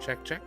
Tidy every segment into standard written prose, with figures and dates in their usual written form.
Check, check.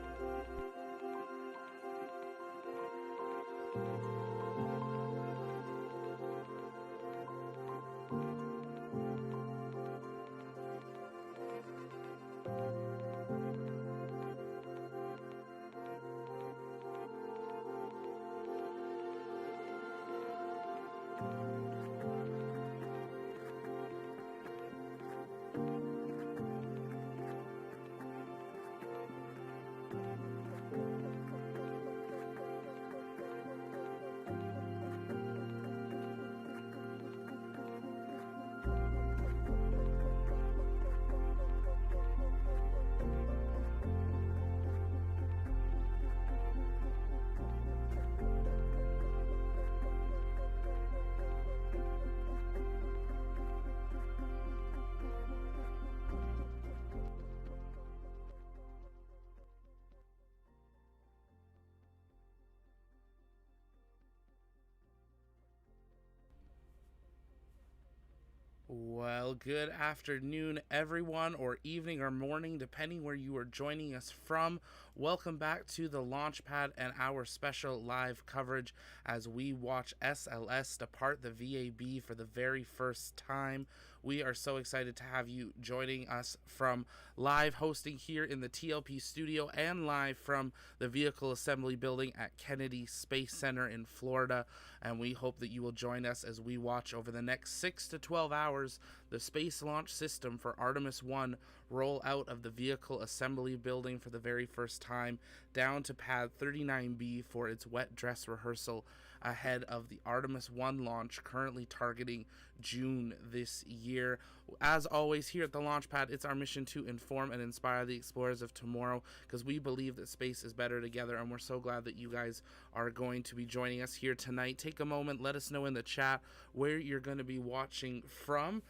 Well, good afternoon, everyone, or evening or morning, depending where you are joining us from. Welcome back to the Launchpad and our special live coverage as we watch SLS depart the VAB for the very first time. We are so excited to have you joining us from live hosting here in the TLP studio and live from the Vehicle Assembly Building at Kennedy Space Center in Florida. And we hope that you will join us as we watch over the next 6 to 12 hours the Space Launch System for Artemis 1 roll out of the Vehicle Assembly Building for the very first time down to pad 39B for its wet dress rehearsal ahead of the Artemis 1 launch, currently targeting June this year. As always, here at the Launchpad, it's our mission to inform and inspire the explorers of tomorrow, because we believe that space is better together, and we're so glad that you guys are going to be joining us here tonight. Take a moment, let us know in the chat where you're going to be watching from.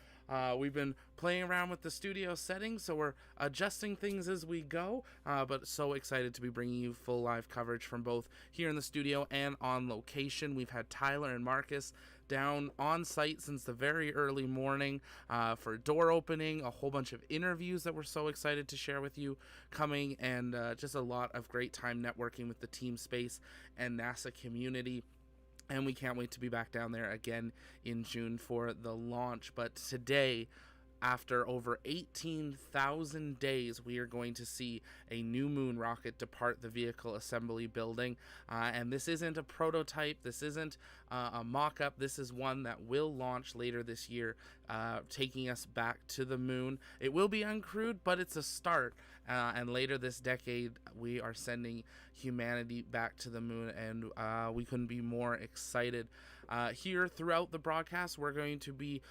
We've been playing around with the studio settings, so we're adjusting things as we go, but so excited to be bringing you full live coverage from both here in the studio and on location. We've had Tyler and Marcus down on site since the very early morning for door opening, a whole bunch of interviews that we're so excited to share with you coming, and just a lot of great time networking with the Team Space and NASA community. And we can't wait to be back down there again in June for the launch. But today, after over 18,000 days, we are going to see a new moon rocket depart the Vehicle Assembly Building. And this isn't a prototype. This isn't a mock-up. This is one that will launch later this year, taking us back to the moon. It will be uncrewed, but it's a start. And later this decade, we are sending humanity back to the moon, and we couldn't be more excited. Here throughout the broadcast, we're going to be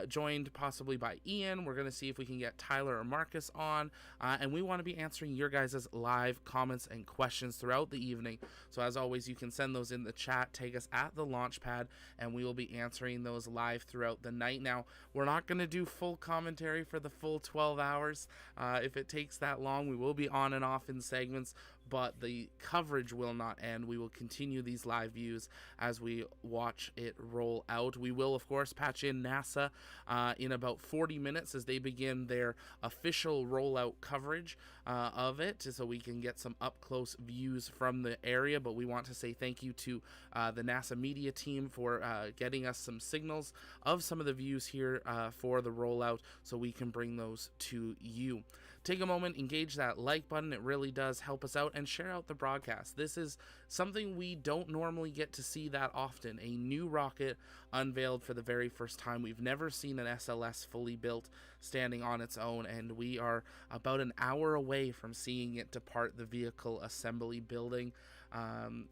joined possibly by Ian. We're going to see if we can get Tyler or Marcus on, and we want to be answering your guys' live comments and questions throughout the evening. So as always, you can send those in the chat, take us at the Launchpad, and we will be answering those live throughout the night. Now, we're not going to do full commentary for the full 12 hours. If it takes that long, we will be on and off in segments, but the coverage will not end. We will continue these live views as we watch it roll out. We will, of course, patch in NASA in about 40 minutes as they begin their official rollout coverage of it, so we can get some up-close views from the area. But we want to say thank you to the NASA media team for getting us some signals of some of the views here for the rollout, so we can bring those to you. Take a moment, engage that like button. It really does help us out, and share out the broadcast. This is something we don't normally get to see that often. A new rocket unveiled for the very first time. We've never seen an SLS fully built standing on its own, and we are about an hour away from seeing it depart the Vehicle Assembly Building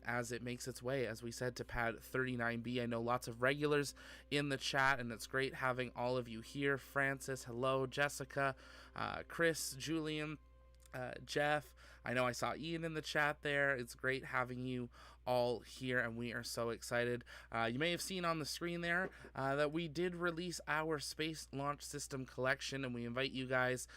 as it makes its way, as we said, to pad 39B. I know lots of regulars in the chat, and it's great having all of you here. Francis, hello. Jessica, Chris, Julian, Jeff, I know I saw Ian in the chat there. It's great having you all here, and we are so excited. You may have seen on the screen there that we did release our Space Launch System collection, and we invite you guys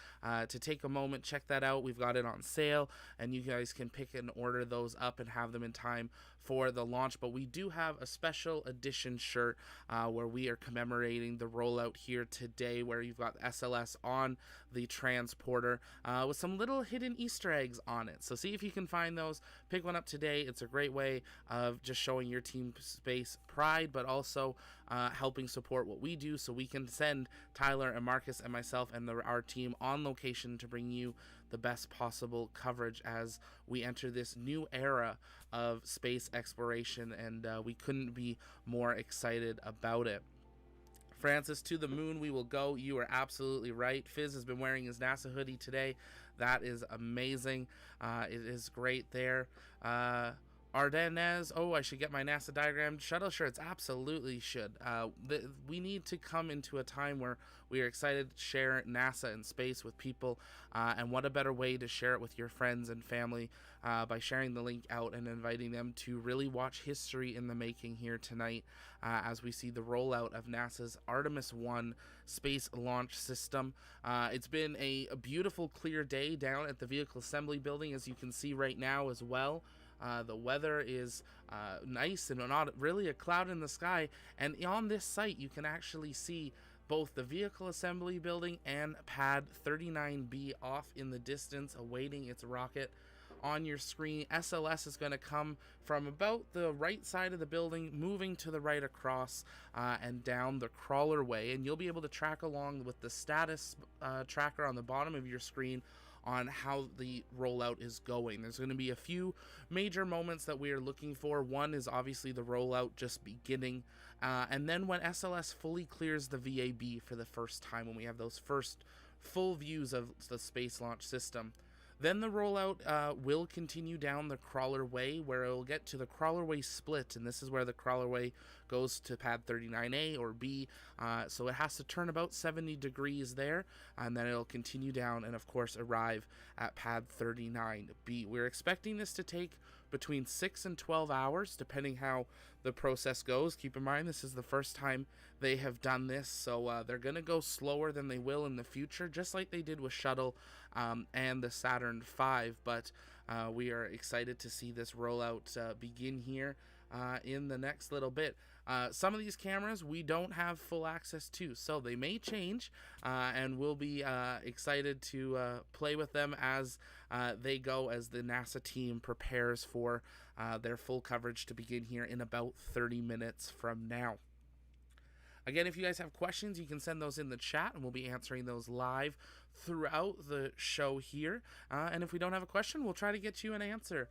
to take a moment, check that out. We've got it on sale, and you guys can pick and order those up and have them in time for the launch. But we do have a special edition shirt where we are commemorating the rollout here today, where you've got SLS on the transporter with some little hidden Easter eggs on it. So see if you can find those. Pick one up today. It's a great way of just showing your team space pride, but also helping support what we do, so we can send Tyler and Marcus and myself and our team on location to bring you the best possible coverage as we enter this new era of space exploration, and we couldn't be more excited about it. Francis, to the moon we will go. You are absolutely right. Fizz has been wearing his NASA hoodie today. That is amazing. It is great there. Ardennes, oh, I should get my NASA diagram. Shuttle shirts, absolutely should. We need to come into a time where we are excited to share NASA and space with people, and what a better way to share it with your friends and family by sharing the link out and inviting them to really watch history in the making here tonight as we see the rollout of NASA's Artemis 1 space launch system. It's been a beautiful, clear day down at the Vehicle Assembly Building, as you can see right now as well. The weather is nice and not really a cloud in the sky, and on this site you can actually see both the Vehicle Assembly Building and Pad 39B off in the distance awaiting its rocket. On your screen, SLS is going to come from about the right side of the building, moving to the right across and down the crawler way, and you'll be able to track along with the status tracker on the bottom of your screen on how the rollout is going. There's going to be a few major moments that we are looking for. One is obviously the rollout just beginning, and then when SLS fully clears the VAB for the first time, when we have those first full views of the space launch system. Then the rollout will continue down the crawler way, where it will get to the crawler way split, and this is where the crawler way goes to pad 39A or B, so it has to turn about 70 degrees there, and then it'll continue down and of course arrive at pad 39B. We're expecting this to take between 6 and 12 hours, depending how the process goes. Keep in mind, this is the first time they have done this, so they're going to go slower than they will in the future, just like they did with Shuttle and the Saturn V, but we are excited to see this rollout begin here in the next little bit. Some of these cameras we don't have full access to, so they may change, and we'll be excited to play with them as they go, as the NASA team prepares for their full coverage to begin here in about 30 minutes from now. Again, if you guys have questions, you can send those in the chat, and we'll be answering those live throughout the show here. And if we don't have a question, we'll try to get you an answer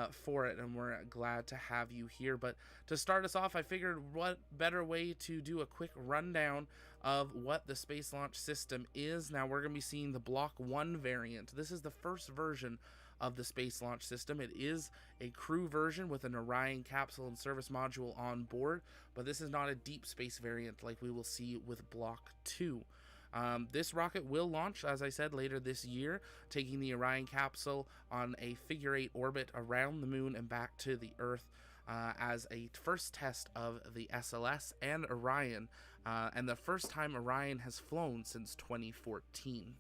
for it, and we're glad to have you here. But to start us off, I figured what better way to do a quick rundown of what the Space Launch System is. Now, we're going to be seeing the Block 1 variant. This is the first version of the Space Launch System. It is a crew version with an Orion capsule and service module on board, but this is not a deep space variant like we will see with Block 2. This rocket will launch, as I said, later this year, taking the Orion capsule on a figure-8 orbit around the moon and back to the Earth as a first test of the SLS and Orion, and the first time Orion has flown since 2014.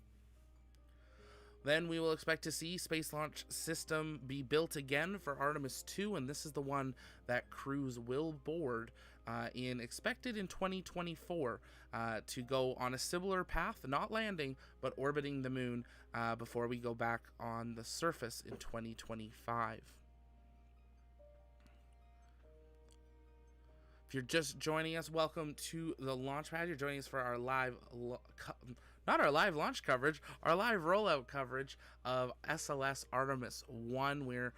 Then we will expect to see Space Launch System be built again for Artemis 2, and this is the one that crews will board expected in 2024 to go on a similar path, not landing, but orbiting the moon before we go back on the surface in 2025. If you're just joining us, welcome to the Launchpad. You're joining us for our live not our live launch coverage, our live rollout coverage of SLS Artemis 1. We're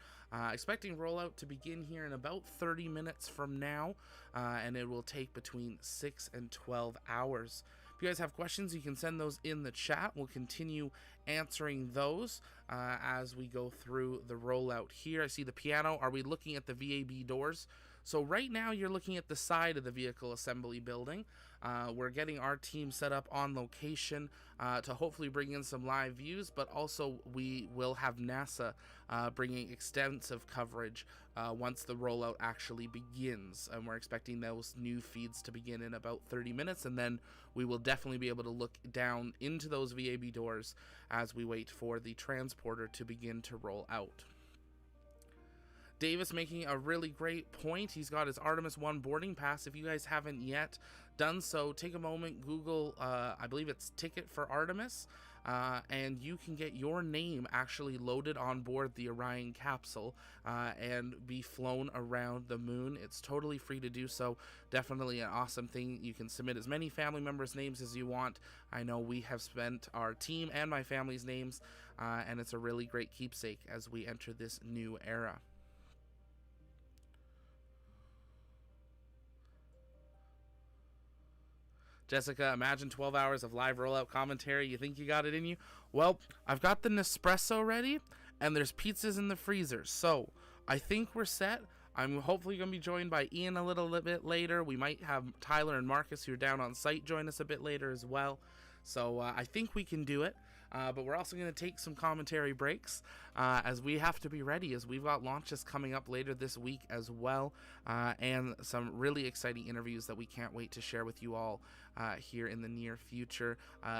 expecting rollout to begin here in about 30 minutes from now, and it will take between 6 and 12 hours. If you guys have questions, you can send those in the chat. We'll continue answering those as we go through the rollout here. I see the piano. Are we looking at the VAB doors? So right now you're looking at the side of the Vehicle Assembly Building. We're getting our team set up on location to hopefully bring in some live views, but also we will have NASA bringing extensive coverage once the rollout actually begins. And we're expecting those new feeds to begin in about 30 minutes, and then we will definitely be able to look down into those VAB doors as we wait for the transporter to begin to roll out. Davis making a really great point. He's got his Artemis 1 boarding pass. If you guys haven't yet done so, take a moment, Google, I believe it's Ticket for Artemis, and you can get your name actually loaded on board the Orion capsule and be flown around the moon. It's totally free to do so. Definitely an awesome thing. You can submit as many family members' names as you want. I know we have spent our team and my family's names, and it's a really great keepsake as we enter this new era. Jessica, imagine 12 hours of live rollout commentary. You think you got it in you? Well, I've got the Nespresso ready, and there's pizzas in the freezer. So I think we're set. I'm hopefully going to be joined by Ian a little bit later. We might have Tyler and Marcus, who are down on site, join us a bit later as well. So I think we can do it. But we're also going to take some commentary breaks as we have to be ready, as we've got launches coming up later this week as well, and some really exciting interviews that we can't wait to share with you all here in the near future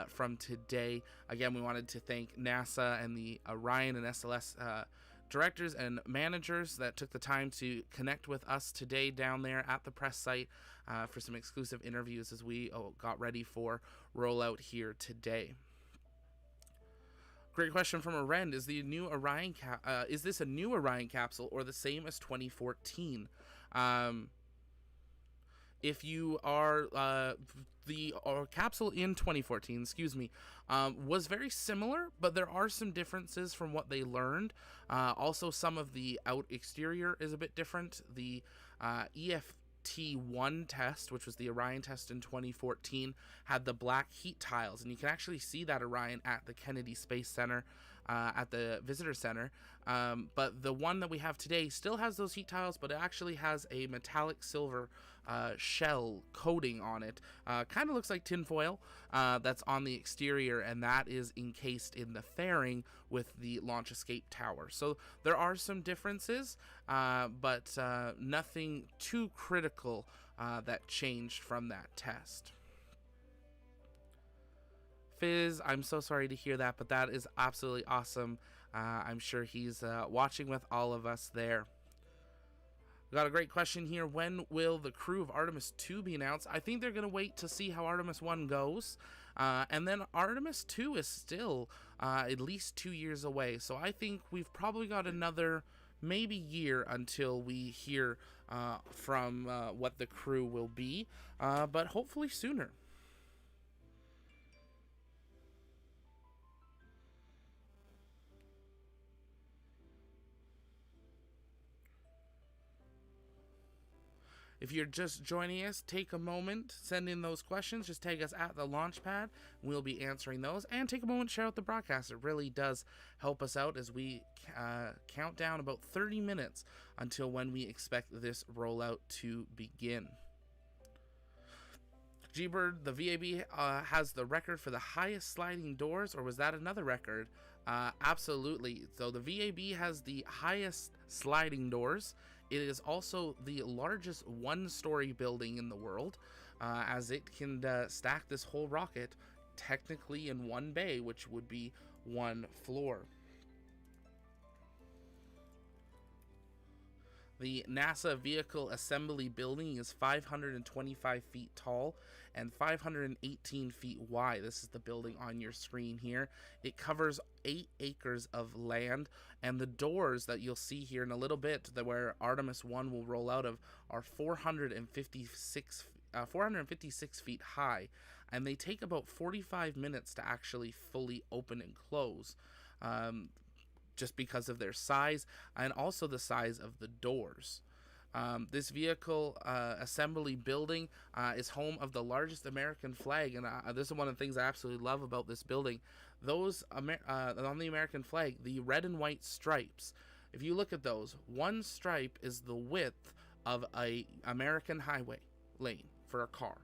from today. Again, we wanted to thank NASA and the Orion and SLS directors and managers that took the time to connect with us today down there at the press site for some exclusive interviews as we got ready for rollout here today. Great question from Arend. Is the new Orion is this a new Orion capsule or the same as 2014? If you are the capsule in 2014, was very similar, but there are some differences from what they learned. Also, some of the out exterior is a bit different. The EFT1 test, which was the Orion test in 2014, had the black heat tiles, and you can actually see that Orion at the Kennedy Space Center, at the Visitor Center. But the one that we have today still has those heat tiles, but it actually has a metallic silver shell coating on it. Kind of looks like tinfoil that's on the exterior, and that is encased in the fairing with the launch escape tower. So there are some differences, but nothing too critical that changed from that test. Fizz, I'm so sorry to hear that, but that is absolutely awesome. I'm sure he's watching with all of us there. We got a great question here. When will the crew of Artemis 2 be announced? I think they're going to wait to see how Artemis 1 goes. And then Artemis 2 is still at least 2 years away. So I think we've probably got another maybe year until we hear from what the crew will be. But hopefully sooner. If you're just joining us, take a moment, send in those questions, just tag us at the launch pad. We'll be answering those, and take a moment to share out the broadcast. It really does help us out as we count down about 30 minutes until when we expect this rollout to begin. G-Bird, the VAB has the record for the highest sliding doors, or was that another record? Absolutely. So the VAB has the highest sliding doors. It is also the largest one-story building in the world, as it can stack this whole rocket technically in one bay, which would be one floor. The NASA Vehicle Assembly Building is 525 feet tall and 518 feet wide. This is the building on your screen here. It covers 8 acres of land, and the doors that you'll see here in a little bit, where Artemis 1 will roll out of, are 456 feet high, and they take about 45 minutes to actually fully open and close. Just because of their size and also the size of the doors. This vehicle assembly building is home of the largest American flag, and this is one of the things I absolutely love about this building. Those on the American flag, the red and white stripes, if you look at those, one stripe is the width of a American highway lane for a car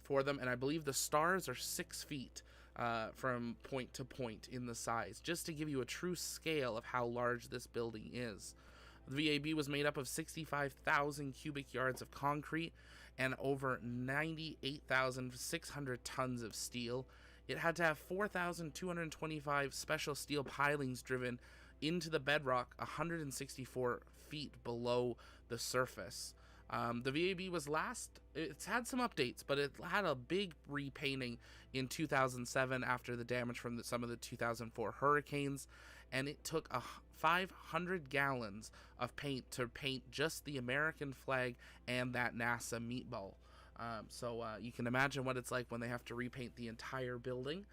for them, and I believe the stars are 6 feet from point to point in the size, just to give you a true scale of how large this building is. The VAB was made up of 65,000 cubic yards of concrete and over 98,600 tons of steel. It had to have 4,225 special steel pilings driven into the bedrock 164 feet below the surface. The VAB was it's had some updates, but it had a big repainting in 2007 after the damage from some of the 2004 hurricanes, and it took 500 gallons of paint to paint just the American flag and that NASA meatball. So you can imagine what it's like when they have to repaint the entire building,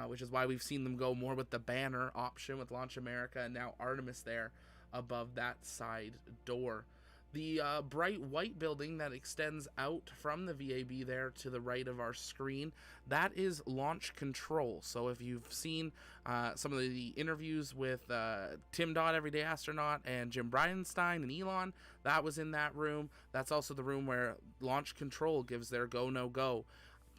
which is why we've seen them go more with the banner option with Launch America and now Artemis there above that side door. The bright white building that extends out from the VAB there to the right of our screen, that is launch control. So if you've seen some of the interviews with Tim Dodd, Everyday Astronaut, and Jim Bridenstine and Elon, that was in that room. That's also the room where launch control gives their go, no go.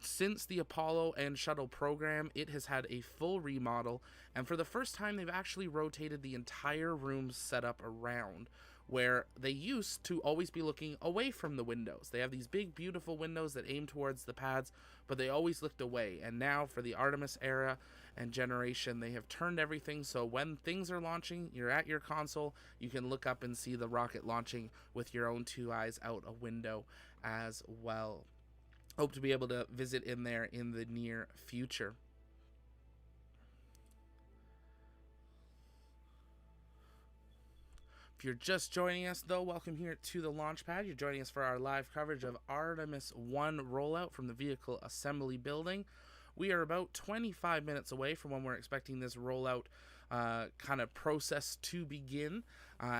Since the Apollo and Shuttle program, it has had a full remodel, and for the first time, they've actually rotated the entire room setup around, where they used to always be looking away from the windows. They have these big, beautiful windows that aim towards the pads, but they always looked away. And now, for the Artemis era and generation, they have turned everything so when things are launching, you're at your console, you can look up and see the rocket launching with your own two eyes out a window as well. Hope to be able to visit in there in the near future. If you're just joining us, though, welcome here to the launch pad. You're joining us for our live coverage of Artemis 1 rollout from the vehicle assembly building. We are about 25 minutes away from when we're expecting this rollout kind of process to begin.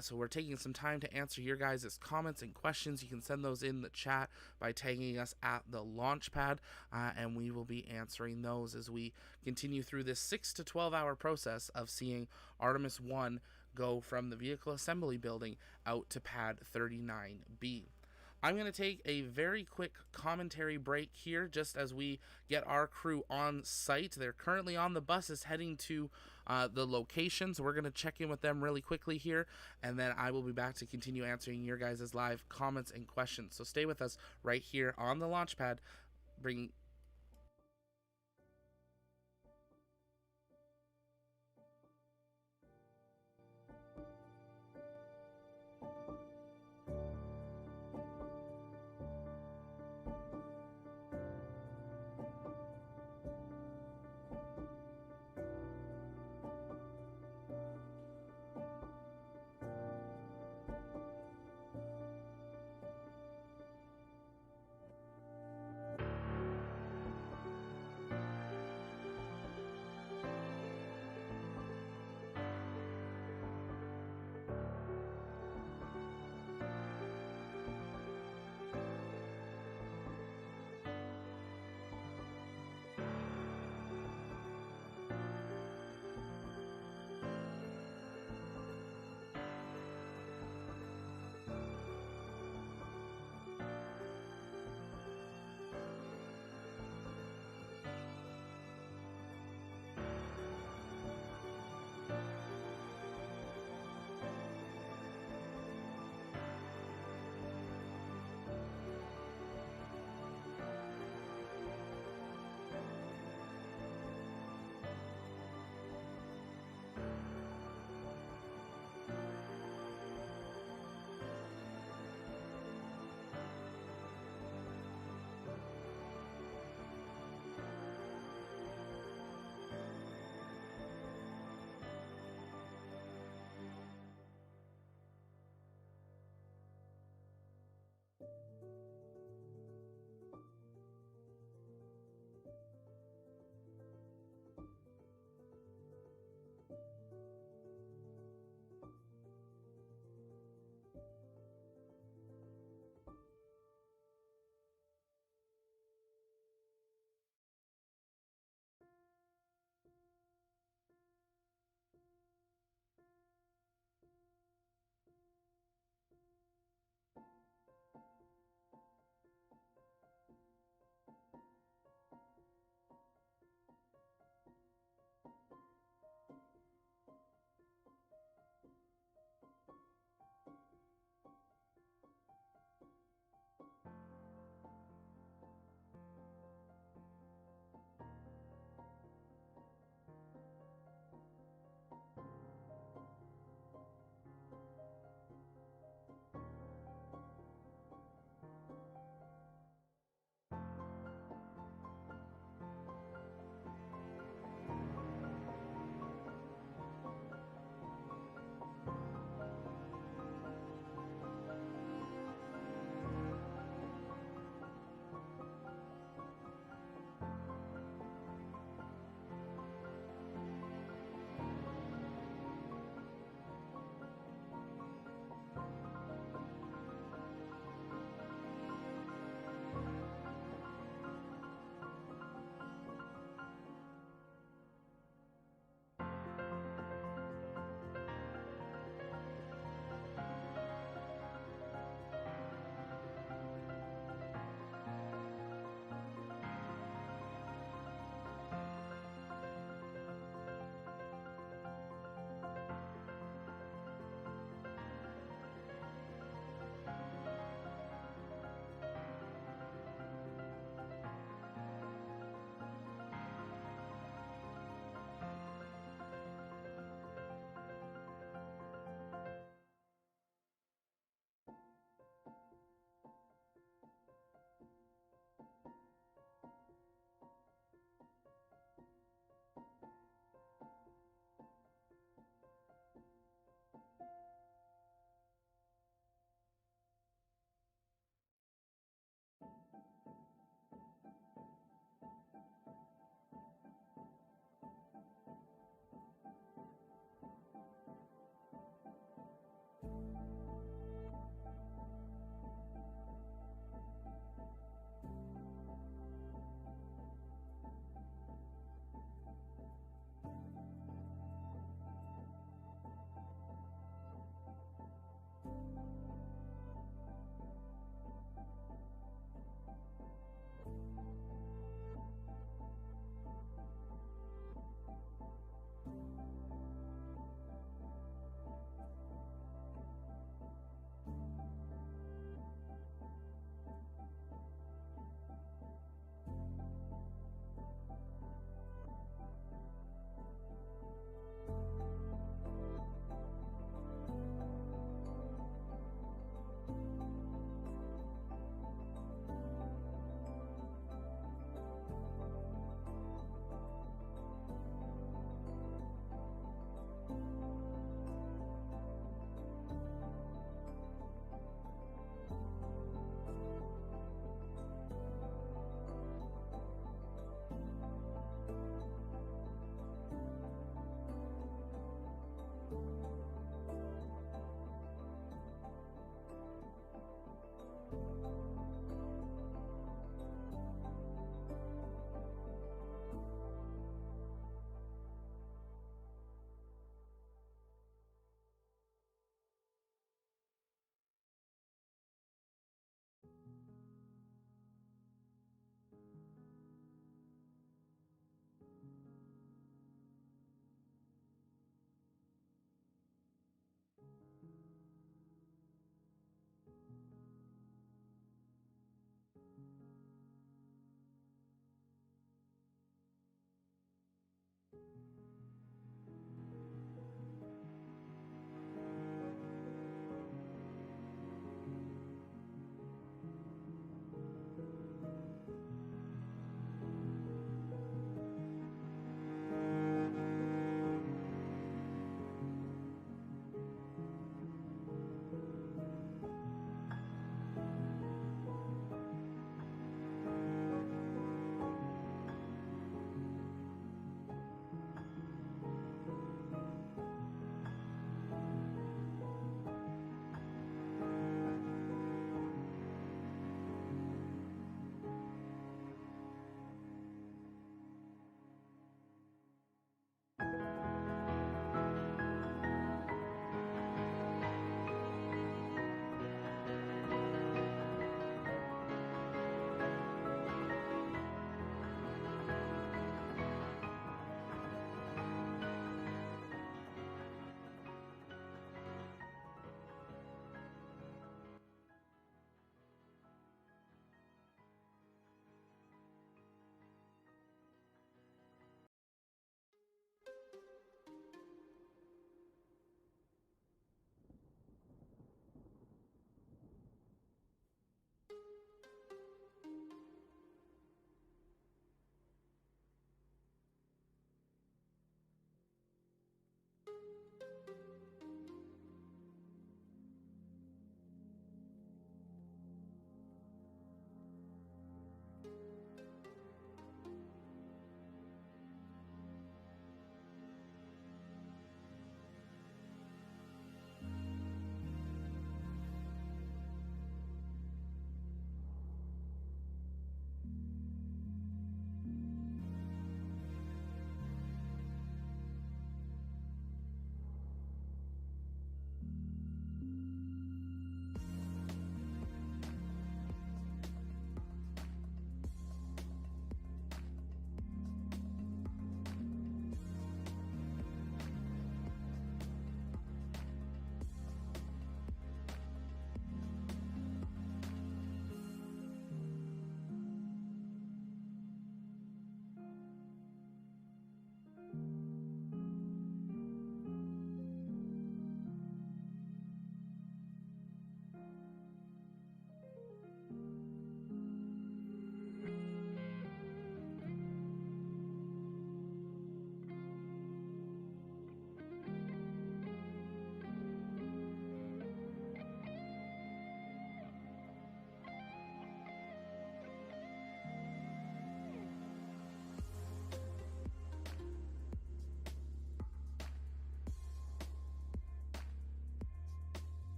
So we're taking some time to answer your guys' comments and questions. You can send those in the chat by tagging us at the launch pad, and we will be answering those as we continue through this 6 to 12 hour process of seeing Artemis 1 go from the vehicle assembly building out to pad 39B. I'm going to take a very quick commentary break here just as we get our crew on site. They're currently on the buses heading to the location, so we're going to check in with them really quickly here, and then I will be back to continue answering your guys' live comments and questions. So stay with us right here on the launch pad.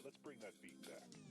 right, let's bring that beat back.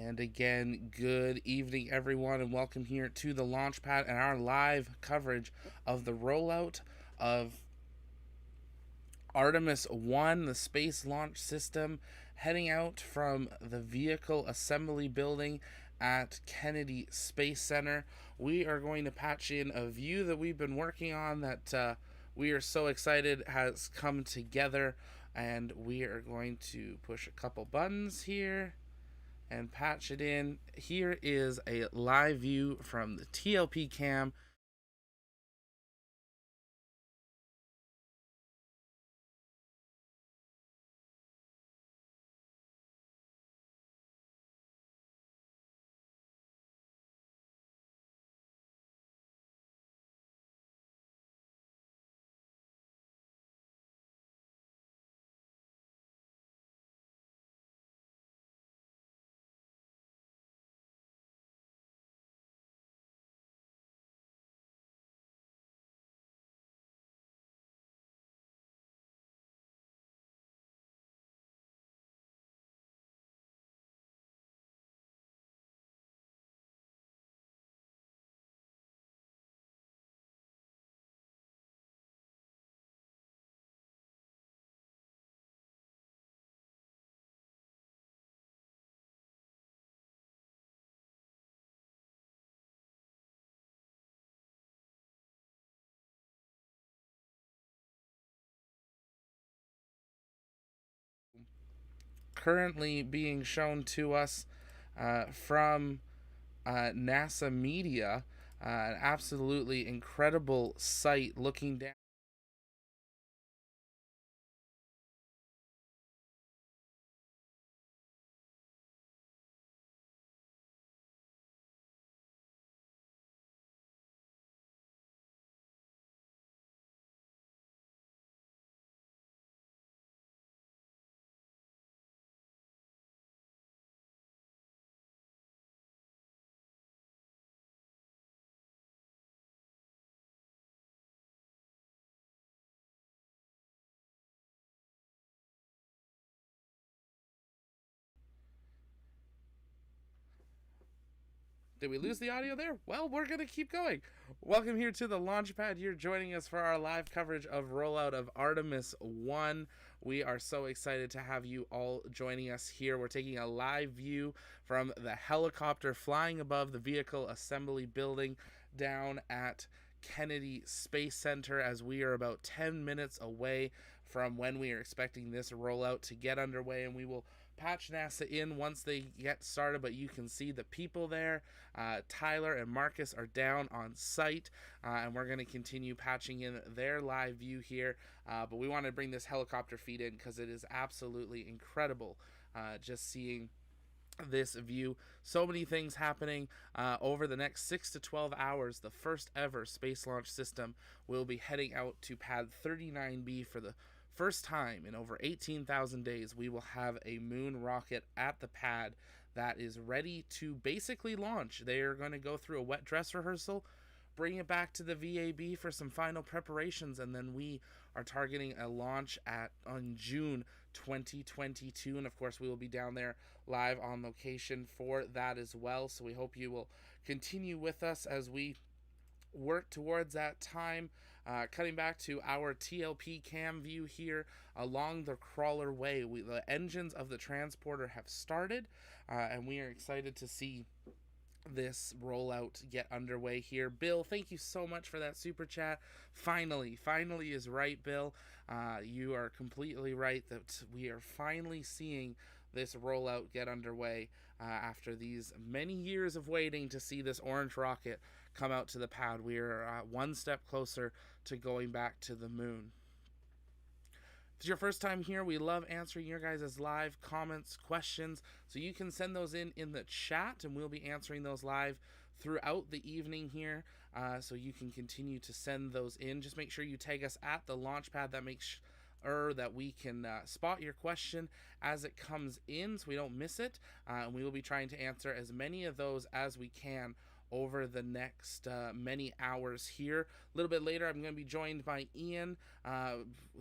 And again, good evening, everyone, and welcome here to the Launchpad and our live coverage of the rollout of Artemis 1, the space launch system, heading out from the vehicle assembly building at Kennedy Space Center. We are going to patch in a view that we've been working on that we are so excited has come together, and we are going to push a couple buttons here and patch it in. Here is a live view from the TLP cam. Currently being shown to us from NASA Media, an absolutely incredible sight looking down. Did we lose the audio there? Well, we're going to keep going. Welcome here to the Launchpad. You're joining us for our live coverage of rollout of Artemis 1. We are so excited to have you all joining us here. We're taking a live view from the helicopter flying above the vehicle assembly building down at Kennedy Space Center, as we are about 10 minutes away from when we are expecting this rollout to get underway, and we will patch NASA in once they get started. But you can see the people there. Tyler and Marcus are down on site, and we're going to continue patching in their live view here. But we want to bring this helicopter feed in because it is absolutely incredible just seeing this view. So many things happening over the next 6 to 12 hours. The first ever space launch system will be heading out to pad 39B for the first time in over 18,000 days. We will have a moon rocket at the pad that is ready to basically launch. They are going to go through a wet dress rehearsal, bring it back to the VAB for some final preparations, and then we are targeting a launch on June 2022. And of course, we will be down there live on location for that as well. So we hope you will continue with us as we work towards that time. Cutting back to our TLP cam view here along the crawler way. The engines of the transporter have started, and we are excited to see this rollout get underway here. Bill, thank you so much for that super chat. Finally is right, Bill. You are completely right that we are finally seeing this rollout get underway after these many years of waiting to see this orange rocket come out to the pad. We are one step closer to going back to the moon. If it's your first time here, we love answering your guys' live comments, questions, so you can send those in the chat, and we'll be answering those live throughout the evening here, so you can continue to send those in. Just make sure you tag us at the Launchpad. That makes that we can spot your question as it comes in so we don't miss it, and we will be trying to answer as many of those as we can over the next many hours here. A little bit later, I'm going to be joined by Ian,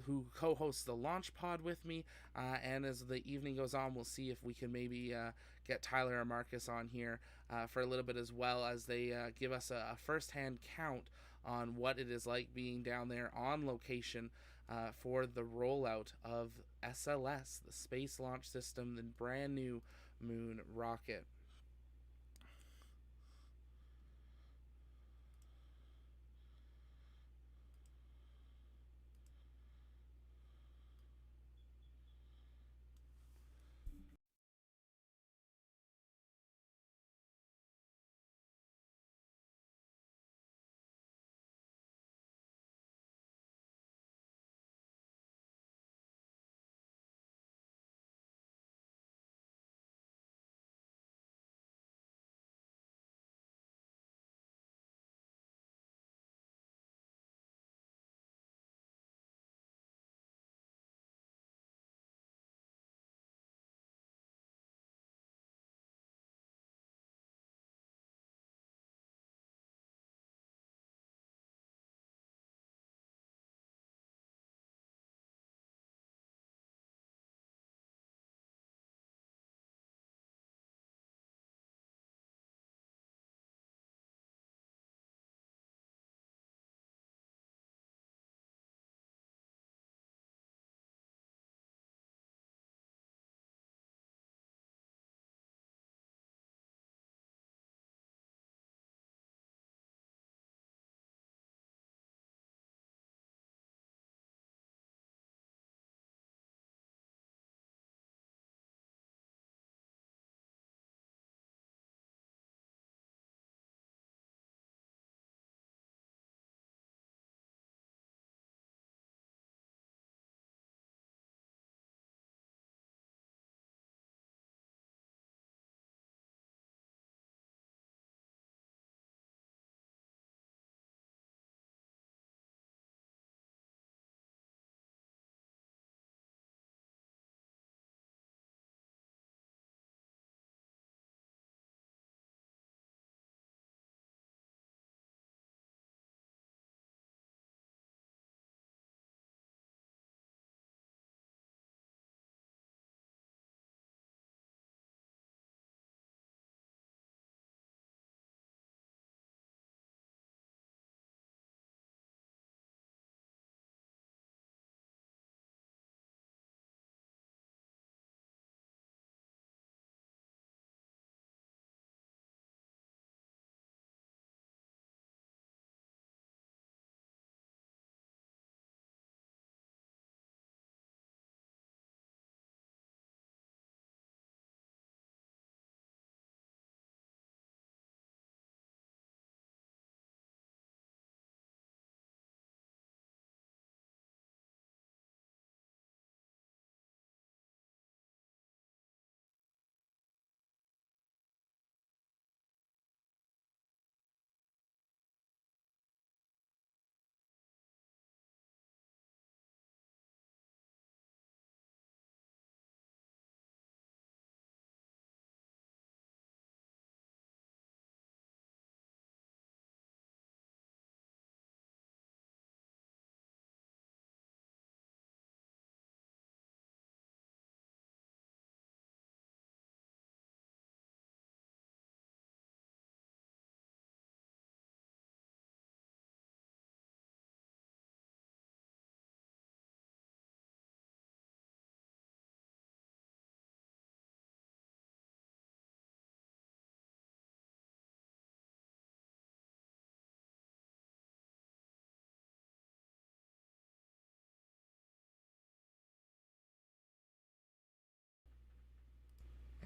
who co hosts the Launch Pod with me. And as the evening goes on, we'll see if we can maybe get Tyler or Marcus on here for a little bit as well, as they give us a first hand count on what it is like being down there on location for the rollout of SLS, the Space Launch System, the brand new moon rocket.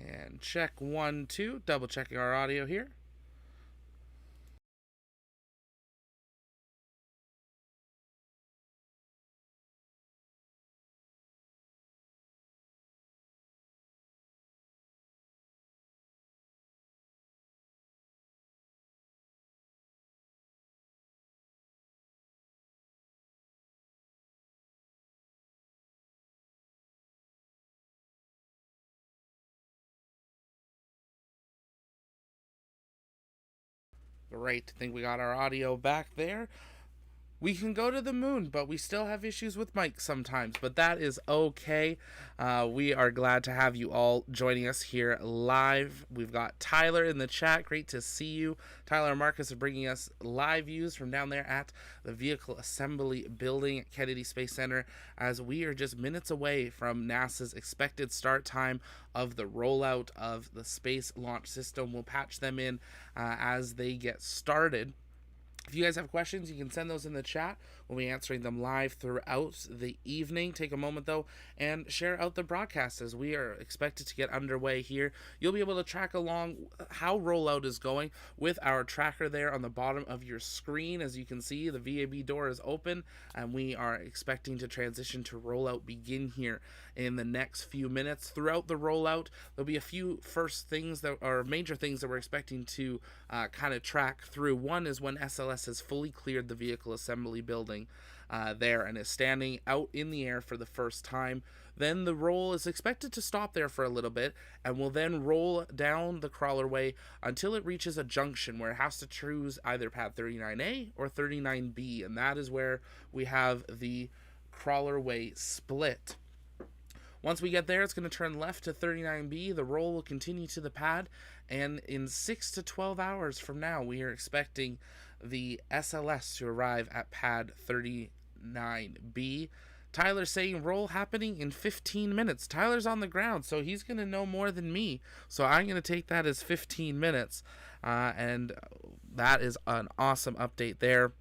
And check 1, 2, double checking our audio here. Great. I think we got our audio back there. We can go to the moon, but we still have issues with mics sometimes, but that is okay. We are glad to have you all joining us here live. We've got Tyler in the chat. Great to see you. Tyler and Marcus are bringing us live views from down there at the Vehicle Assembly Building at Kennedy Space Center, as we are just minutes away from NASA's expected start time of the rollout of the Space Launch System. We'll patch them in as they get started. If you guys have questions, you can send those in the chat. We'll be answering them live throughout the evening. Take a moment, though, and share out the broadcast as we are expected to get underway here. You'll be able to track along how rollout is going with our tracker there on the bottom of your screen. As you can see, the VAB door is open, and we are expecting to transition to rollout begin here in the next few minutes. Throughout the rollout, there'll be a few first things that are major things that we're expecting to kind of track through. One is when SLS has fully cleared the vehicle assembly building there and is standing out in the air for the first time. Then the roll is expected to stop there for a little bit and will then roll down the crawlerway until it reaches a junction where it has to choose either pad 39A or 39B, and that is where we have the crawlerway split. Once we get there, it's going to turn left to 39B. The roll will continue to the pad, and in 6 to 12 hours from now, we are expecting the SLS to arrive at pad 39B. Tyler's saying roll happening in 15 minutes. Tyler's on the ground, so he's going to know more than me. So I'm going to take that as 15 minutes, and that is an awesome update there.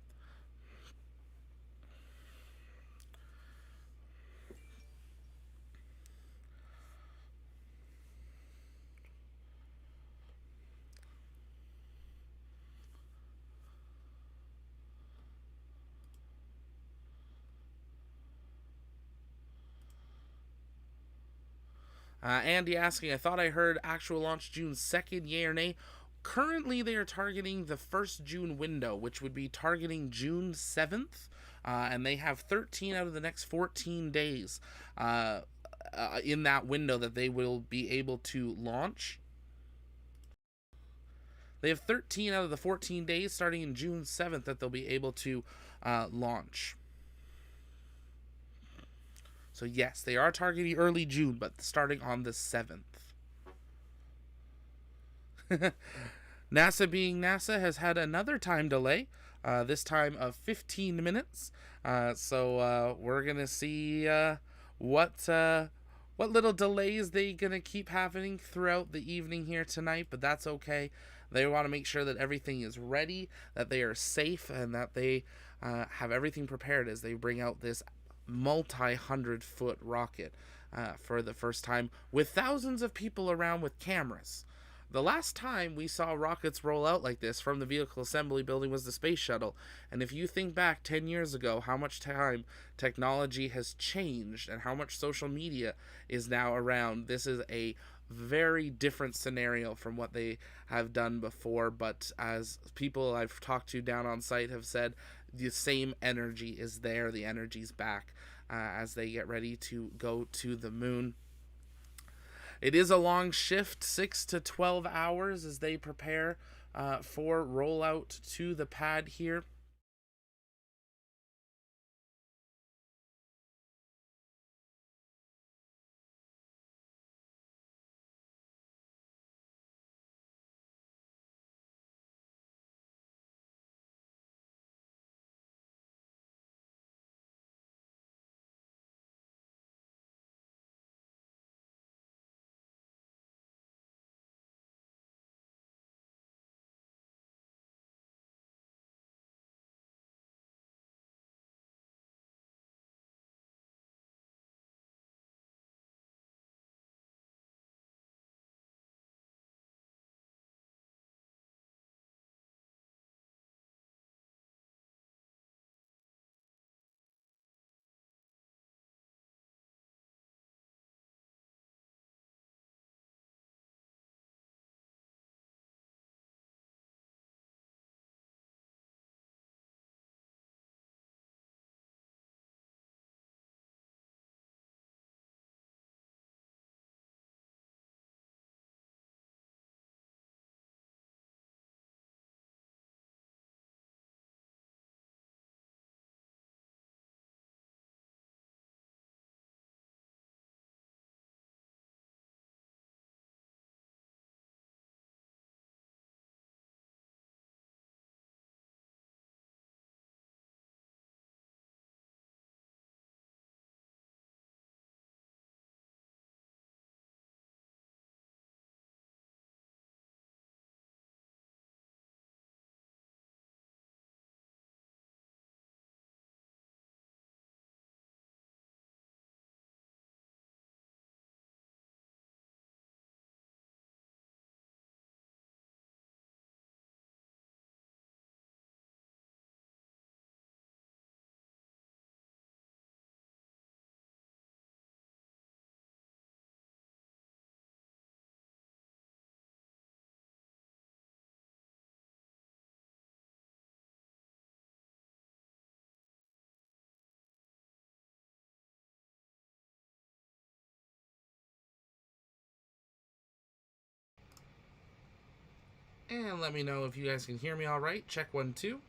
Andy asking, I thought I heard actual launch June 2nd, yay or nay? Currently, they are targeting the first June window, which would be targeting June 7th, and they have 13 out of the next 14 days in that window that they will be able to launch. They have 13 out of the 14 days starting in June 7th that they'll be able to launch. So yes, they are targeting early June, but starting on the 7th. NASA being NASA has had another time delay, this time of 15 minutes. So we're going to see what little delays they going to keep happening throughout the evening here tonight, but that's okay. They want to make sure that everything is ready, that they are safe, and that they have everything prepared as they bring out this multi-100-foot rocket for the first time with thousands of people around with cameras. The last time we saw rockets roll out like this from the vehicle assembly building was the space shuttle, and if you think back 10 years ago how much time technology has changed and how much social media is now around, this is a very different scenario from what they have done before. But as people I've talked to down on site have said, the same energy is there. The energy's back as they get ready to go to the moon. It is a long shift, 6 to 12 hours as they prepare for rollout to the pad here. And let me know if you guys can hear me all right. Check 1 2.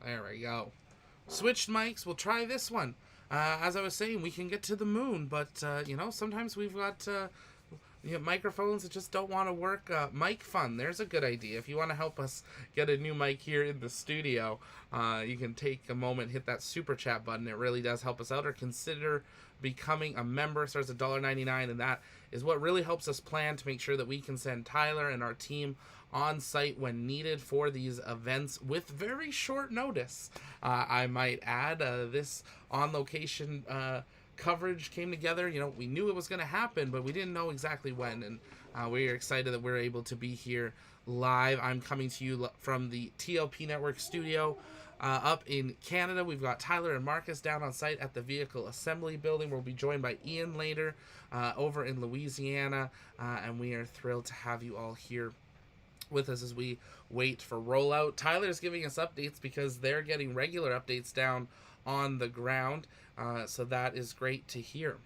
There we go. Switched mics. We'll try this one. As I was saying, we can get to the moon, but sometimes we've got microphones that just don't want to work. Mic fun. There's a good idea. If you want to help us get a new mic here in the studio, you can take a moment, hit that super chat button. It really does help us out. Or consider becoming a member. Starts at $1.99, and that is what really helps us plan to make sure that we can send Tyler and our team on site when needed for these events with very short notice. I might add, this on location coverage came together. We knew it was going to happen, but we didn't know exactly when, and we are excited that we're able to be here live. I'm coming to you from the TLP Network studio up in Canada. We've got Tyler and Marcus down on site at the Vehicle Assembly Building. We'll be joined by Ian later over in Louisiana, and we are thrilled to have you all here with us as we wait for rollout. Tyler's giving us updates because they're getting regular updates down on the ground, so that is great to hear.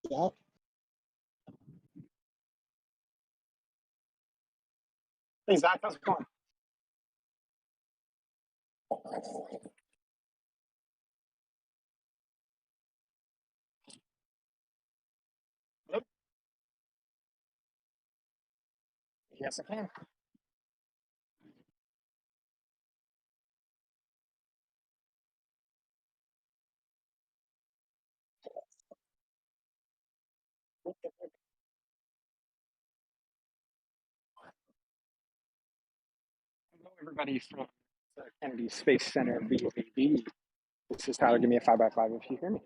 Yeah. Hey, Zach, how's it going? Yep. Yes, I can. Hello, everybody from the Kennedy Space Center, VAB. This is Tyler. Give me a 5x5 if you hear me.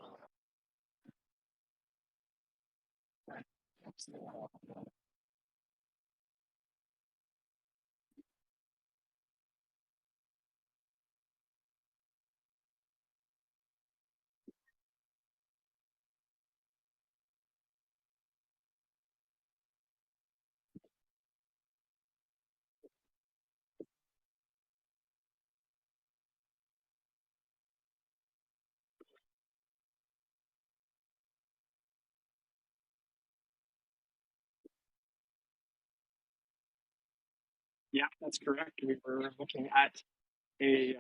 Yeah, that's correct. We were looking at a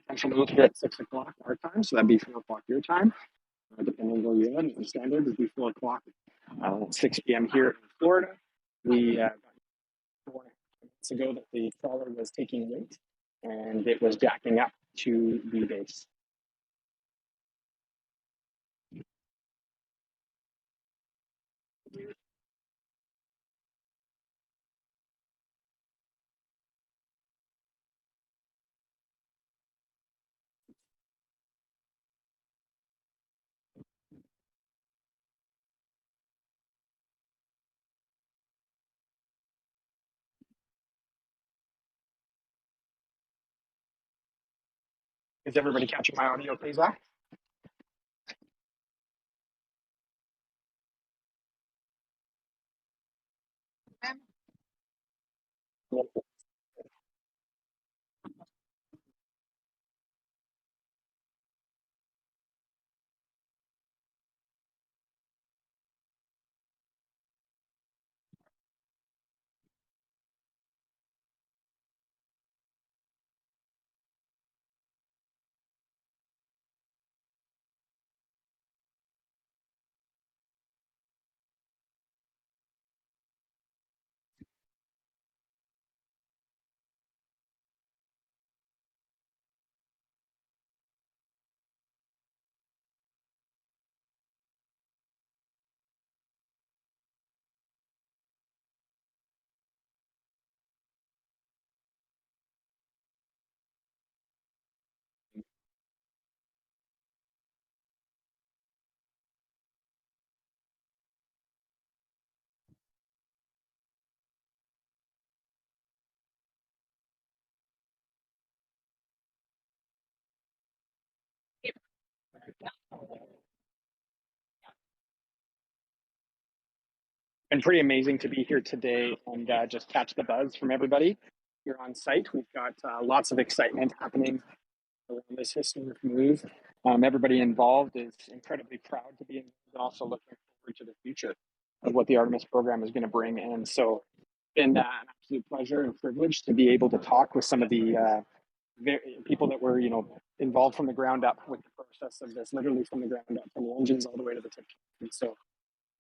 potential move here at 6 o'clock our time, so that'd be 4 o'clock your time, depending on where you're in. The standard would be 4 o'clock, 6 p.m. here in Florida. We got 4.5 minutes ago that the crawler was taking weight and it was jacking up to the base. Is everybody catching my audio, please, Zach? Been pretty amazing to be here today and just catch the buzz from everybody here on site. We've got lots of excitement happening around this historic move. Everybody involved is incredibly proud to be involved and also looking forward to the future of what the Artemis program is going to bring. And so it's been an absolute pleasure and privilege to be able to talk with some of the people that were, involved from the ground up with the process of this, literally from the ground up, from the engines all the way to the tip. And so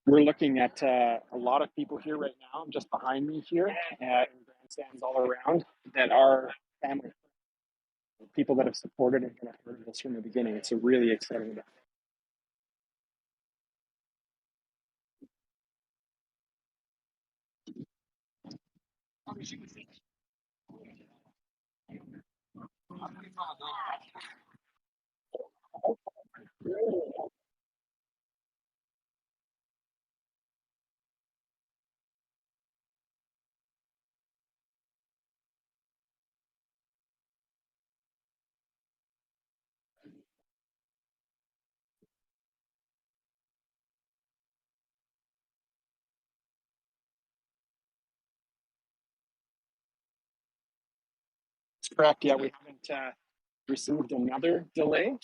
we're looking at a lot of people here right now, just behind me here, in grandstands all around, that are family, people that have supported and kind of heard this from the beginning. It's a really exciting event. It's correct. Yeah, we haven't received another delay.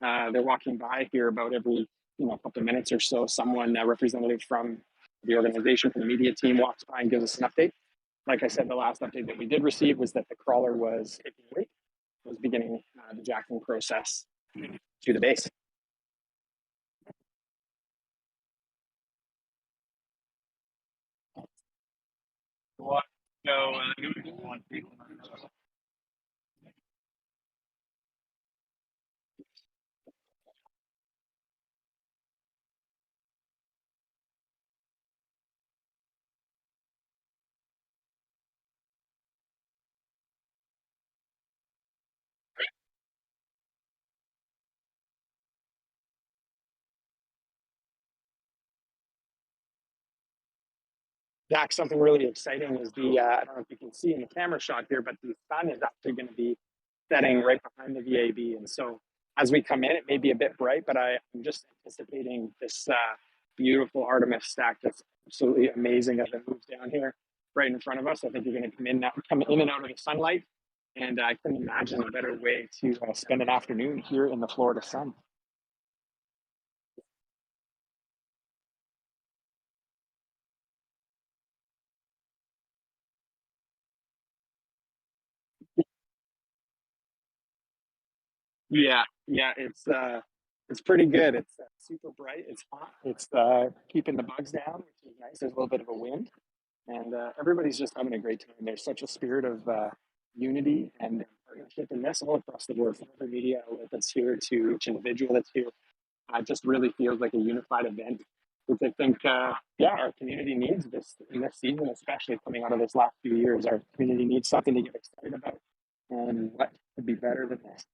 They're walking by here about every couple of minutes or so. Someone, a representative from the organization, from the media team, walks by and gives us an update. Like I said, the last update that we did receive was that the crawler was taking weight, was beginning the jacking process to the base. What? So, Zach, something really exciting is I don't know if you can see in the camera shot here, but the sun is actually going to be setting right behind the VAB. And so as we come in, it may be a bit bright, but I'm just anticipating this beautiful Artemis stack that's absolutely amazing as it moves down here right in front of us. I think you're going to come in and out of the sunlight. And I couldn't imagine a better way to spend an afternoon here in the Florida sun. Yeah, it's pretty good. It's super bright. It's hot. It's keeping the bugs down, which is nice. There's a little bit of a wind, and everybody's just having a great time. There's such a spirit of unity and partnership in this all across the board, from every media outlet that's here to each individual that's here. It just really feels like a unified event, which I think, yeah, our community needs this in this season, especially coming out of this last few years. Our community needs something to get excited about, and what could be better than this?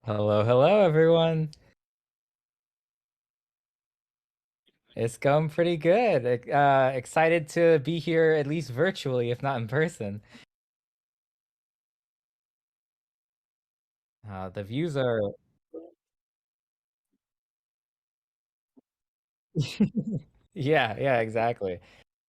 Hello, hello, everyone. It's going pretty good. Excited to be here, at least virtually, if not in person. The views are, yeah, exactly.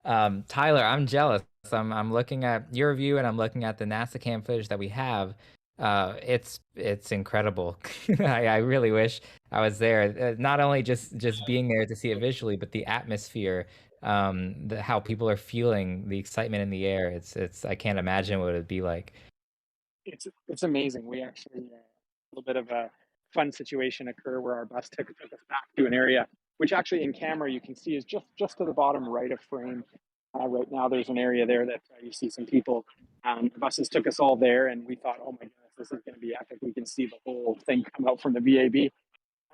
Tyler, I'm jealous. I'm looking at your view and I'm looking at the NASA cam footage that we have. It's incredible. I really wish I was there. Not only just being there to see it visually, but the atmosphere, how people are feeling, the excitement in the air. It's I can't imagine what it'd be like. It's amazing. We actually a little bit of a fun situation occur where our bus took us back to an area, which actually in camera you can see is just to the bottom right of frame. Right now, there's an area there that you see some people. The buses took us all there, and we thought, oh my goodness, this is going to be epic. We can see the whole thing come out from the VAB.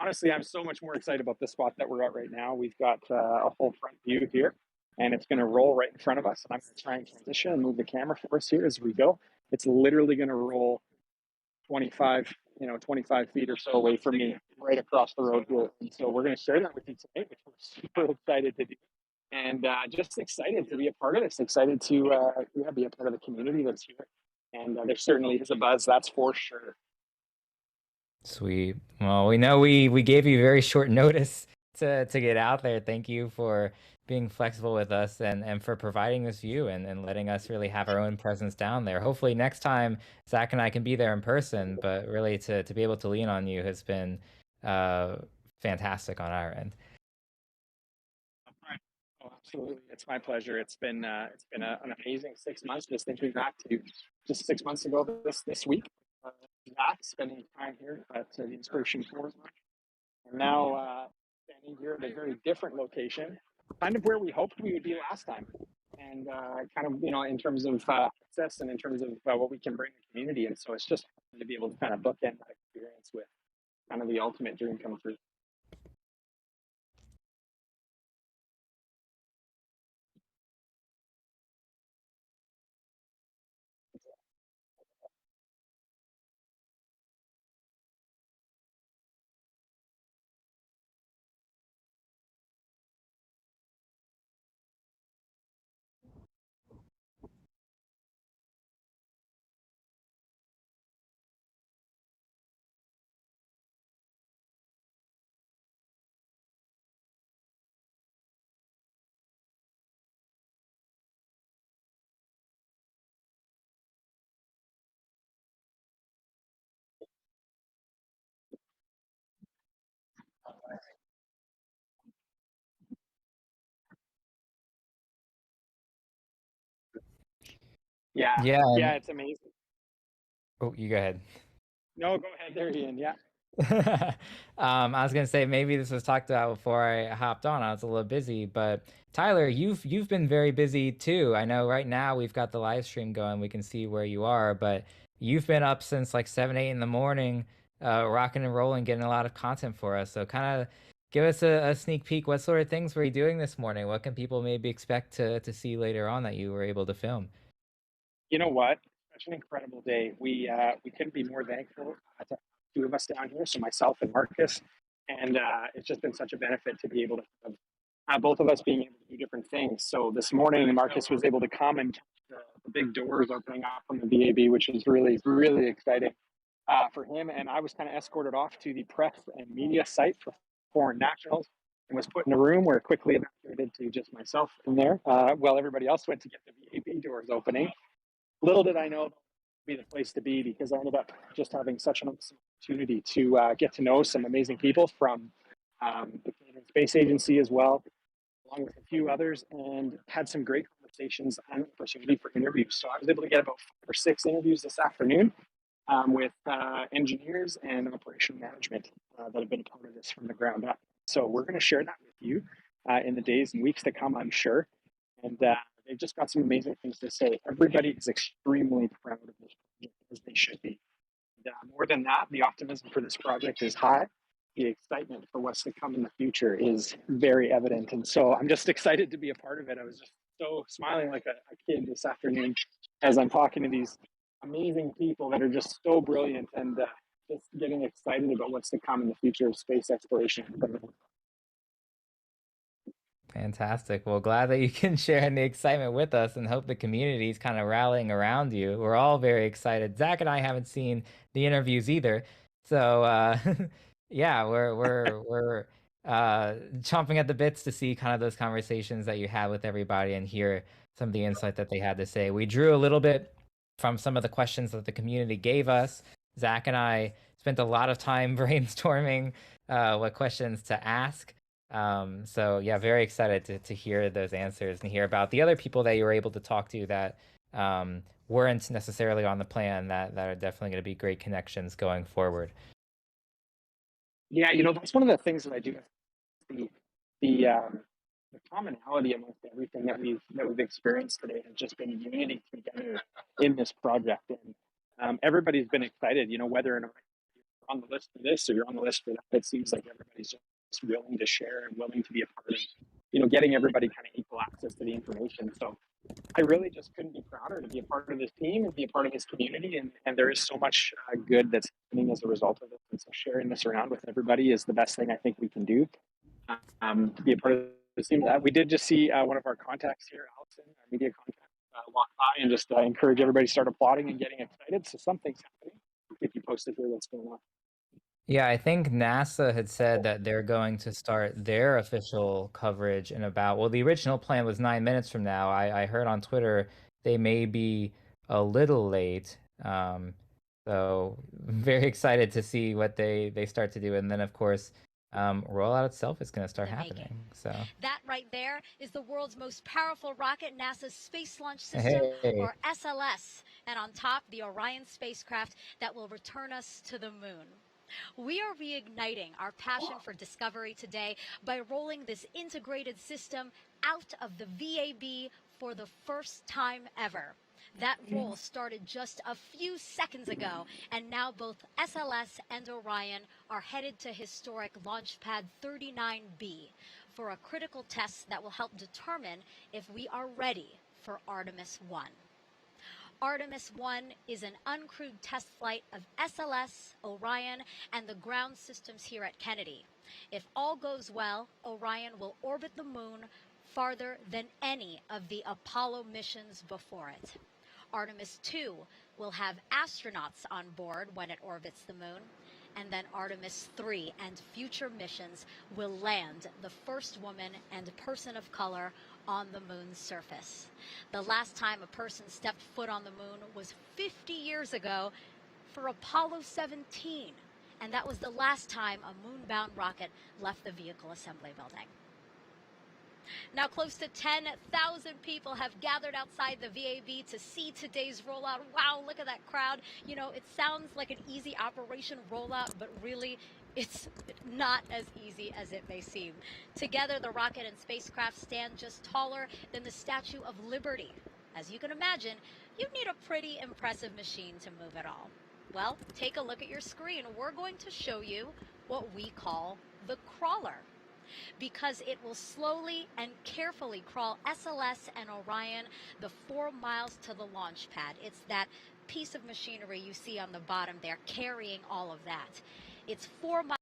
Honestly, I'm so much more excited about the spot that we're at right now. We've got a full front view here, and it's going to roll right in front of us. And I'm going to try and transition and move the camera for us here as we go. It's literally going to roll 25 feet or so away from me, right across the road here. And so we're going to share that with you tonight, which we're super excited to do. And just excited to be a part of this, excited to yeah, be a part of the community that's here. And there certainly is a buzz, that's for sure. Sweet. Well, we know we gave you very short notice to get out there. Thank you for being flexible with us and for providing this view and letting us really have our own presence down there. Hopefully next time Zach and I can be there in person, but really to be able to lean on you has been uh fantastic on our end. Oh, absolutely, it's my pleasure. It's been an amazing 6 months. Just thinking back to just 6 months ago this week, uh, Zach spending time here at the Inspiration Force, and now standing here at a very different location, kind of where we hoped we would be last time, and kind of in terms of access and in terms of what we can bring the community. And so it's just to be able to kind of bookend that experience with kind of the ultimate dream come true. Yeah, Yeah, yeah, and it's amazing. oh, you go ahead. No, go ahead there, Ian. Yeah. I was gonna say maybe this was talked about before I hopped on. I was a little busy, but Tyler, you've been very busy too. I know right now we've got the live stream going. We can see where you are, but you've been up since like 7, 8 in the morning, rocking and rolling, getting a lot of content for us. So kind of give us a sneak peek. What sort of things were you doing this morning? What can people maybe expect to see later on that you were able to film? You know what? Such an incredible day. We couldn't be more thankful to have two of us down here, so myself and Marcus, and it's just been such a benefit to be able to have both of us being able to do different things. So this morning, Marcus was able to come and catch the big doors opening up from the VAB, which was really exciting for him. And I was kind of escorted off to the press and media site for foreign nationals and was put in a room where quickly evacuated to just myself in there while everybody else went to get the VAB doors opening. Little did I know that would be the place to be, because I ended up just having such an awesome opportunity to get to know some amazing people from the Canadian Space Agency as well, along with a few others, and had some great conversations and opportunity for interviews. So I was able to get about 5 or 6 interviews this afternoon with engineers and operational management that have been a part of this from the ground up. So we're going to share that with you in the days and weeks to come, I'm sure. And they've just got some amazing things to say. Everybody is extremely proud of this project, as they should be. And, more than that, the optimism for this project is high. The excitement for what's to come in the future is very evident. And so I'm just excited to be a part of it. I was just so smiling like a kid this afternoon as I'm talking to these amazing people that are just so brilliant, and just getting excited about what's to come in the future of space exploration. Fantastic. Well, glad that you can share in the excitement with us, and hope the community is kind of rallying around you. We're all very excited. Zach and I haven't seen the interviews either. So yeah, we're chomping at the bits to see kind of those conversations that you had with everybody and hear some of the insight that they had to say. We drew a little bit from some of the questions that the community gave us. Zach and I spent a lot of time brainstorming what questions to ask. So yeah, very excited to hear those answers and hear about the other people that you were able to talk to that weren't necessarily on the plan, that are definitely going to be great connections going forward. Yeah, that's one of the things that I do. The commonality amongst everything that we've experienced today has just been unity together in this project, and everybody's been excited. Whether or not you're on the list for this or you're on the list for that, it seems like everybody's just willing to share and willing to be a part of, getting everybody kind of equal access to the information. So I really just couldn't be prouder to be a part of this team and be a part of this community. And there is so much good that's happening as a result of it. And so sharing this around with everybody is the best thing I think we can do to be a part of this team. We did just see one of our contacts here, Allison, our media contact, walk by and just encourage everybody to start applauding and getting excited. So something's happening. I'll keep you posted here what's going on. Yeah, I think NASA had said that they're going to start their official coverage in about, well, the original plan was 9 minutes from now. I heard on Twitter they may be a little late. So very excited to see what they start to do. And then, of course, rollout itself is going to start happening. So that right there is the world's most powerful rocket, NASA's Space Launch System, or SLS. And on top, the Orion spacecraft that will return us to the moon. We are reigniting our passion for discovery today by rolling this integrated system out of the VAB for the first time ever. That roll started just a few seconds ago, and now both SLS and Orion are headed to historic Launch Pad 39B for a critical test that will help determine if we are ready for Artemis 1. Artemis 1 is an uncrewed test flight of SLS, Orion, and the ground systems here at Kennedy. If all goes well, Orion will orbit the moon farther than any of the Apollo missions before it. Artemis 2 will have astronauts on board when it orbits the moon, and then Artemis 3 and future missions will land the first woman and person of color on the moon's surface. The last time a person stepped foot on the moon was 50 years ago for Apollo 17, and that was the last time a moon-bound rocket left the vehicle assembly building. Now, close to 10,000 people have gathered outside the VAB to see today's rollout. Wow, look at that crowd. It sounds like an easy operation rollout, but really, it's not as easy as it may seem. Together, the rocket and spacecraft stand just taller than the Statue of Liberty. As you can imagine, you need a pretty impressive machine to move it all. Well, take a look at your screen. We're going to show you what we call the crawler, because it will slowly and carefully crawl SLS and Orion the 4 miles to the launch pad. It's that piece of machinery you see on the bottom there carrying all of that. It's 4 miles.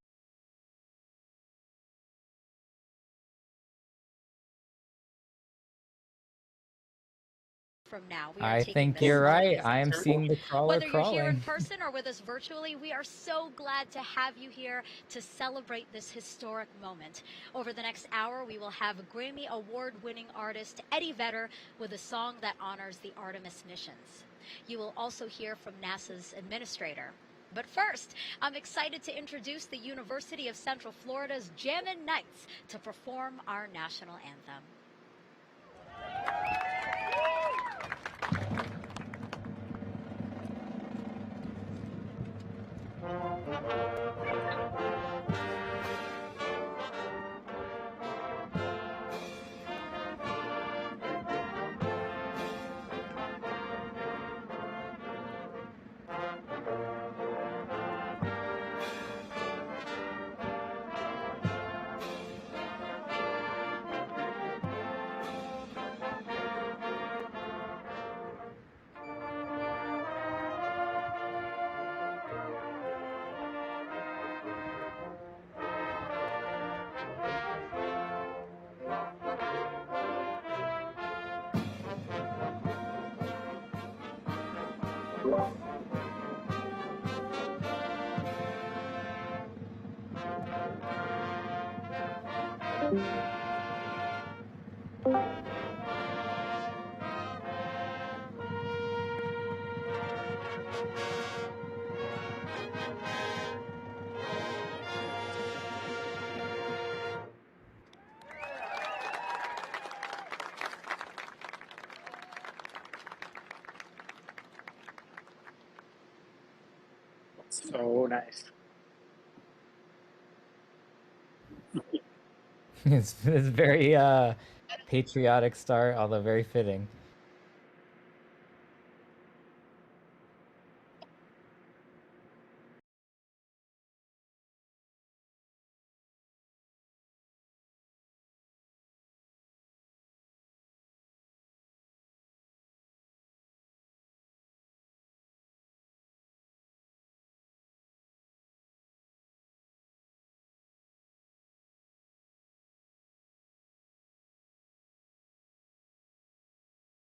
from now. We are I taking think this you're right. as I am a seeing the crawler Whether you're here in crawling. person or with us virtually, we are so glad to have you here to celebrate this historic moment. Over the next hour, we will have Grammy Award-winning artist Eddie Vedder with a song that honors the Artemis missions. You will also hear from NASA's administrator. But first, I'm excited to introduce the University of Central Florida's Jammin' Knights to perform our national anthem. So nice. It's very patriotic start, although very fitting.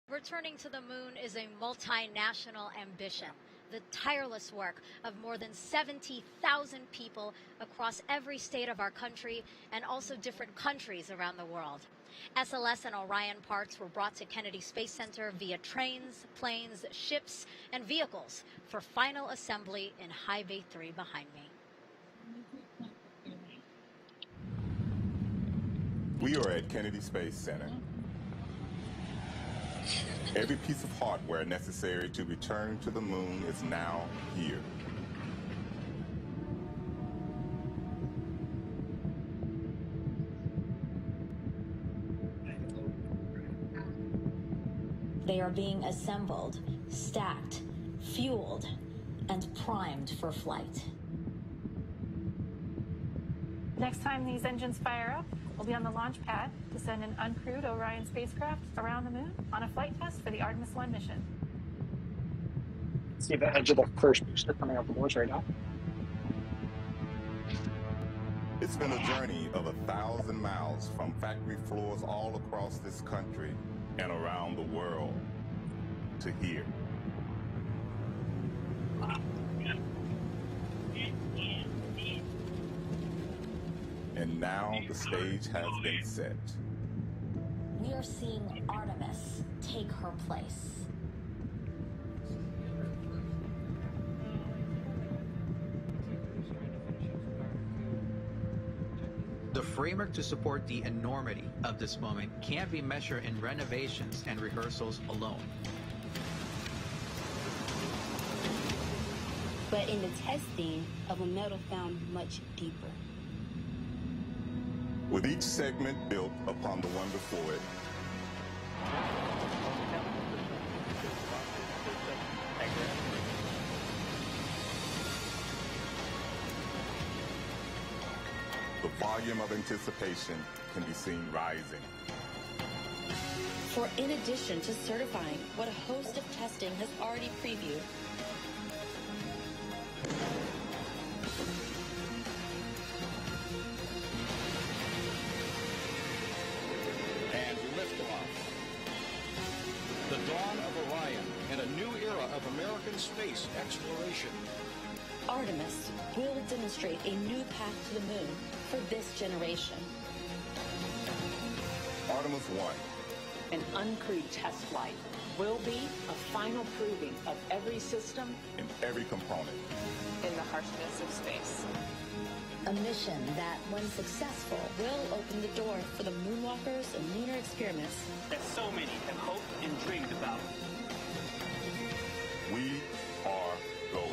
Returning to the moon is a multinational ambition, the tireless work of more than 70,000 people across every state of our country and also different countries around the world. SLS and Orion parts were brought to Kennedy Space Center via trains, planes, ships, and vehicles for final assembly in High Bay 3 behind me. We are at Kennedy Space Center. Every piece of hardware necessary to return to the moon is now here. They are being assembled, stacked, fueled, and primed for flight. Next time these engines fire up, we'll be on the launch pad to send an uncrewed Orion spacecraft around the moon on a flight test for the Artemis 1 mission. See the edge of the first booster coming out the doors right now. It's been a journey of 1,000 miles from factory floors all across this country and around the world to here. And now the stage has been set. We are seeing Artemis take her place. The framework to support the enormity of this moment can't be measured in renovations and rehearsals alone. But in the testing of a metal found much deeper. With each segment built upon the one before it, the volume of anticipation can be seen rising. For in addition to certifying what a host of testing has already previewed, and liftoff. The dawn of in a new era of American space exploration. Artemis will demonstrate a new path to the moon for this generation. Artemis 1. An uncrewed test flight will be a final proving of every system In every component. in the harshness of space. A mission that, when successful, will open the door for the moonwalkers and lunar experiments that so many have hoped and dreamed about. We are going.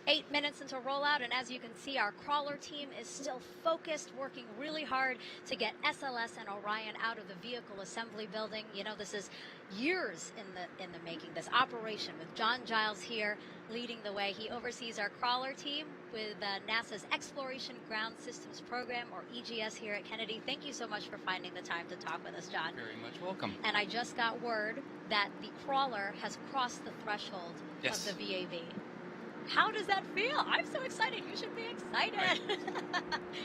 8 minutes into rollout, and as you can see, our crawler team is still focused, working really hard to get SLS and Orion out of the vehicle assembly building. You know, this is years in the making, this operation, with John Giles here leading the way. He oversees our crawler team with NASA's Exploration Ground Systems Program, or EGS, here at Kennedy. Thank you so much for finding the time to talk with us, John. Very much welcome. And I just got word that the crawler has crossed the threshold Yes. of the VAB. How does that feel? I'm so excited. You should be excited.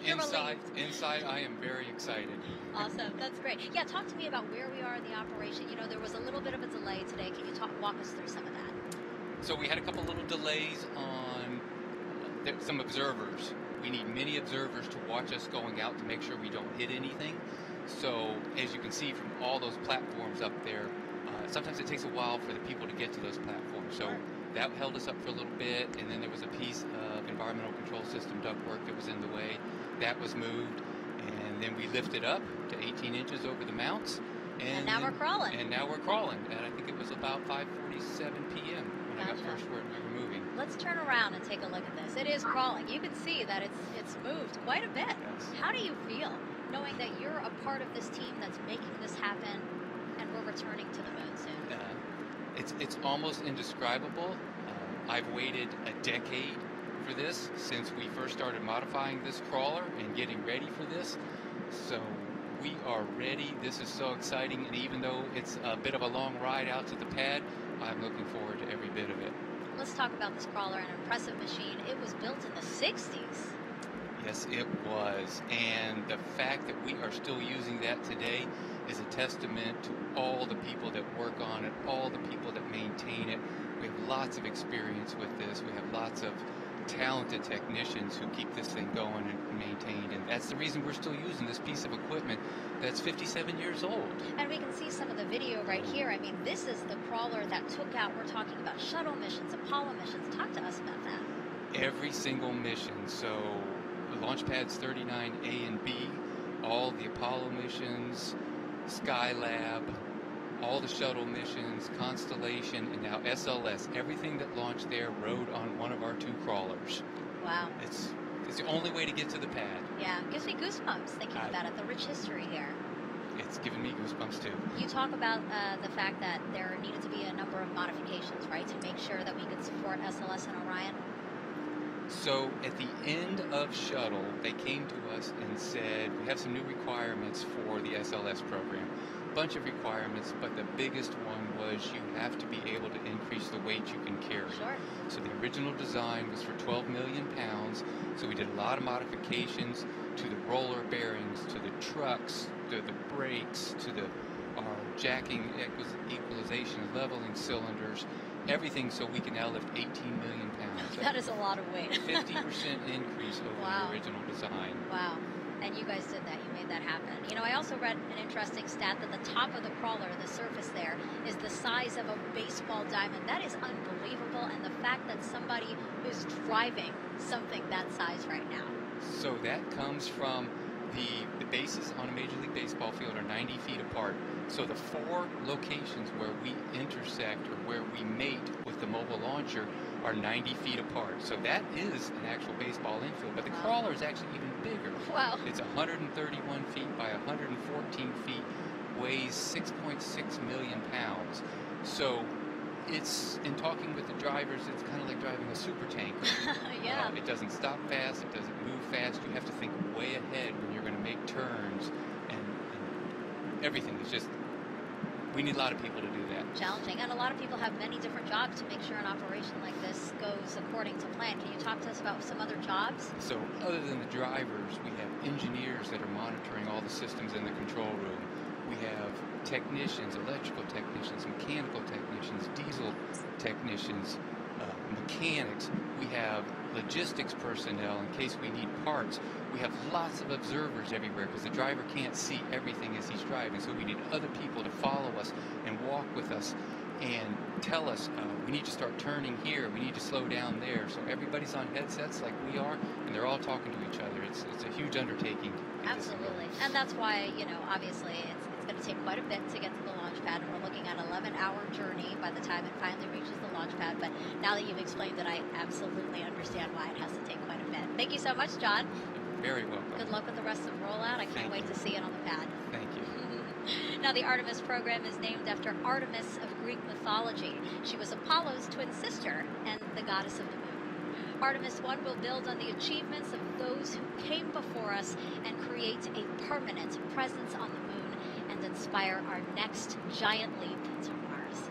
You're Inside, I am very excited. Awesome. That's great. Yeah, talk to me about where we are in the operation. You know, there was a little bit of a delay today. Can you walk us through some of that? So we had a couple little delays on some observers. We need many observers to watch us going out to make sure we don't hit anything. So as you can see from all those platforms up there, sometimes it takes a while for the people to get to those platforms. So that held us up for a little bit, and then there was a piece of environmental control system ductwork that was in the way. That was moved, and then we lifted up to 18 inches over the mounts. And now we're crawling. And now we're crawling. And I think it was about 5:47 p.m. when I got first word we were moving. Let's turn around and take a look at this. It is crawling. You can see that it's moved quite a bit. Yes. How do you feel knowing that you're a part of this team that's making this happen, and we're returning to the moon soon? It's almost indescribable. I've waited a decade for this, since we first started modifying this crawler and getting ready for this. So we are ready. This is so exciting, and even though it's a bit of a long ride out to the pad, I'm looking forward to every bit of it. Let's talk about this crawler, an impressive machine. It was built in the 60s. Yes, it was. And the fact that we are still using that today is a testament to all the people that work on it, all the people that maintain it. We have lots of experience with this. We have lots of talented technicians who keep this thing going and maintained. And that's the reason we're still using this piece of equipment that's 57 years old. And we can see some of the video right here. I mean, this is the crawler that took out, we're talking about shuttle missions, Apollo missions. Talk to us about that. Every single mission. So the launch pads 39A and B, all the Apollo missions, Skylab, all the shuttle missions, Constellation, and now SLS. Everything that launched there rode on one of our two crawlers. Wow. It's the only way to get to the pad. Yeah, gives me goosebumps thinking about it, the rich history here. It's given me goosebumps too. You talk about the fact that there needed to be a number of modifications, right, to make sure that we could support SLS and Orion? So at the end of shuttle, they came to us and said, we have some new requirements for the SLS program. Bunch of requirements, but the biggest one was you have to be able to increase the weight you can carry. Sure. So the original design was for 12 million pounds, so we did a lot of modifications to the roller bearings, to the trucks, to the brakes, to the jacking, equalization, leveling cylinders, everything, so we can now lift 18 million pounds. That is a lot of weight. 50% increase over the original design. Wow. And you guys did that. You made that happen. You know, I also read an interesting stat that the top of the crawler, the surface there, is the size of a baseball diamond. That is unbelievable. And the fact that somebody is driving something that size right now. So that comes from the bases on a Major League Baseball field are 90 feet apart. So the 4 locations where we intersect or where we mate with the mobile launcher are 90 feet apart. So that is an actual baseball infield, but the crawler is actually even bigger. Wow. It's 131 feet by 114 feet, weighs 6.6 million pounds. So it's, in talking with the drivers, it's kind of like driving a super tanker. Yeah. It doesn't stop fast, it doesn't move fast. You have to think way ahead when you're going to make turns, and everything is just, we need a lot of people to do that. Challenging, and a lot of people have many different jobs to make sure an operation like this goes according to plan. Can you talk to us about some other jobs? So other than the drivers, we have engineers that are monitoring all the systems in the control room. We have technicians, electrical technicians, mechanical technicians, diesel technicians, mechanics. We have logistics personnel in case we need parts. We have lots of observers everywhere because the driver can't see everything as he's driving. So we need other people to follow us and walk with us and tell us, we need to start turning here, we need to slow down there. So everybody's on headsets like we are, and they're all talking to each other. It's a huge undertaking. Absolutely. And that's why, obviously it's going to take quite a bit to get to the launch pad, and we're looking at an 11-hour journey by the time it finally reaches the launch pad. But now that you've explained it, I absolutely understand why it has to take quite a bit. Thank you so much, John. You're very welcome. Good luck with the rest of rollout. I can't wait to see it on the pad. Thank you. Now, the Artemis program is named after Artemis of Greek mythology. She was Apollo's twin sister and the goddess of the moon. Artemis 1 will build on the achievements of those who came before us and create a permanent presence on the moon and inspire our next giant leap to Mars.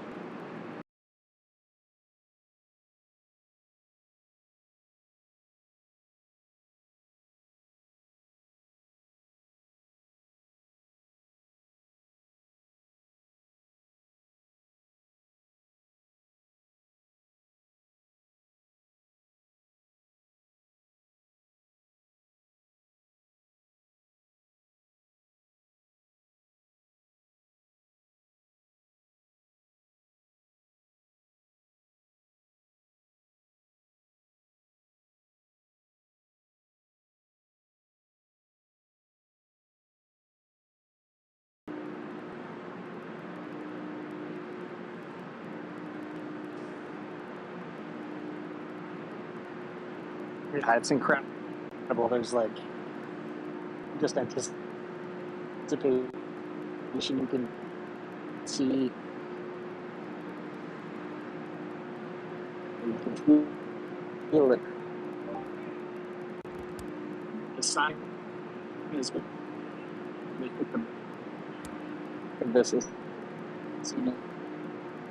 Yeah, it's incredible. There's just anticipation. You can see, you can feel it. The sun is this is as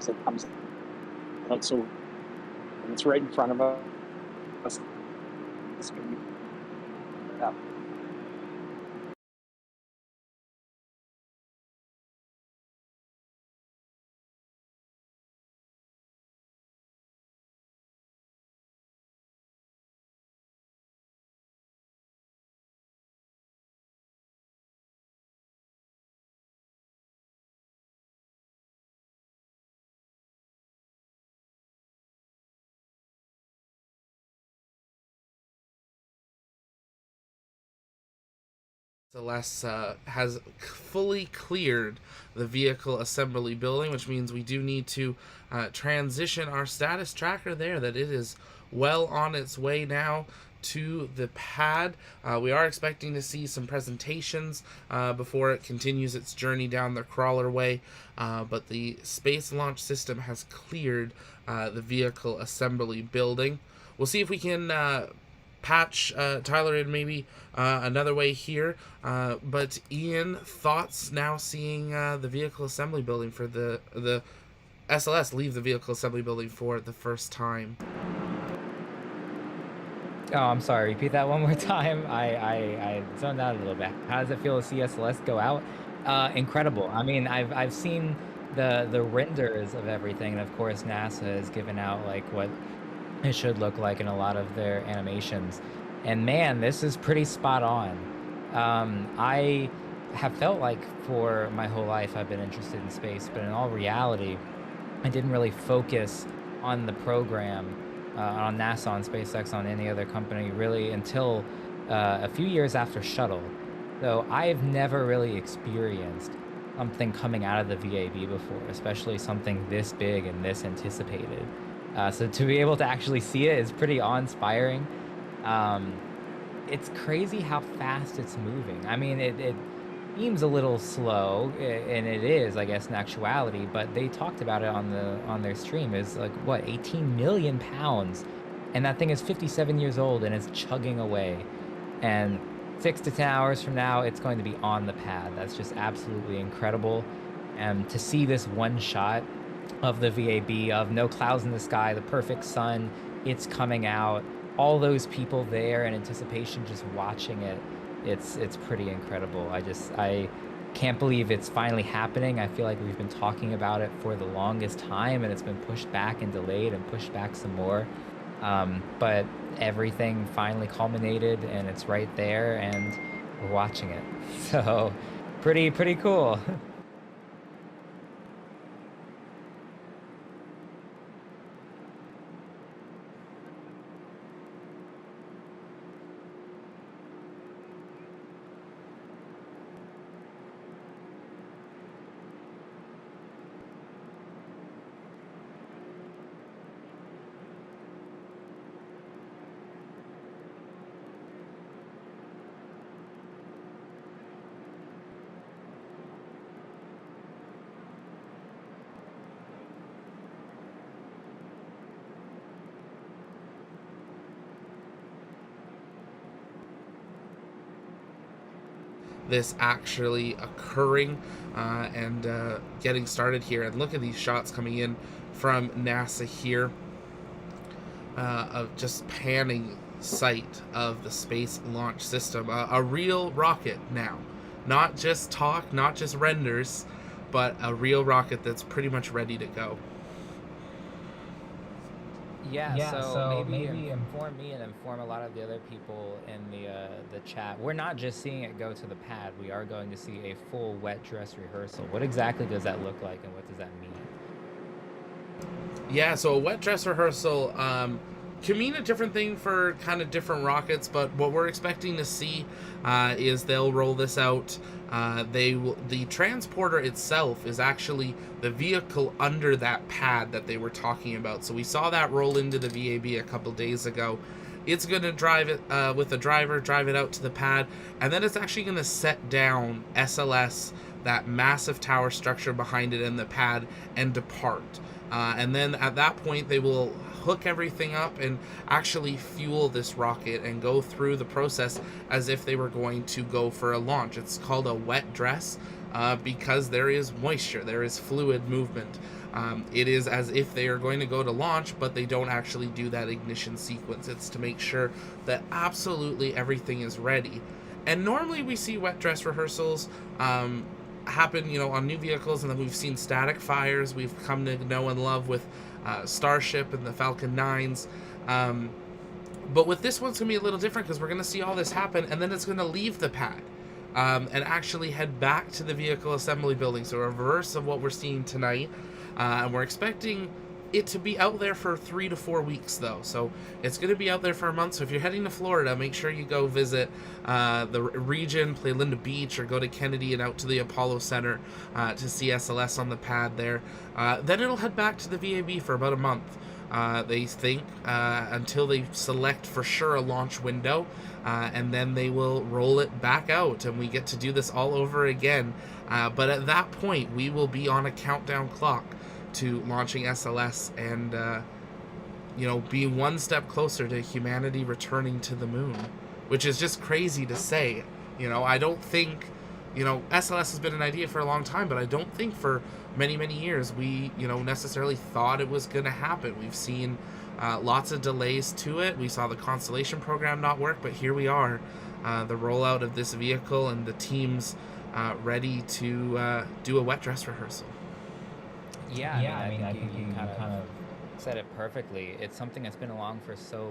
it comes out, so it's right in front of us. Yeah. SLS has fully cleared the vehicle assembly building, which means we do need to transition our status tracker there, that it is well on its way now to the pad. We are expecting to see some presentations before it continues its journey down the crawler way, but the Space Launch System has cleared the vehicle assembly building. We'll see if we can patch Tyler in maybe another way here, but Ian, thoughts now seeing the vehicle assembly building for the SLS leave the vehicle assembly building for the first time? Oh, I'm sorry. Repeat that one more time. I zoned out a little bit. How does it feel to see SLS go out? Incredible. I mean, I've seen the renders of everything, and of course NASA has given out what it should look like in a lot of their animations. And man, this is pretty spot on. I have felt like for my whole life I've been interested in space, but in all reality, I didn't really focus on the program, on NASA, on SpaceX, on any other company really until a few years after Shuttle. So I've never really experienced something coming out of the VAB before, especially something this big and this anticipated. So to be able to actually see it is pretty awe-inspiring. It's crazy how fast it's moving. I mean, it seems a little slow, and it is, I guess, in actuality, but they talked about it on their stream. It's 18 million pounds, and that thing is 57 years old, and it's chugging away. And 6 to 10 hours from now, it's going to be on the pad. That's just absolutely incredible. And to see this one shot of the VAB, of no clouds in the sky, the perfect sun, it's coming out, all those people there in anticipation just watching it, it's pretty incredible. I can't believe it's finally happening. I feel like we've been talking about it for the longest time, and it's been pushed back and delayed and pushed back some more. But everything finally culminated, and it's right there, and we're watching it. So pretty cool. This actually occurring and getting started here. And look at these shots coming in from NASA here of just panning sight of the Space Launch System. A real rocket now. Not just talk, not just renders, but a real rocket that's pretty much ready to go. Yeah, so maybe inform me and inform a lot of the other people in the chat. We're not just seeing it go to the pad. We are going to see a full wet dress rehearsal. What exactly does that look like, and what does that mean? Yeah, so a wet dress rehearsal can mean a different thing for kind of different rockets, but what we're expecting to see is they'll roll this out. The transporter itself is actually the vehicle under that pad that they were talking about. So we saw that roll into the VAB a couple days ago. It's going to drive it with a driver, drive it out to the pad, and then it's actually going to set down SLS, that massive tower structure behind it in the pad, and depart. And then at that point, they will hook everything up and actually fuel this rocket and go through the process as if they were going to go for a launch. It's called a wet dress because there is moisture, there is fluid movement. It is as if they are going to go to launch, but they don't actually do that ignition sequence. It's to make sure that absolutely everything is ready. And normally we see wet dress rehearsals happen, on new vehicles, and then we've seen static fires. We've come to know and love with Starship and the Falcon 9s. But with this one's going to be a little different because we're going to see all this happen, and then it's going to leave the pad and actually head back to the vehicle assembly building. So a reverse of what we're seeing tonight. And we're expecting it to be out there for 3 to 4 weeks, though. So it's going to be out there for a month. So if you're heading to Florida, make sure you go visit the region, play Linda Beach, or go to Kennedy and out to the Apollo Center to see SLS on the pad there. Then it'll head back to the VAB for about a month. They think until they select for sure a launch window, and then they will roll it back out, and we get to do this all over again. But at that point, we will be on a countdown clock to launching SLS and, being one step closer to humanity returning to the moon, which is just crazy to say. I don't think, SLS has been an idea for a long time, but I don't think for many, many years we, necessarily thought it was going to happen. We've seen lots of delays to it. We saw the Constellation program not work, but here we are, the rollout of this vehicle and the teams ready to do a wet dress rehearsal. Yeah, I think you kind of said it perfectly. It's something that's been along for so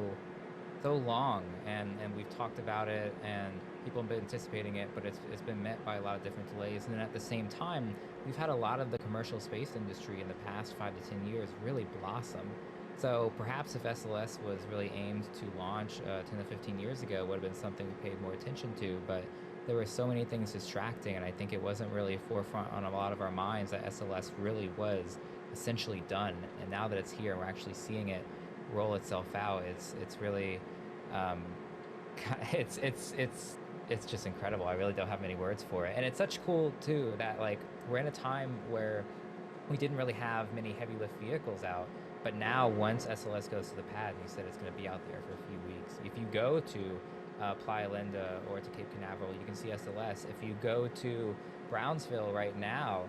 long, and we've talked about it, and people have been anticipating it, but it's been met by a lot of different delays. And then at the same time, we've had a lot of the commercial space industry in the past 5 to 10 years really blossom. So perhaps if SLS was really aimed to launch 10 to 15 years ago, it would have been something we paid more attention to, but there were so many things distracting, and I think it wasn't really forefront on a lot of our minds that SLS really was essentially done. And now that it's here and we're actually seeing it roll itself out, it's really it's just incredible. I really don't have many words for it. And it's such cool too that we're in a time where we didn't really have many heavy lift vehicles out, but now once SLS goes to the pad, and you said it's going to be out there for a few weeks, if you go to Playa Linda or to Cape Canaveral, you can see SLS. If you go to Brownsville right now,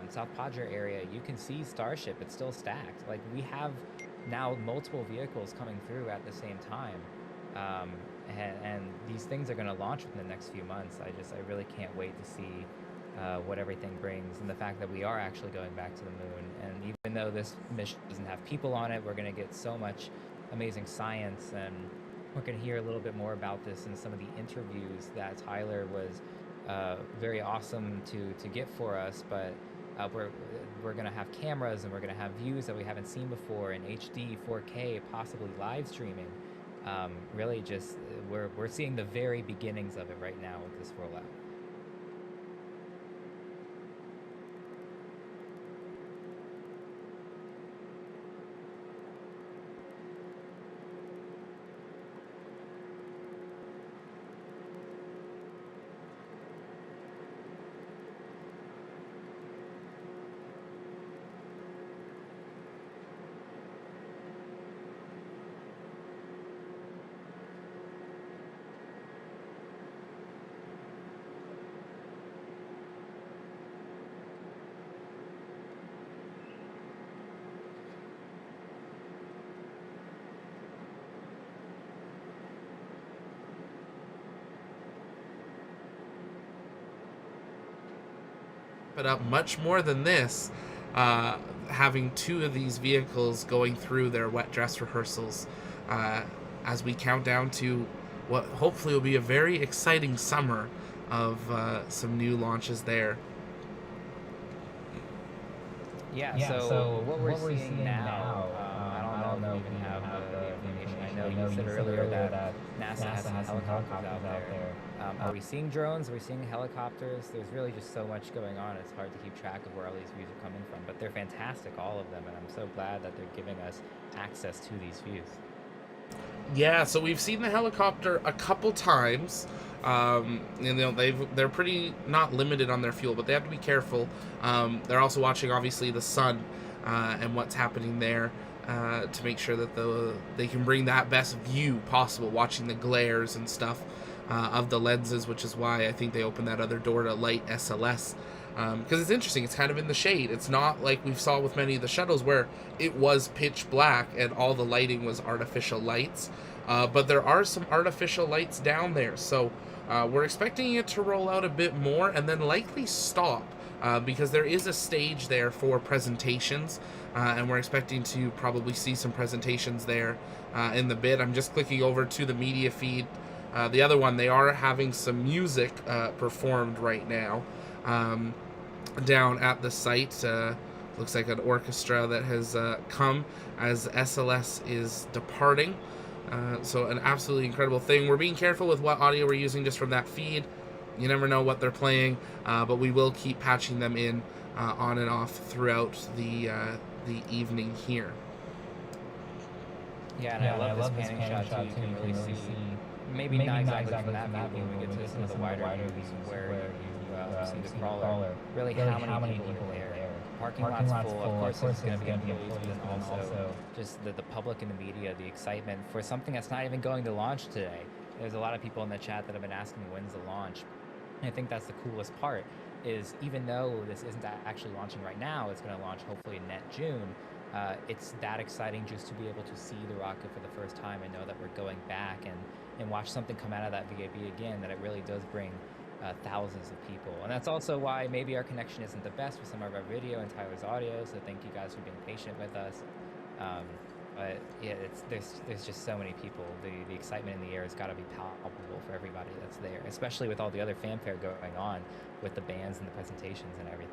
South Padre area, you can see Starship. It's still stacked. Like, we have now multiple vehicles coming through at the same time. And these things are going to launch within the next few months. I really can't wait to see what everything brings, and the fact that we are actually going back to the moon. And even though this mission doesn't have people on it, we're going to get so much amazing science, and we're going to hear a little bit more about this in some of the interviews that Tyler was very awesome to get for us. But we're going to have cameras, and we're going to have views that we haven't seen before in HD, 4K, possibly live streaming. Really just we're seeing the very beginnings of it right now with this rollout. But up much more than this, having two of these vehicles going through their wet dress rehearsals as we count down to what hopefully will be a very exciting summer of some new launches there. Yeah, so what we're seeing now, I don't know if we even have the information. I know you said earlier that NASA has some helicopters out there. Are we seeing drones? Are we seeing helicopters? There's really just so much going on. It's hard to keep track of where all these views are coming from, but they're fantastic, all of them, and I'm so glad that they're giving us access to these views. Yeah, so we've seen the helicopter a couple times. They're pretty not limited on their fuel, but they have to be careful. They're also watching, obviously, the sun and what's happening there to make sure that they can bring that best view possible, watching the glares and stuff of the lenses, which is why I think they opened that other door to light SLS. Because it's interesting, it's kind of in the shade. It's not like we've saw with many of the shuttles where it was pitch black and all the lighting was artificial lights. But there are some artificial lights down there, so we're expecting it to roll out a bit more and then likely stop because there is a stage there for presentations, and we're expecting to probably see some presentations there in the bit. I'm just clicking over to the media feed. The other one, they are having some music performed right now down at the site. Looks like an orchestra that has come as SLS is departing. So an absolutely incredible thing. We're being careful with what audio we're using just from that feed. You never know what they're playing, but we will keep patching them in on and off throughout the evening here. Yeah, and I love this panning shot too. You can really see, maybe not exactly from that view, but we get to some of the wider views where you see the crawler. Really, how many people are there? Parking lot's full. Of course, there's going to be employees, but also just the public and the media, the excitement for something that's not even going to launch today. There's a lot of people in the chat that have been asking when's the launch. And I think that's the coolest part, is even though this isn't actually launching right now, it's going to launch hopefully in June. It's that exciting just to be able to see the rocket for the first time and know that we're going back and watch something come out of that VAB again, that it really does bring thousands of people. And that's also why maybe our connection isn't the best with some of our video and Tyler's audio, so thank you guys for being patient with us. But yeah, there's just so many people. The excitement in the air has got to be palpable for everybody that's there, especially with all the other fanfare going on with the bands and the presentations and everything.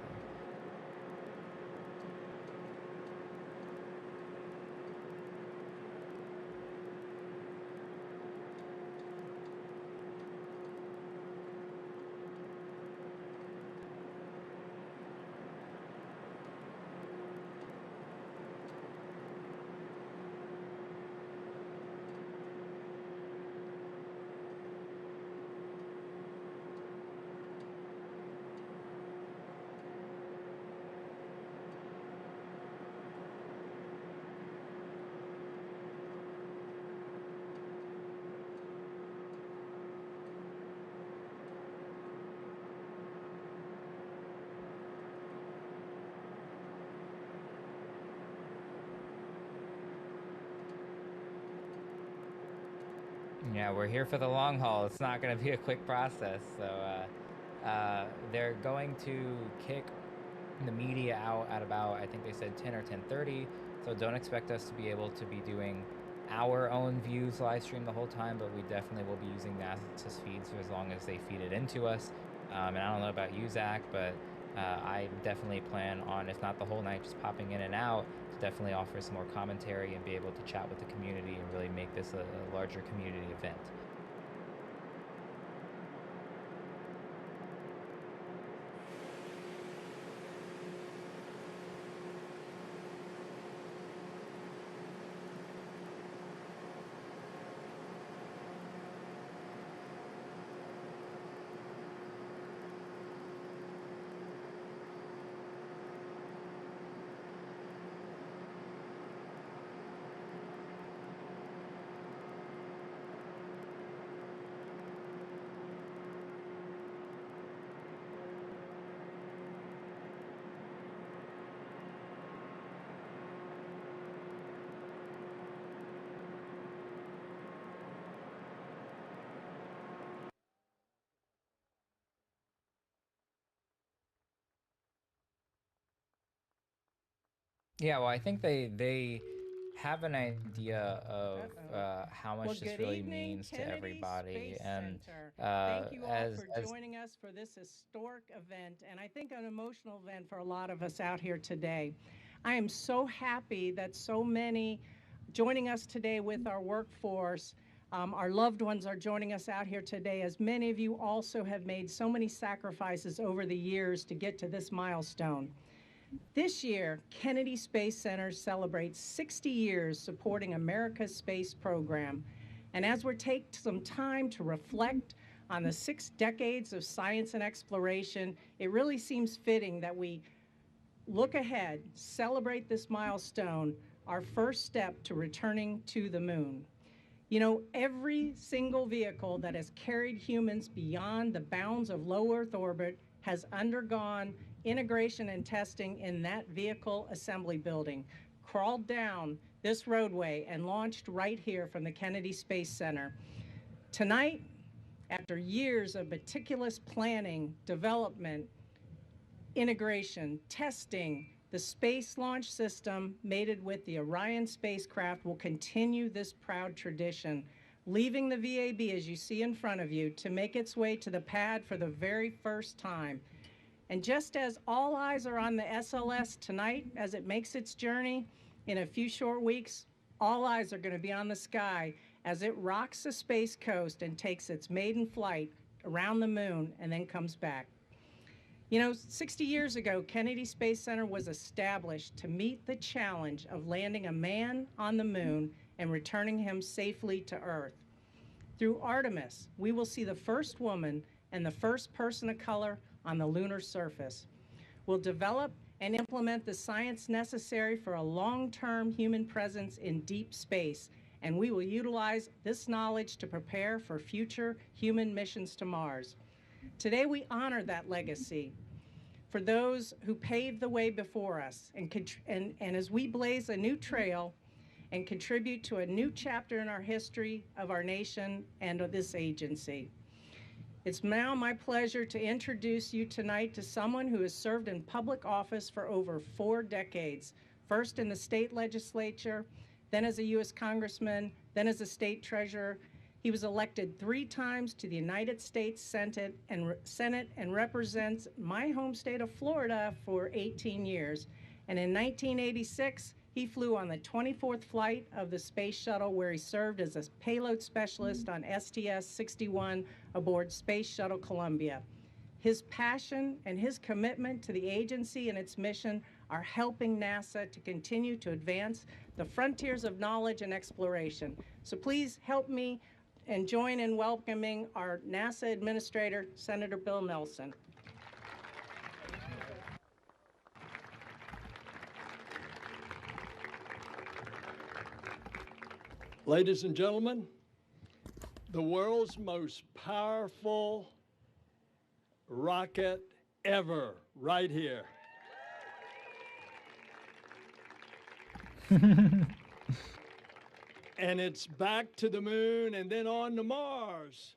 Yeah, we're here for the long haul. It's not going to be a quick process. So they're going to kick the media out at about, I think they said 10 or 10:30. So don't expect us to be able to be doing our own views live stream the whole time, but we definitely will be using NASA's feeds for as long as they feed it into us. And I don't know about you, Zach, but I definitely plan on, if not the whole night, just popping in and out to definitely offer some more commentary and be able to chat with the community and really make this a larger community event. Yeah, well, I think they have an idea of how much this really means to everybody, and Thank you all for as joining us for this historic event, and I think an emotional event for a lot of us out here today. I am so happy that so many joining us today with our workforce. Our loved ones are joining us out here today, as many of you also have made so many sacrifices over the years to get to this milestone. This year, Kennedy Space Center celebrates 60 years supporting America's space program. And as we take some time to reflect on the 6 decades of science and exploration, it really seems fitting that we look ahead, celebrate this milestone, our first step to returning to the moon. You know, every single vehicle that has carried humans beyond the bounds of low Earth orbit has undergone integration and testing in that vehicle assembly building, crawled down this roadway, and launched right here from the Kennedy Space Center. Tonight, after years of meticulous planning, development, integration, testing, the Space Launch System, mated with the Orion spacecraft, will continue this proud tradition, leaving the VAB, as you see in front of you, to make its way to the pad for the very first time. And just as all eyes are on the SLS tonight as it makes its journey, in a few short weeks, all eyes are going to be on the sky as it rocks the space coast and takes its maiden flight around the moon and then comes back. You know, 60 years ago, Kennedy Space Center was established to meet the challenge of landing a man on the moon and returning him safely to Earth. Through Artemis, we will see the first woman and the first person of color on the lunar surface. We'll develop and implement the science necessary for a long-term human presence in deep space, and we will utilize this knowledge to prepare for future human missions to Mars. Today, we honor that legacy for those who paved the way before us, and as we blaze a new trail and contribute to a new chapter in our history of our nation and of this agency. It's now my pleasure to introduce you tonight to someone who has served in public office for over 4 decades, first in the state legislature, then as a U.S. congressman, then as a state treasurer. He was elected 3 times to the United States Senate and represents my home state of Florida for 18 years. And in 1986, he flew on the 24th flight of the space shuttle, where he served as a payload specialist on STS-61 aboard Space Shuttle Columbia. His passion and his commitment to the agency and its mission are helping NASA to continue to advance the frontiers of knowledge and exploration. So please help me and join in welcoming our NASA Administrator, Senator Bill Nelson. Ladies and gentlemen, the world's most powerful rocket ever, right here. And it's back to the moon and then on to Mars.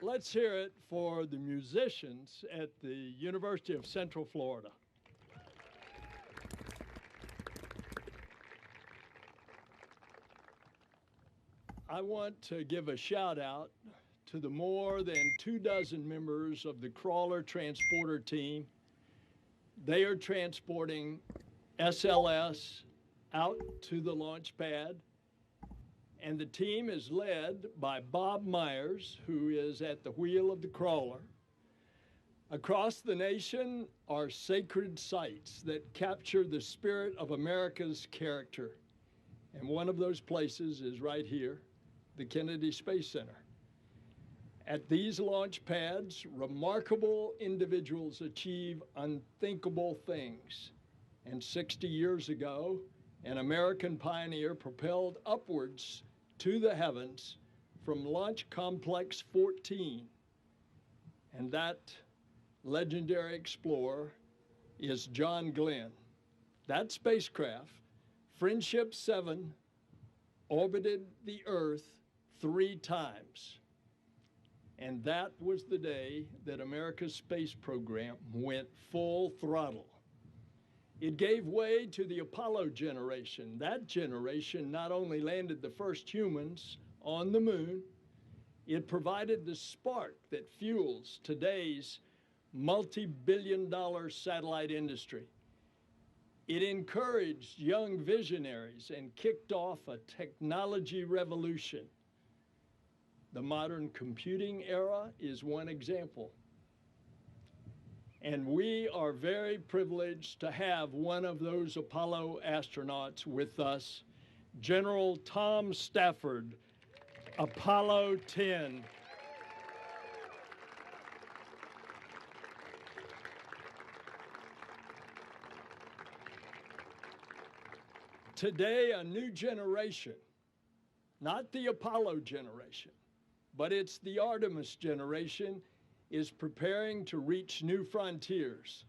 Let's hear it for the musicians at the University of Central Florida. I want to give a shout out to the more than 24 members of the crawler transporter team. They are transporting SLS out to the launch pad. And the team is led by Bob Myers, who is at the wheel of the crawler. Across the nation are sacred sites that capture the spirit of America's character. And one of those places is right here, the Kennedy Space Center. At these launch pads, remarkable individuals achieve unthinkable things. And 60 years ago, an American pioneer propelled upwards to the heavens from Launch Complex 14. And that legendary explorer is John Glenn. That spacecraft, Friendship 7, orbited the Earth 3 times. And that was the day that America's space program went full throttle. It gave way to the Apollo generation. That generation not only landed the first humans on the moon, it provided the spark that fuels today's multi-billion-dollar satellite industry. It encouraged young visionaries and kicked off a technology revolution. The modern computing era is one example. And we are very privileged to have one of those Apollo astronauts with us, General Tom Stafford, Apollo 10. Today, a new generation, not the Apollo generation, but it's the Artemis generation, is preparing to reach new frontiers.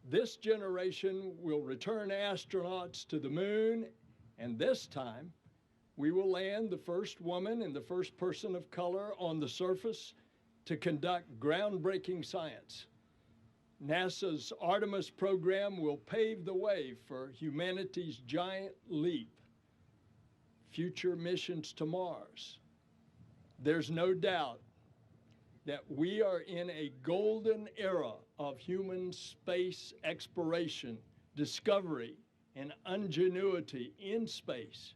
This generation will return astronauts to the moon, and this time, we will land the first woman and the first person of color on the surface to conduct groundbreaking science. NASA's Artemis program will pave the way for humanity's giant leap, future missions to Mars. There's no doubt that we are in a golden era of human space exploration, discovery, and ingenuity in space.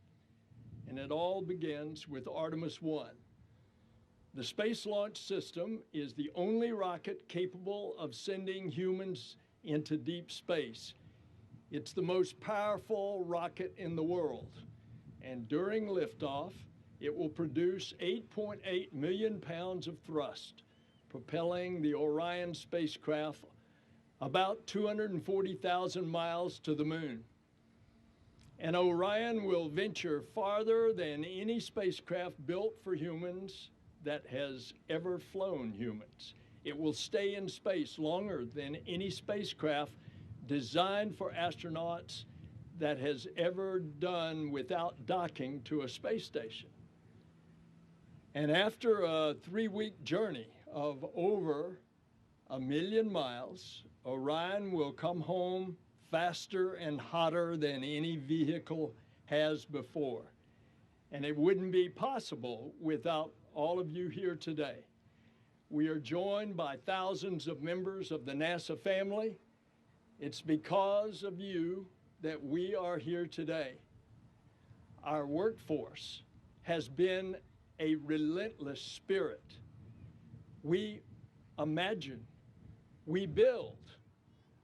And it all begins with Artemis 1. The Space Launch System is the only rocket capable of sending humans into deep space. It's the most powerful rocket in the world. And during liftoff, it will produce 8.8 million pounds of thrust, propelling the Orion spacecraft about 240,000 miles to the moon. And Orion will venture farther than any spacecraft built for humans that has ever flown humans. It will stay in space longer than any spacecraft designed for astronauts that has ever done without docking to a space station. And after a 3-week journey of over 1 million miles, Orion will come home faster and hotter than any vehicle has before. And it wouldn't be possible without all of you here today. We are joined by thousands of members of the NASA family. It's because of you that we are here today. Our workforce has been a relentless spirit. We imagine, we build,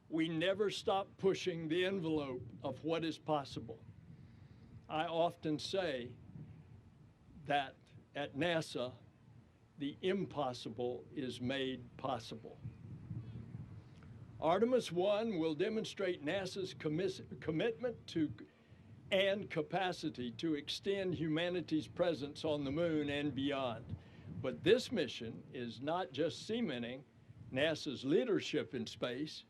we never stop pushing the envelope of what is possible. I often say that at NASA, the impossible is made possible. Artemis 1 will demonstrate NASA's commitment to and capacity to extend humanity's presence on the moon and beyond. But this mission is not just cementing NASA's leadership in space,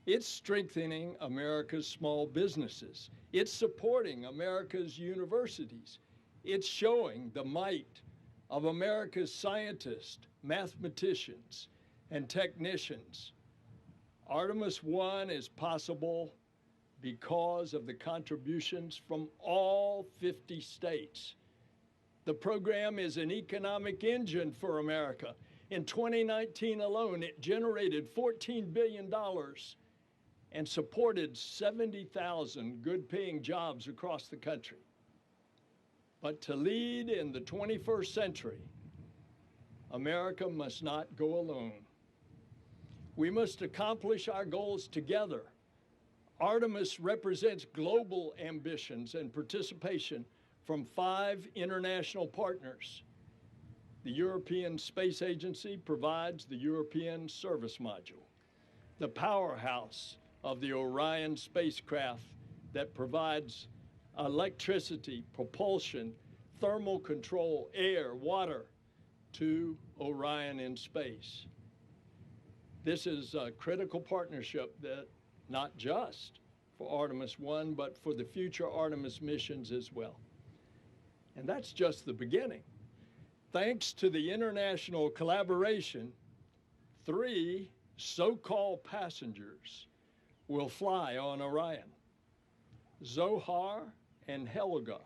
It's strengthening America's small businesses. It's supporting America's universities. It's showing the might of America's scientists, mathematicians, and technicians. Artemis 1 is possible because of the contributions from all 50 states. The program is an economic engine for America. In 2019 alone, it generated $14 billion and supported 70,000 good-paying jobs across the country. But to lead in the 21st century, America must not go alone. We must accomplish our goals together. Artemis represents global ambitions and participation from 5 international partners. The European Space Agency provides the European Service Module, the powerhouse of the Orion spacecraft that provides electricity, propulsion, thermal control, air, water to Orion in space. This is a critical partnership that not just for Artemis 1, but for the future Artemis missions as well. And that's just the beginning. Thanks to the international collaboration, 3 so-called passengers will fly on Orion. Zohar and Helga,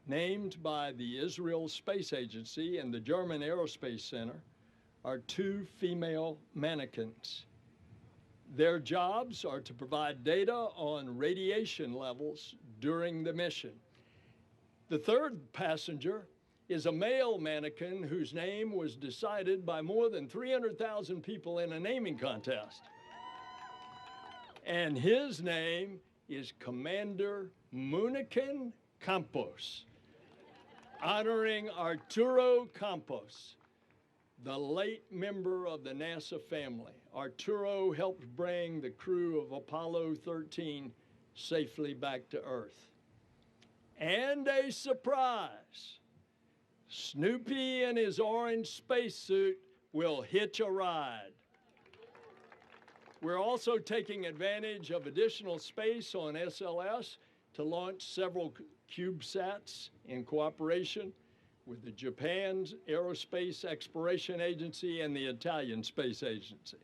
named by the Israel Space Agency and the German Aerospace Center, are 2 female mannequins. Their jobs are to provide data on radiation levels during the mission. The 3rd passenger is a male mannequin whose name was decided by more than 300,000 people in a naming contest. And his name is Commander Munikin Campos, honoring Arturo Campos, the late member of the NASA family. Arturo helped bring the crew of Apollo 13 safely back to Earth. And a surprise, Snoopy in his orange spacesuit will hitch a ride. We're also taking advantage of additional space on SLS to launch several CubeSats in cooperation with the Japan's Aerospace Exploration Agency and the Italian Space Agency.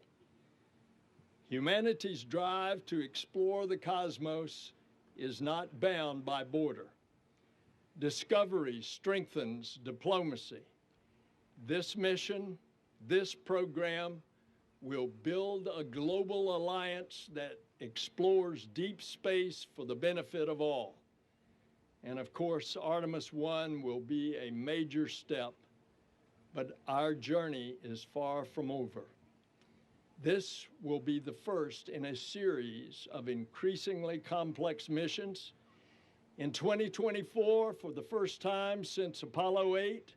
Humanity's drive to explore the cosmos is not bound by border. Discovery strengthens diplomacy. This mission, this program, will build a global alliance that explores deep space for the benefit of all. And of course, Artemis 1 will be a major step, but our journey is far from over. This will be the first in a series of increasingly complex missions. In 2024, for the first time since Apollo 8,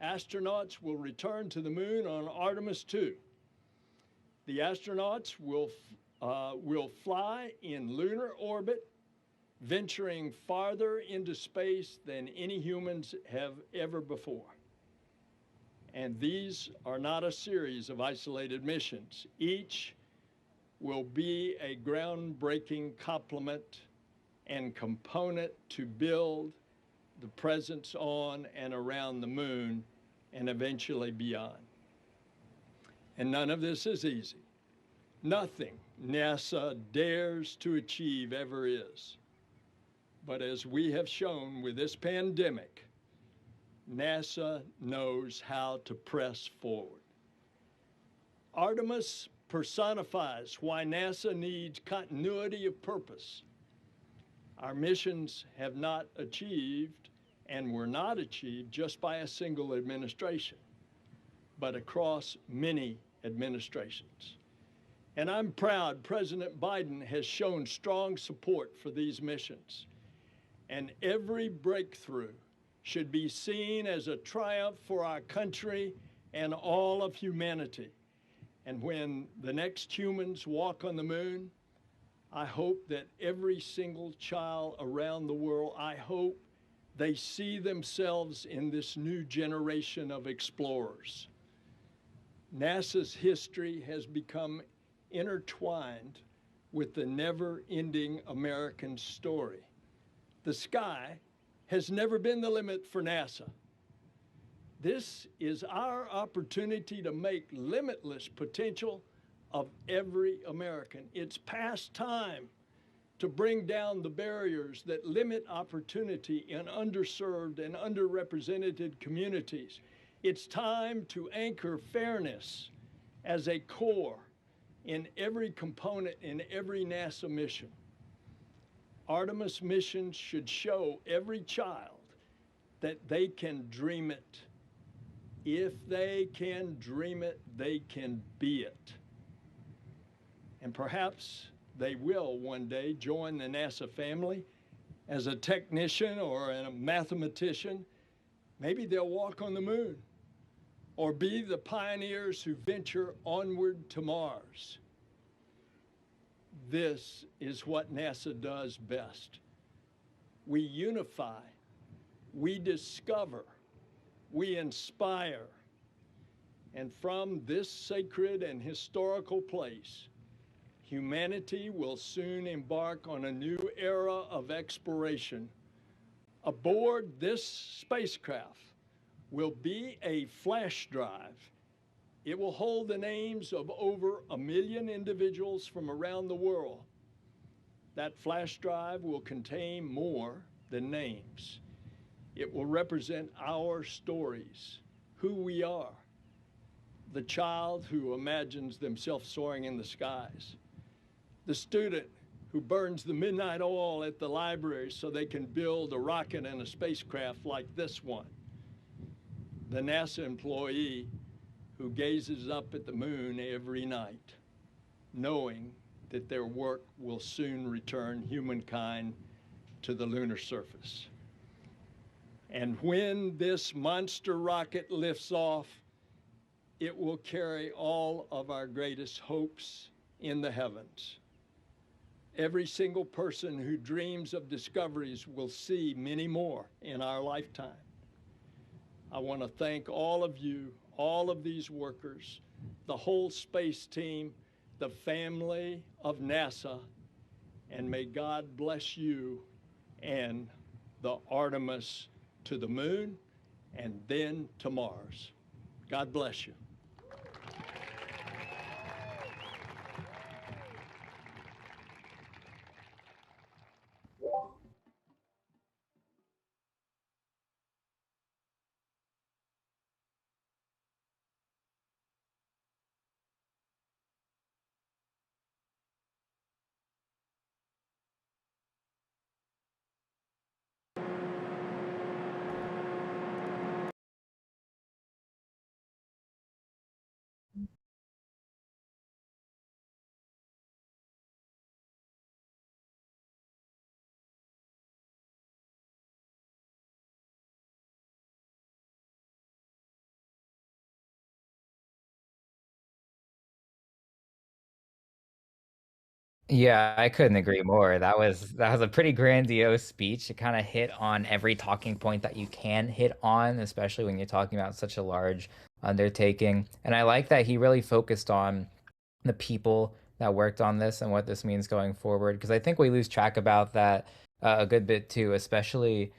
astronauts will return to the moon on Artemis 2. The astronauts will fly in lunar orbit, venturing farther into space than any humans have ever before. And these are not a series of isolated missions. Each will be a groundbreaking complement and component to build the presence on and around the moon and eventually beyond. And none of this is easy. Nothing NASA dares to achieve ever is. But as we have shown with this pandemic, NASA knows how to press forward. Artemis personifies why NASA needs continuity of purpose. Our missions have not achieved and were not achieved just by a single administration, but across many administrations. And I'm proud President Biden has shown strong support for these missions. And every breakthrough should be seen as a triumph for our country and all of humanity. And when the next humans walk on the moon, I hope that every single child around the world, I hope they see themselves in this new generation of explorers. NASA's history has become intertwined with the never-ending American story. The sky has never been the limit for NASA. This is our opportunity to make limitless potential of every American. It's past time to bring down the barriers that limit opportunity in underserved and underrepresented communities. It's time to anchor fairness as a core in every component in every NASA mission. Artemis missions should show every child that they can dream it. If they can dream it, they can be it. And perhaps they will one day join the NASA family as a technician or a mathematician. Maybe they'll walk on the moon or be the pioneers who venture onward to Mars. This is what NASA does best. We unify, we discover, we inspire. And from this sacred and historical place, humanity will soon embark on a new era of exploration. Aboard this spacecraft will be a flash drive. It will hold the names of over 1 million individuals from around the world. That flash drive will contain more than names. It will represent our stories, who we are, the child who imagines themselves soaring in the skies, the student who burns the midnight oil at the library so they can build a rocket and a spacecraft like this one, the NASA employee who gazes up at the moon every night, knowing that their work will soon return humankind to the lunar surface. And when this monster rocket lifts off, it will carry all of our greatest hopes in the heavens. Every single person who dreams of discoveries will see many more in our lifetime. I want to thank all of you, all of these workers, the whole space team, the family of NASA, and may God bless you and the Artemis to the moon and then to Mars. God bless you. Yeah, I couldn't agree more. That was a pretty grandiose speech. It kind of hit on every talking point that you can hit on, especially when you're talking about such a large undertaking. And I like that he really focused on the people that worked on this and what this means going forward, because I think we lose track about that a good bit too, especially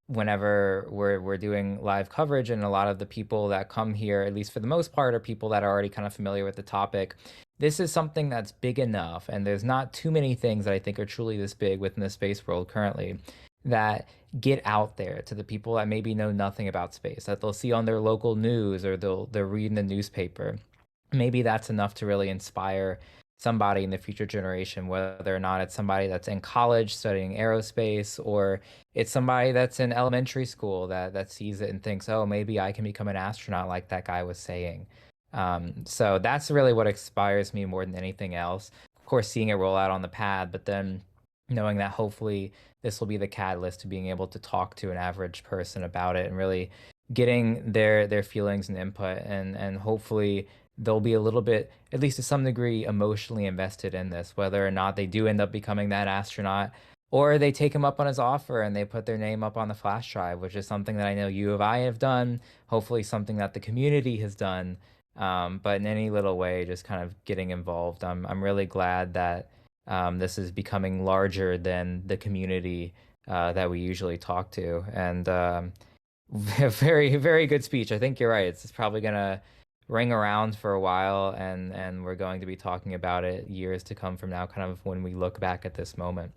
whenever we're doing live coverage, and a lot of the people that come here, at least for the most part, are people that are already kind of familiar with the topic. This is something that's big enough, and there's not too many things that I think are truly this big within the space world currently that get out there to the people that maybe know nothing about space, that they'll see on their local news or they'll read in the newspaper. Maybe that's enough to really inspire somebody in the future generation, whether or not it's somebody that's in college studying aerospace, or it's somebody that's in elementary school that sees it and thinks, oh, maybe I can become an astronaut like that guy was saying. So that's really what inspires me more than anything else. Of course, seeing it roll out on the pad, but then knowing that hopefully this will be the catalyst to being able to talk to an average person about it and really getting their feelings and input, and hopefully they'll be a little bit, at least to some degree, emotionally invested in this, whether or not they do end up becoming that astronaut, or they take him up on his offer and they put their name up on the flash drive, which is something that I know U of I have done, hopefully something that the community has done. But in any little way, just kind of getting involved. I'm really glad that this is becoming larger than the community that we usually talk to. And very, very good speech. I think you're right. It's probably gonna ring around for a while, and we're going to be talking about it years to come from now, kind of when we look back at this moment.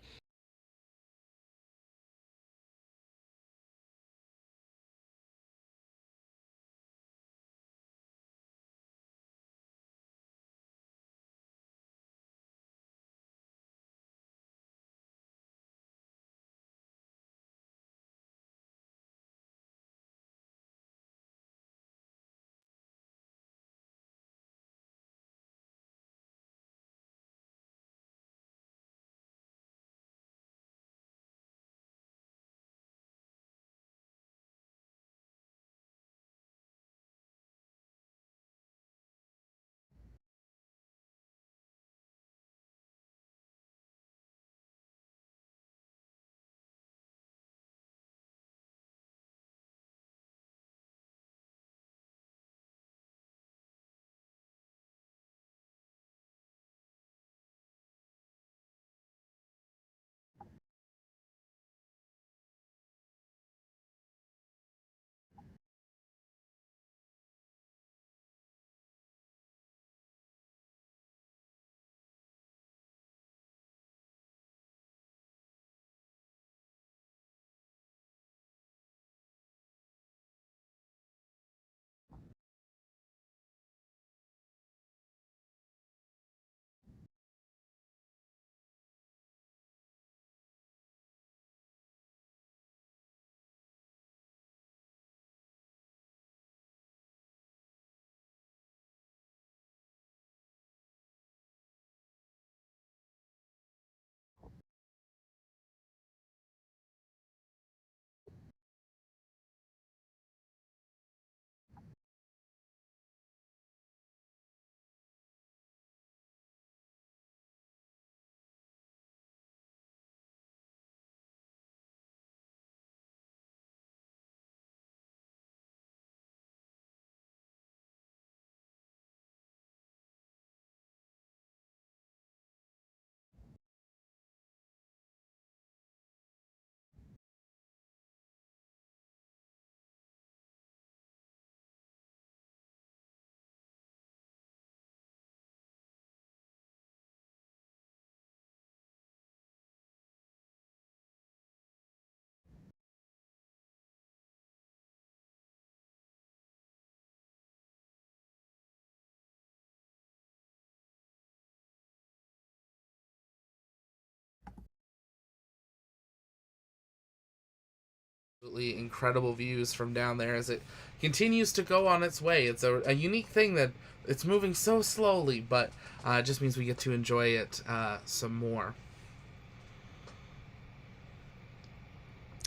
Absolutely incredible views from down there as it continues to go on its way. It's a unique thing that it's moving so slowly, but it just means we get to enjoy it some more.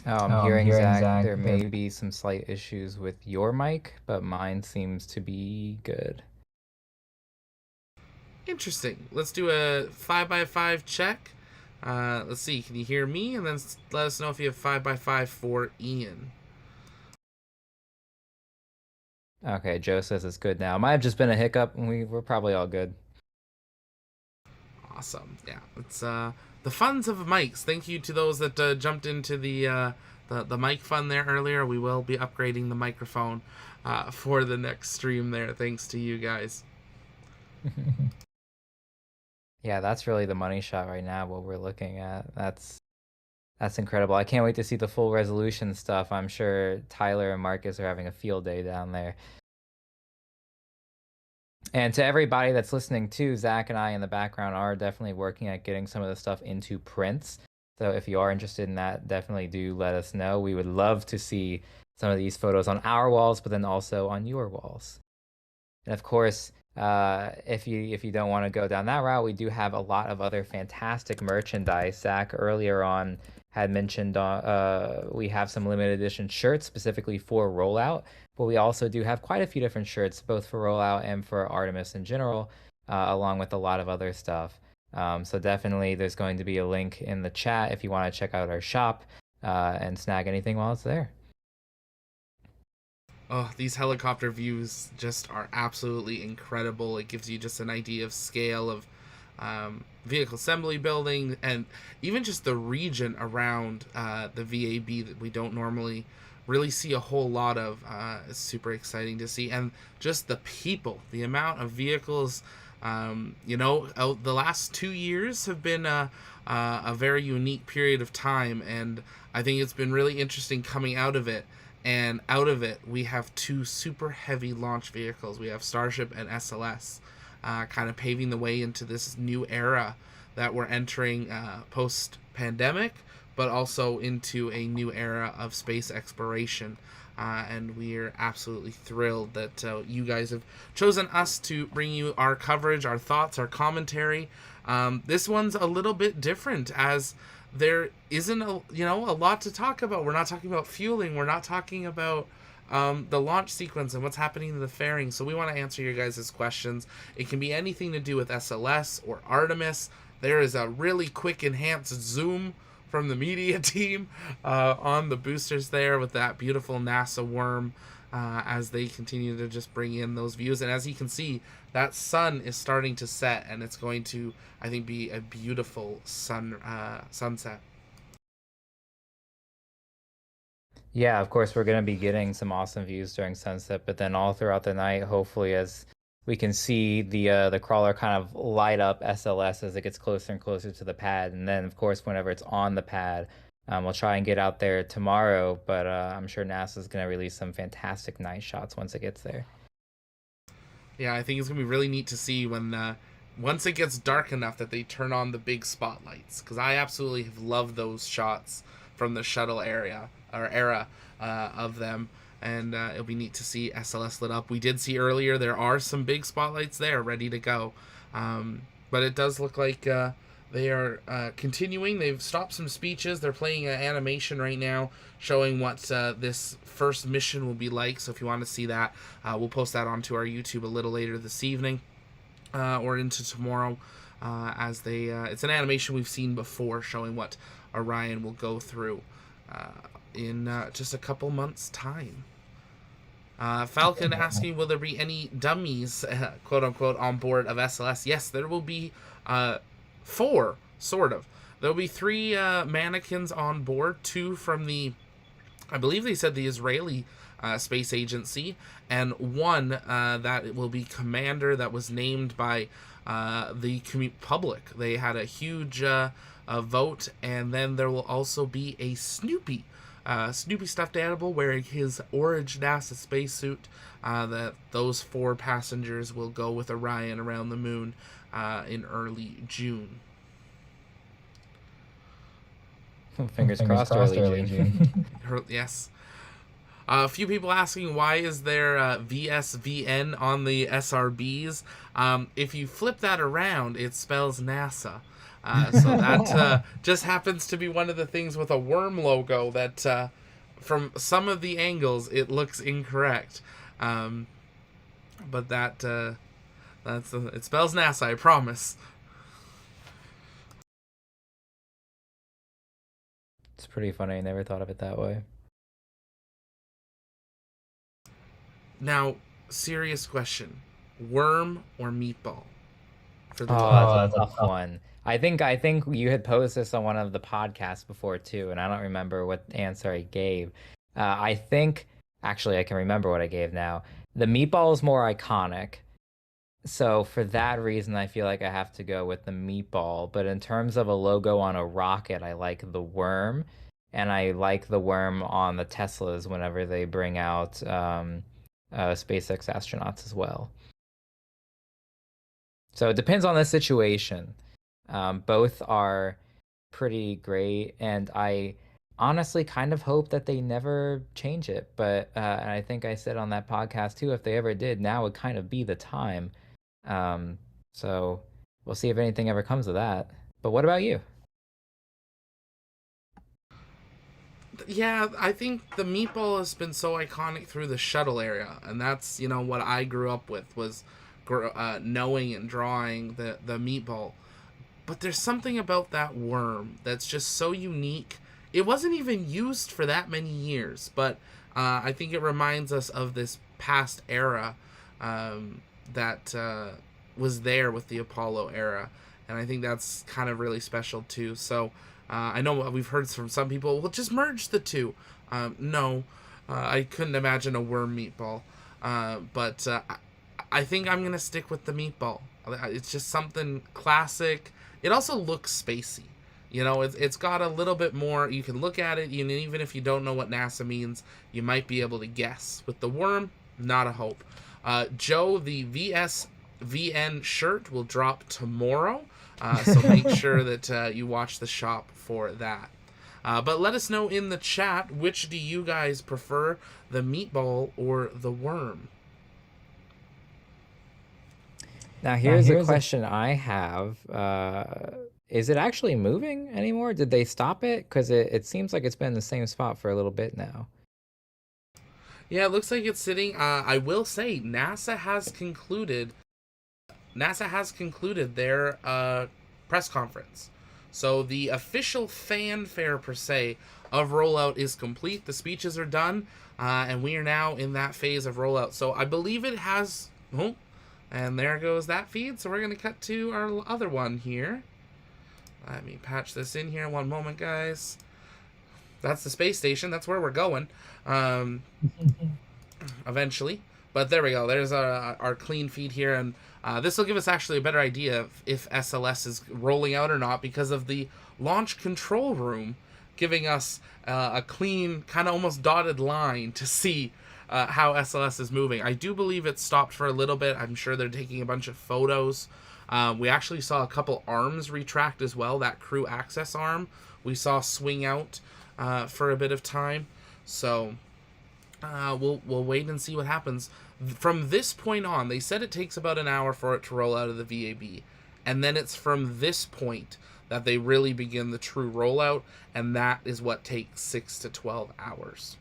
I'm hearing, Zach, there may be some slight issues with your mic, but mine seems to be good. Interesting. Let's do a 5x5 check. Let's see. Can you hear me? And then let us know if you have 5x5 for Ian. Okay, Joe says it's good now. Might have just been a hiccup, and we're probably all good. Awesome. Yeah, it's the funs of mics. Thank you to those that jumped into the mic fun there earlier. We will be upgrading the microphone for the next stream there. Thanks to you guys. Yeah, that's really the money shot right now, what we're looking at. That's incredible. I can't wait to see the full resolution stuff. I'm sure Tyler and Marcus are having a field day down there. And to everybody that's listening too, Zach and I in the background are definitely working at getting some of the stuff into prints. So if you are interested in that, definitely do let us know. We would love to see some of these photos on our walls, but then also on your walls. And of course, if you don't want to go down that route, we do have a lot of other fantastic merchandise. Zach earlier on had mentioned we have some limited edition shirts specifically for Rollout, but we also do have quite a few different shirts, both for Rollout and for Artemis in general, along with a lot of other stuff. So definitely there's going to be a link in the chat if you want to check out our shop and snag anything while it's there. Oh, these helicopter views just are absolutely incredible. It gives you just an idea of scale of vehicle assembly building, and even just the region around the VAB that we don't normally really see a whole lot of. It's super exciting to see, and just the people, the amount of vehicles. The last 2 years have been a very unique period of time, and I think it's been really interesting coming out of it. And out of it, we have 2 super heavy launch vehicles. We have Starship and SLS, kind of paving the way into this new era that we're entering post-pandemic, but also into a new era of space exploration. And we're absolutely thrilled that you guys have chosen us to bring you our coverage, our thoughts, our commentary. This one's a little bit different, as there isn't a lot to talk about. We're not talking about fueling. We're not talking about the launch sequence and what's happening to the fairing. So we want to answer your guys' questions. It can be anything to do with SLS or Artemis. There is a really quick enhanced zoom from the media team on the boosters there with that beautiful NASA worm as they continue to just bring in those views. And as you can see, that sun is starting to set, and it's going to, I think, be a beautiful sunset. Yeah, of course, we're going to be getting some awesome views during sunset, but then all throughout the night, hopefully, as we can see the crawler kind of light up SLS as it gets closer and closer to the pad. And then, of course, whenever it's on the pad, we'll try and get out there tomorrow, but I'm sure NASA's going to release some fantastic night shots once it gets there. Yeah, I think it's going to be really neat to see when once it gets dark enough that they turn on the big spotlights, because I absolutely have loved those shots from the shuttle era of them. And it'll be neat to see SLS lit up. We did see earlier there are some big spotlights there ready to go. But it does look like they are continuing. They've stopped some speeches. They're playing an animation right now showing what this first mission will be like. So if you want to see that, we'll post that onto our YouTube a little later this evening or into tomorrow. As they, it's an animation we've seen before showing what Orion will go through in just a couple months' time. Falcon asking, will there be any dummies, quote unquote, on board of SLS? Yes, there will be 4, sort of. There will be 3 mannequins on board, 2 from the, I believe they said the Israeli space agency, and 1 that will be commander that was named by the public. They had a huge vote, and then there will also be a Snoopy stuffed animal wearing his orange NASA spacesuit. That those 4 passengers will go with Orion around the moon in early June. Fingers crossed early June. Yes. A few people asking, why is there VSVN on the SRBs? If you flip that around, it spells NASA. So that just happens to be one of the things with a worm logo that from some of the angles it looks incorrect. But that it spells NASA, I promise. It's pretty funny. I never thought of it that way. Now, serious question. Worm or meatball? For the that's a tough one. I think you had posed this on one of the podcasts before too, and I don't remember what answer I gave. I think, actually I can remember what I gave now. The meatball is more iconic. So for that reason, I feel like I have to go with the meatball. But in terms of a logo on a rocket, I like the worm. And I like the worm on the Teslas whenever they bring out SpaceX astronauts as well. So it depends on the situation. Both are pretty great, and I honestly kind of hope that they never change it. But and I think I said on that podcast too, if they ever did, now would kind of be the time. So we'll see if anything ever comes of that. But what about you? Yeah, I think the meatball has been so iconic through the shuttle era, and that's, what I grew up with was knowing and drawing the meatball. But there's something about that worm that's just so unique. It wasn't even used for that many years, but I think it reminds us of this past era that was there with the Apollo era, and I think that's kind of really special too. So I know we've heard from some people, well, just merge the two. No, I couldn't imagine a worm meatball, but I think I'm gonna stick with the meatball. It's just something classic. It also looks spacey. You know, it's got a little bit more. You can look at it, and even if you don't know what NASA means, you might be able to guess. With the worm, not a hope. Joe, the VSVN shirt will drop tomorrow, so make sure that you watch the shop for that. But let us know in the chat, which do you guys prefer, the meatball or the worm? Now here's a question I have. Is it actually moving anymore? Did they stop it? Because it seems like it's been in the same spot for a little bit now. Yeah, it looks like it's sitting. I will say NASA has concluded their press conference. So the official fanfare, per se, of rollout is complete. The speeches are done, and we are now in that phase of rollout. So I believe it has... Oh, and there goes that feed. So we're going to cut to our other one here. Let me patch this in here. One moment, guys. That's the space station. That's where we're going. Eventually. But there we go. There's our clean feed here. And this will give us actually a better idea of if SLS is rolling out or not, because of the launch control room giving us a clean, kind of almost dotted line to see how SLS is moving. I do believe it stopped for a little bit. I'm sure they're taking a bunch of photos. We actually saw a couple arms retract as well. That crew access arm we saw swing out for a bit of time. So we'll wait and see what happens. From this point on, they said it takes about an hour for it to roll out of the VAB. And then it's from this point that they really begin the true rollout. And that is what takes 6 to 12 hours.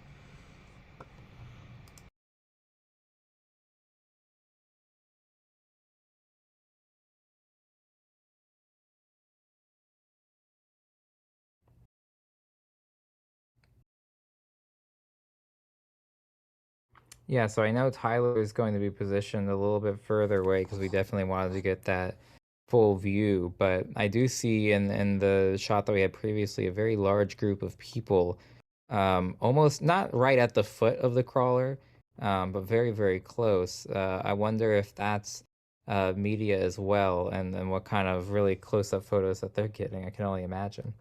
Yeah, so I know Tyler is going to be positioned a little bit further away because we definitely wanted to get that full view. But I do see in the shot that we had previously a very large group of people, almost not right at the foot of the crawler, but very, very close. I wonder if that's media as well, and what kind of really close-up photos that they're getting. I can only imagine.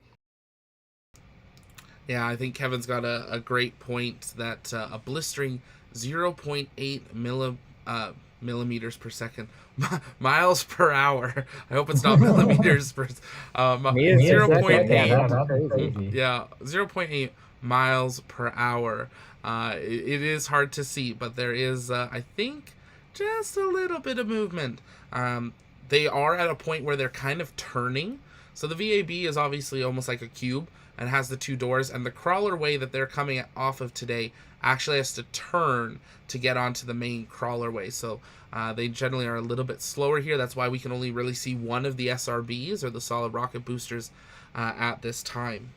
Yeah, I think Kevin's got a great point that a blistering 0.8 millimeters per second, miles per hour. I hope it's not millimeters per 0.8. Yeah, 0.8 miles per hour. It is hard to see, but there is, I think, just a little bit of movement. They are at a point where they're kind of turning. So the VAB is obviously almost like a cube and has the two doors, and the crawler way that they're coming off of today actually has to turn to get onto the main crawler way. So they generally are a little bit slower here. That's why we can only really see one of the SRBs, or the solid rocket boosters, at this time.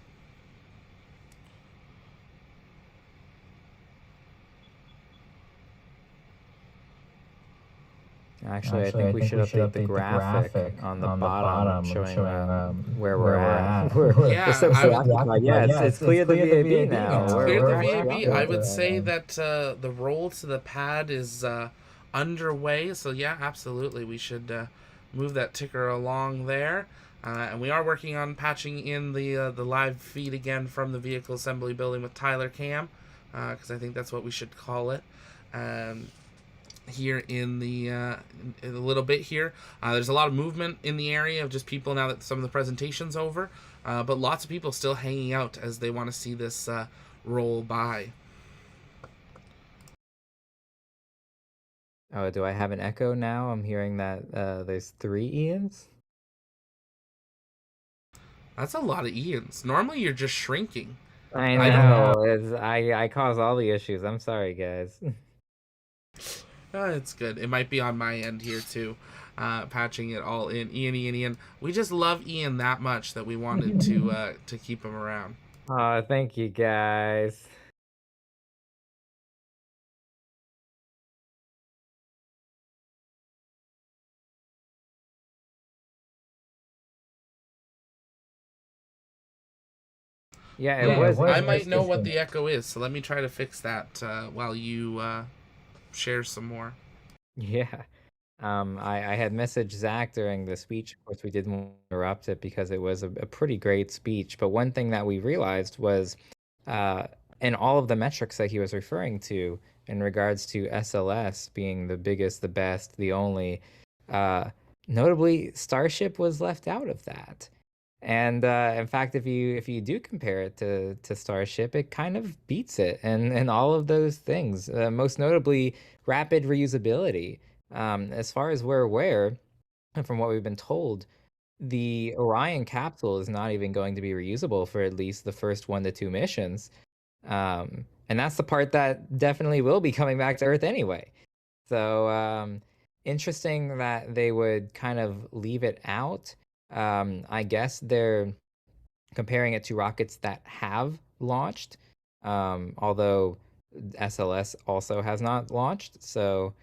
Actually, I think we should update the graphic on the bottom showing where we're at. It's clear the VAB now. It's clear the VAB. I would say that the roll to the pad is underway. So yeah, absolutely, we should move that ticker along there. And we are working on patching in the live feed again from the vehicle assembly building with Tyler Cam, because I think that's what we should call it. Here in a little bit here. There's a lot of movement in the area of just people now that some of the presentation's over, but lots of people still hanging out as they want to see this roll by. Oh, do I have an echo now? I'm hearing that there's 3 Ians. That's a lot of Ians. Normally you're just shrinking. I know. I cause all the issues. I'm sorry, guys. It's good. It might be on my end here too, patching it all in. Ian. We just love Ian that much that we wanted to keep him around. Oh, thank you, guys. Yeah, it was. I might know what the echo is, so let me try to fix that while you share some more. Yeah. I had messaged Zach during the speech. Of course, we didn't interrupt it because it was a pretty great speech. But one thing that we realized was in all of the metrics that he was referring to in regards to SLS being the biggest, the best, the only, notably, Starship was left out of that. And in fact, if you do compare it to Starship, it kind of beats it and all of those things. Most notably, rapid reusability. As far as we're aware, and from what we've been told, the Orion capsule is not even going to be reusable for at least the first 1 to 2 missions. And that's the part that definitely will be coming back to Earth anyway. So interesting that they would kind of leave it out. I guess they're comparing it to rockets that have launched, although SLS also has not launched. So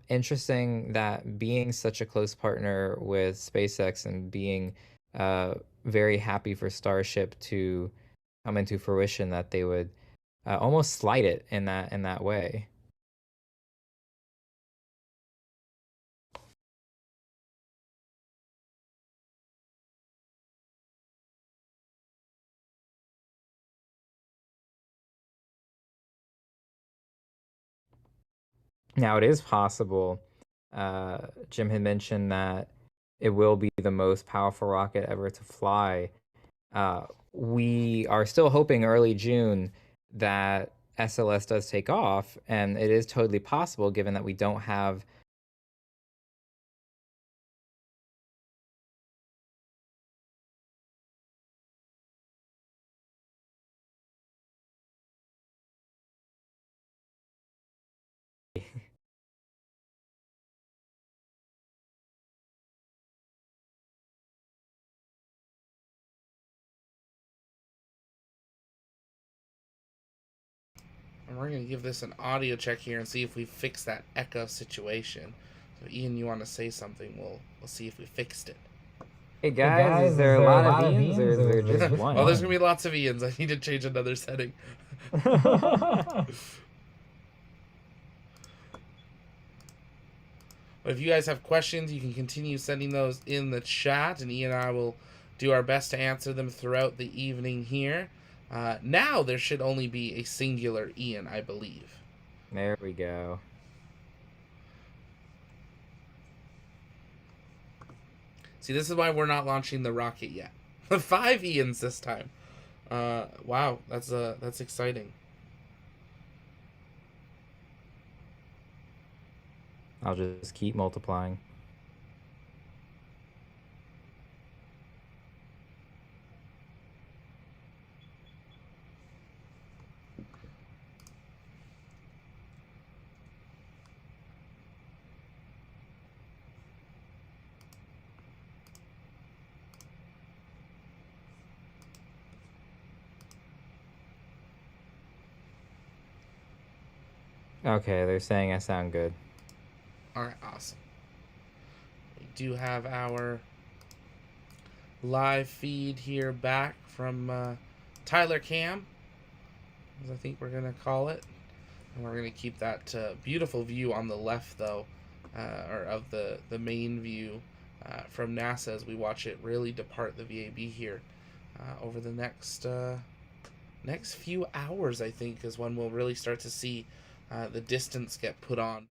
interesting that being such a close partner with SpaceX and being very happy for Starship to come into fruition, that they would almost slight it in that way. Now, it is possible, Jim had mentioned that it will be the most powerful rocket ever to fly. We are still hoping early June that SLS does take off, and it is totally possible given that we don't have And we're going to give this an audio check here and see if we fix that echo situation. So, Ian, you want to say something? We'll see if we fixed it. Hey guys, is there a lot of Ians or is there just one? Well, there's going to be lots of Ians. I need to change another setting. But if you guys have questions, you can continue sending those in the chat, and Ian and I will do our best to answer them throughout the evening here. Now there should only be a singular Ian, I believe. There we go. See, this is why we're not launching the rocket yet. 5 Ians this time. Wow, that's exciting. I'll just keep multiplying. Okay, they're saying I sound good. Alright, awesome. We do have our live feed here back from Tyler Cam, as I think we're going to call it. And we're going to keep that beautiful view on the left, though, or of the main view from NASA as we watch it really depart the VAB here over the next few hours, I think, is when we'll really start to see the distance get put on.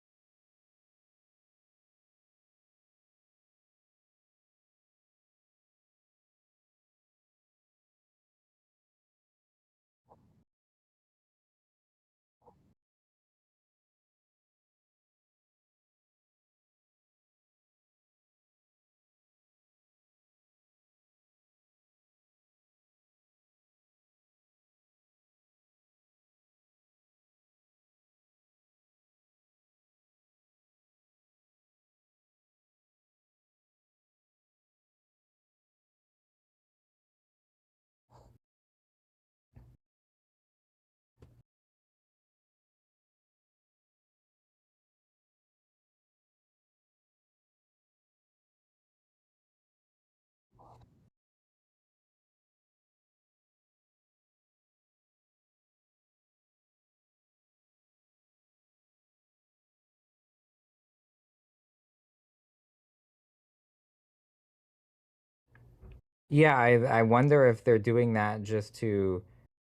Yeah, I wonder if they're doing that just to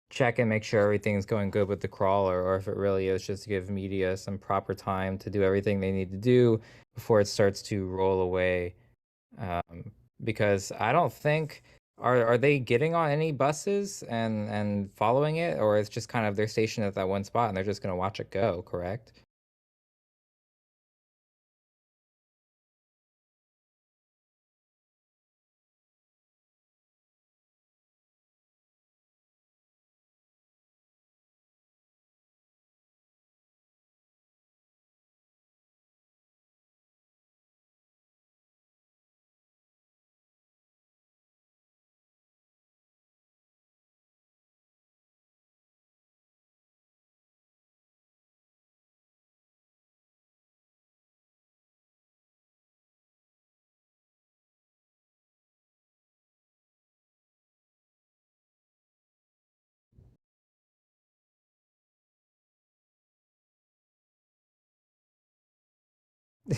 check and make sure everything's going good with the crawler, or if it really is just to give media some proper time to do everything they need to do before it starts to roll away. Because I don't think are they getting on any buses and following it, or it's just kind of they're stationed at that one spot and they're just gonna watch it go, correct?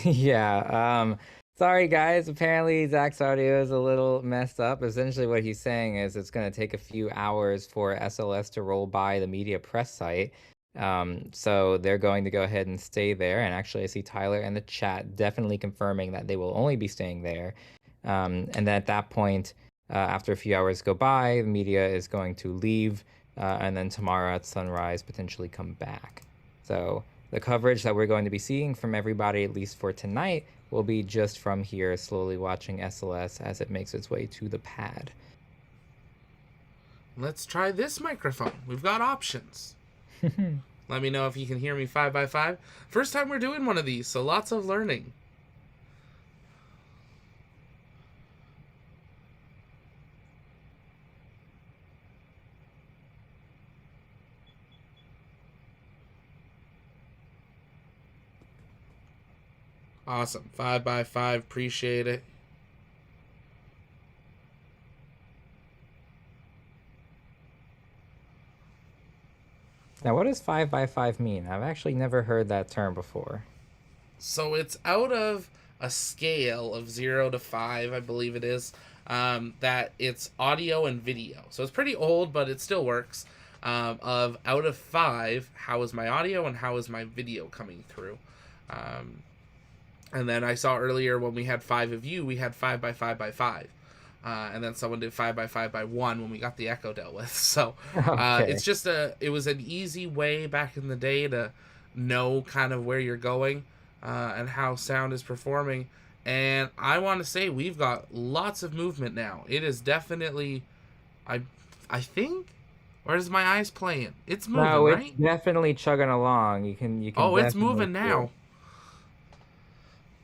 Yeah, sorry guys, apparently Zach's audio is a little messed up. Essentially what he's saying is it's gonna take a few hours for SLS to roll by the media press site. So they're going to go ahead and stay there. And actually I see Tyler in the chat definitely confirming that they will only be staying there. And then at that point, after a few hours go by, the media is going to leave, and then tomorrow at sunrise potentially come back. So the coverage that we're going to be seeing from everybody, at least for tonight, will be just from here, slowly watching SLS as it makes its way to the pad. Let's try this microphone. We've got options. Let me know if you can hear me 5x5. First time we're doing one of these, so lots of learning. Awesome. 5x5. Appreciate it. Now, what does 5x5 mean? I've actually never heard that term before. So it's out of a scale of 0 to 5, I believe it is, that it's audio and video. So it's pretty old, but it still works. Of out of 5, how is my audio and how is my video coming through? And then I saw earlier when we had 5 of you, we had 5x5x5. And then someone did 5x5x1 when we got the echo dealt with. So Okay. it's just it was an easy way back in the day to know kind of where you're going and how sound is performing. And I want to say we've got lots of movement now. It is definitely, I think, where is my eyes playing? It's moving, No, it's right? definitely chugging along. You can Oh, it's definitely moving feel now. it.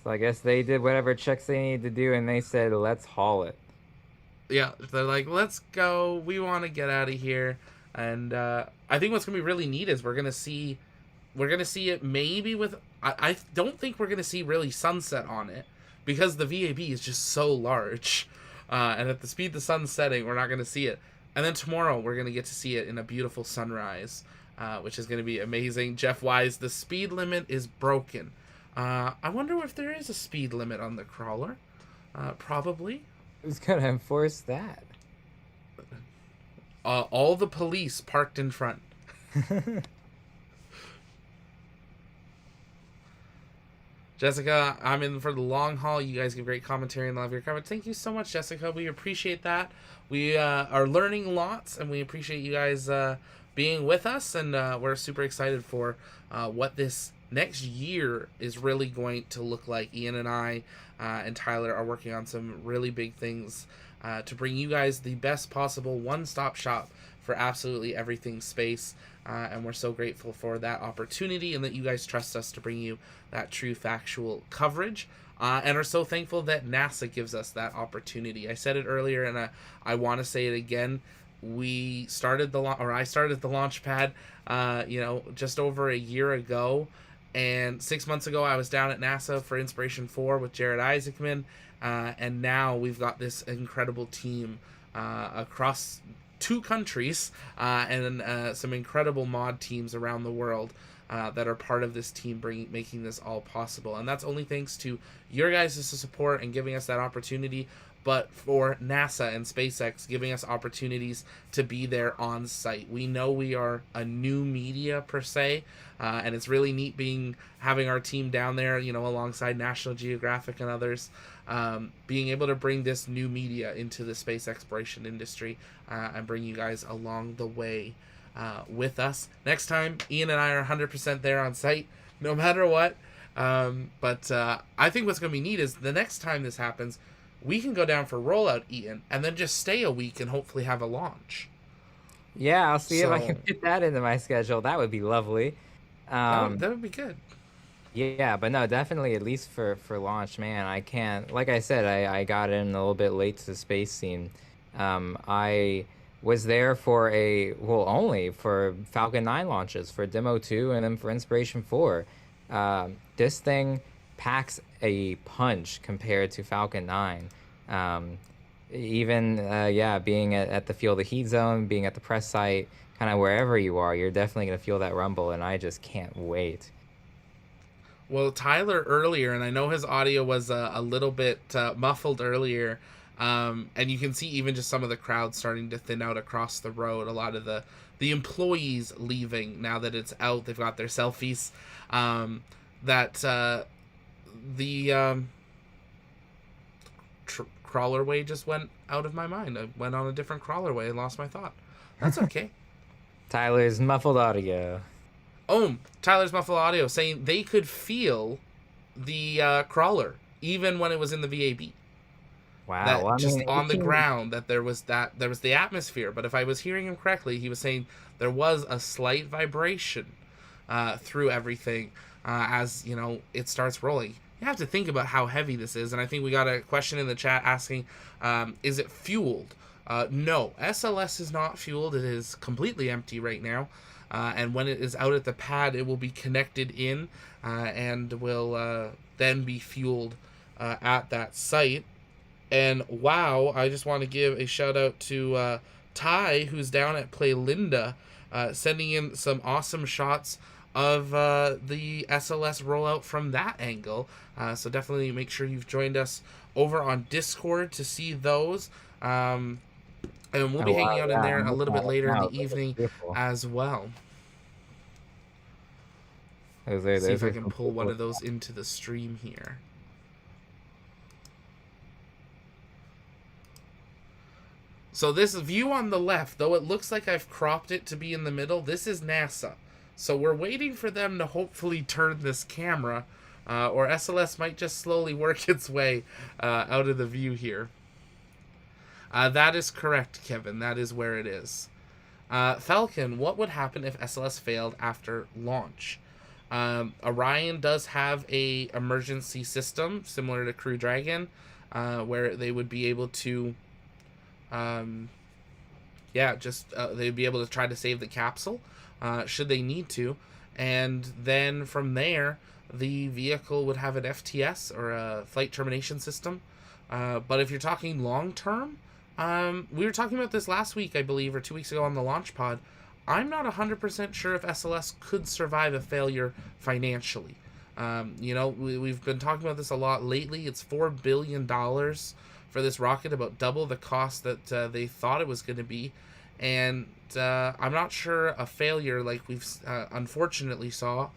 So I guess they did whatever checks they needed to do, and they said, let's haul it. Yeah, they're like, let's go. We want to get out of here. And I think what's gonna be really neat is we're gonna see it maybe with. I don't think we're gonna see really sunset on it because the VAB is just so large, and at the speed the sun's setting, we're not gonna see it. And then tomorrow we're gonna get to see it in a beautiful sunrise, which is gonna be amazing. Jeff Wise, the speed limit is broken. I wonder if there is a speed limit on the crawler. Probably. Who's gonna enforce that? All the police parked in front. Jessica, I'm in for the long haul. You guys give great commentary and love your comments. Thank you so much, Jessica. We appreciate that. We are learning lots, and we appreciate you guys being with us. And we're super excited for what this next year is really going to look like. Ian and I and Tyler are working on some really big things to bring you guys the best possible one-stop shop for absolutely everything space. And we're so grateful for that opportunity and that you guys trust us to bring you that true factual coverage. And are so thankful that NASA gives us that opportunity. I said it earlier, and I want to say it again. I started the launch pad, just over a year ago. And 6 months ago, I was down at NASA for Inspiration 4 with Jared Isaacman. And now we've got this incredible team across 2 countries and some incredible mod teams around the world that are part of this team making this all possible. And that's only thanks to your guys' support and giving us that opportunity, but for NASA and SpaceX giving us opportunities to be there on site. We know we are a new media per se, and it's really neat having our team down there, alongside National Geographic and others, being able to bring this new media into the space exploration industry and bring you guys along the way with us. Next time, Ian and I are 100% there on site, no matter what. But I think what's going to be neat is the next time this happens, we can go down for rollout, Ian, and then just stay a week and hopefully have a launch. Yeah, I'll see if I can fit that into my schedule. That would be lovely. That would be good. Yeah, but no, definitely at least for launch, man. I can't. Like I said, I got in a little bit late to the space scene. I was there for only for Falcon 9 launches, for Demo 2 and then for Inspiration 4. This thing packs a punch compared to Falcon 9. Even being at the field of heat zone, being at the press site, kind of wherever you are, you're definitely going to feel that rumble, and I just can't wait. Well, Tyler earlier, and I know his audio was a little bit muffled earlier, and you can see even just some of the crowd starting to thin out across the road. A lot of the employees leaving now that it's out. They've got their selfies. The crawlerway just went out of my mind. I went on a different crawlerway and lost my thought. That's okay. Tyler's muffled audio. Oh, Tyler's muffled audio saying they could feel the crawler even when it was in the VAB. Wow. That well, just on the ground that there was the atmosphere. But if I was hearing him correctly, he was saying there was a slight vibration through everything as it starts rolling. You have to think about how heavy this is, and I think we got a question in the chat asking, is it fueled? No, SLS is not fueled. It is completely empty right now, and when it is out at the pad, it will be connected in and will then be fueled at that site. And wow, I just want to give a shout out to Ty, who's down at Play Linda, sending in some awesome shots of the SLS rollout from that angle. So definitely make sure you've joined us over on Discord to see those. And we'll be hanging out in there a little bit later in the evening as well. See if I can pull one of those into the stream here. So this view on the left, though it looks like I've cropped it to be in the middle, this is NASA. So we're waiting for them to hopefully turn this camera, or SLS might just slowly work its way out of the view here. That is correct, Kevin. That is where it is. Falcon, what would happen if SLS failed after launch? Orion does have a emergency system similar to Crew Dragon, where they would be able to they'd be able to try to save the capsule should they need to, and then from there the vehicle would have an FTS or a flight termination system. But if you're talking long term, we were talking about this last week, I believe, or 2 weeks ago on the launch pod. I'm not 100% sure if SLS could survive a failure financially. We've been talking about this a lot lately. It's $4 billion for this rocket, about double the cost that they thought it was going to be. And I'm not sure a failure like we've unfortunately saw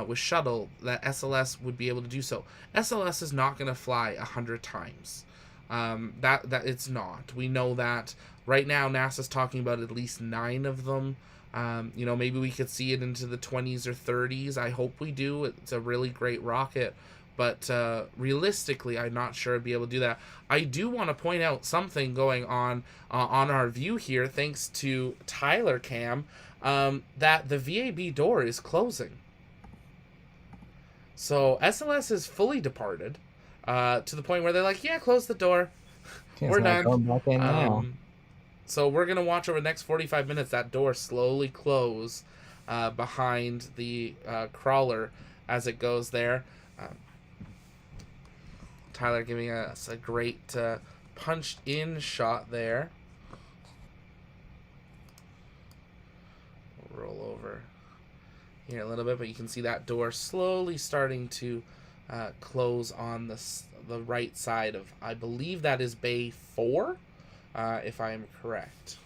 with Shuttle, that SLS would be able to do so. SLS is not going to fly 100 times. That it's not. We know that right now. NASA's talking about at least 9 of them. Maybe we could see it into the 20s or 30s. I hope we do. It's a really great rocket. But realistically, I'm not sure I'd be able to do that. I do want to point out something going on our view here, thanks to Tyler Cam, that the VAB door is closing. So SLS is fully departed to the point where they're like, yeah, close the door. We're done. So we're going to watch over the next 45 minutes that door slowly close behind the crawler as it goes there. Tyler giving us a great punched in shot there. We'll roll over here a little bit, but you can see that door slowly starting to close on the right side of, I believe that is Bay 4, if I am correct.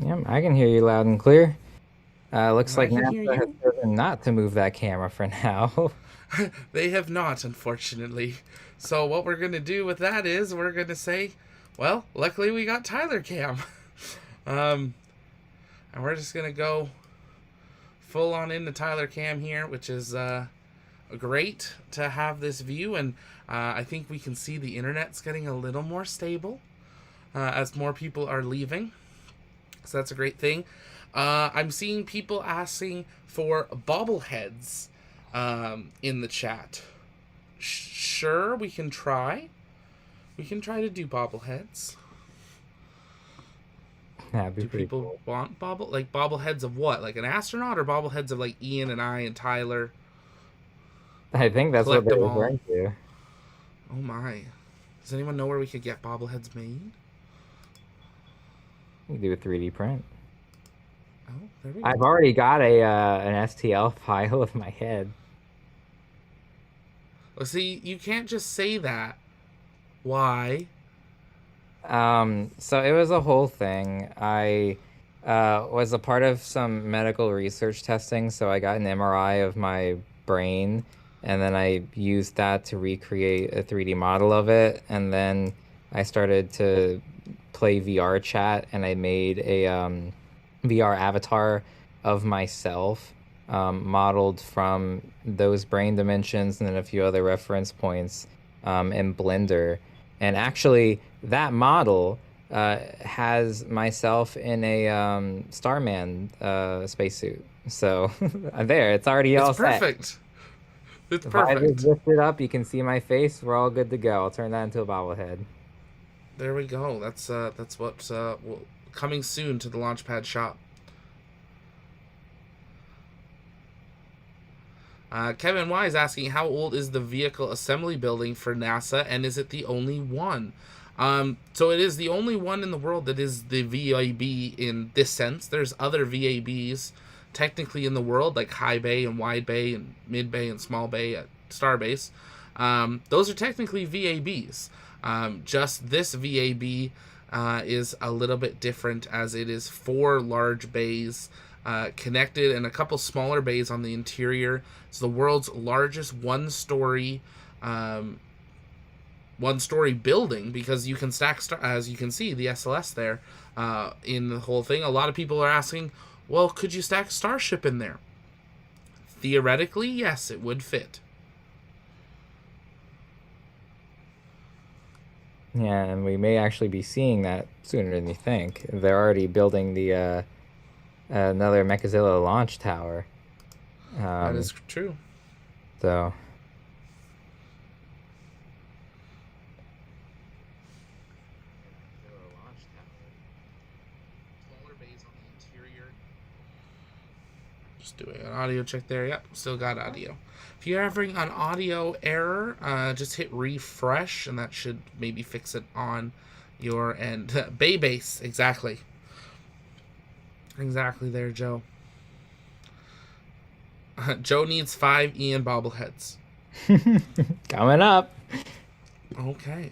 Yeah, I can hear you loud and clear. Looks I like can hear NASA has you. chosen not to move that camera for now. They have not, unfortunately. So what we're going to do with that is we're going to say, well, luckily we got Tyler Cam. And we're just going to go full on into Tyler Cam here, which is great to have this view. And I think we can see the internet's getting a little more stable as more people are leaving. So that's a great thing. I'm seeing people asking for bobbleheads in the chat. Sure, we can try. We can try to do bobbleheads. That'd be do pretty people cool. want bobbleheads of what? Like an astronaut, or bobbleheads of like Ian and I and Tyler? I think that's what Collect they're them all. referring to. Oh my. Does anyone know where we could get bobbleheads made? We do a 3D print. Oh, there we go. I've already got an STL file of my head. Well, see, you can't just say that. Why? So it was a whole thing. I was a part of some medical research testing, so I got an MRI of my brain, and then I used that to recreate a 3D model of it, and then I started to play VR chat, and I made a VR avatar of myself, modeled from those brain dimensions and then a few other reference points in Blender. And actually, that model has myself in a Starman spacesuit. So there, it's already all set. Perfect. It's If I perfect. just lift it up, you can see my face. We're all good to go. I'll turn that into a bobblehead. There we go. That's what coming soon to the Launchpad shop. Kevin Y is asking, how old is the vehicle assembly building for NASA, and is it the only one? So it is the only one in the world that is the VAB in this sense. There's other VABs technically in the world, like high bay and wide bay and mid bay and small bay at Starbase. Those are technically VABs. Just this VAB is a little bit different, as it is 4 large bays connected and a couple smaller bays on the interior. It's the world's largest one-story building, because you can stack as you can see the SLS there in the whole thing. A lot of people are asking, well, could you stack Starship in there? Theoretically, yes, it would fit. Yeah, and we may actually be seeing that sooner than you think. They're already building the another Mechazilla launch tower. That is true. So. Just doing an audio check there. Yep, still got audio. If you're having an audio error, just hit refresh, and that should maybe fix it on your end. Bay base, exactly. Exactly there, Joe. Joe needs 5 Ian bobbleheads. Coming up. Okay.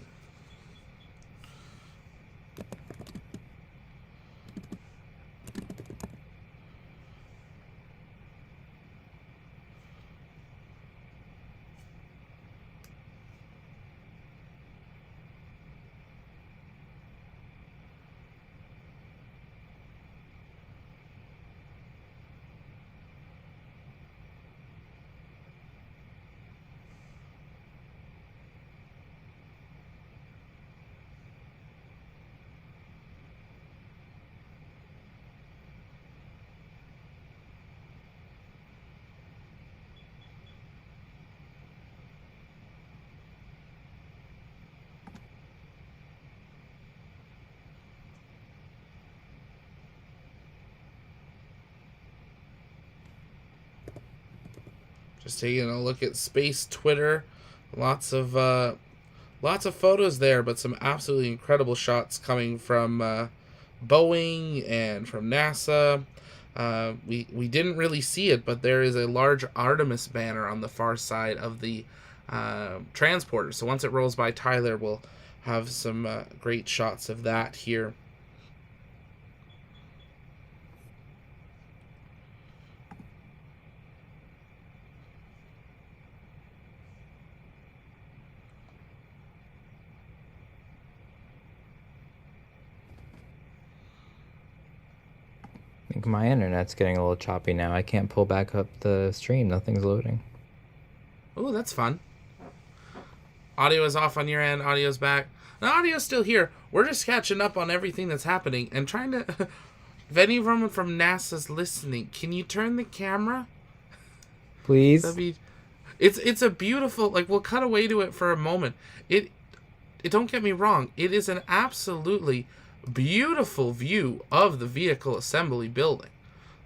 Just taking a look at space Twitter. Lots of photos there, but some absolutely incredible shots coming from Boeing and from NASA. We didn't really see it, but there is a large Artemis banner on the far side of the transporter. So once it rolls by Tyler, we'll have some great shots of that here. I think my internet's getting a little choppy now. I can't pull back up the stream. Nothing's loading. Oh, that's fun. Audio is off on your end. Audio's back. The audio's still here. We're just catching up on everything that's happening and trying to... If anyone from NASA's listening, can you turn the camera? Please? It's a beautiful... Like, we'll cut away to it for a moment. It don't get me wrong. It is an absolutely beautiful view of the vehicle assembly building.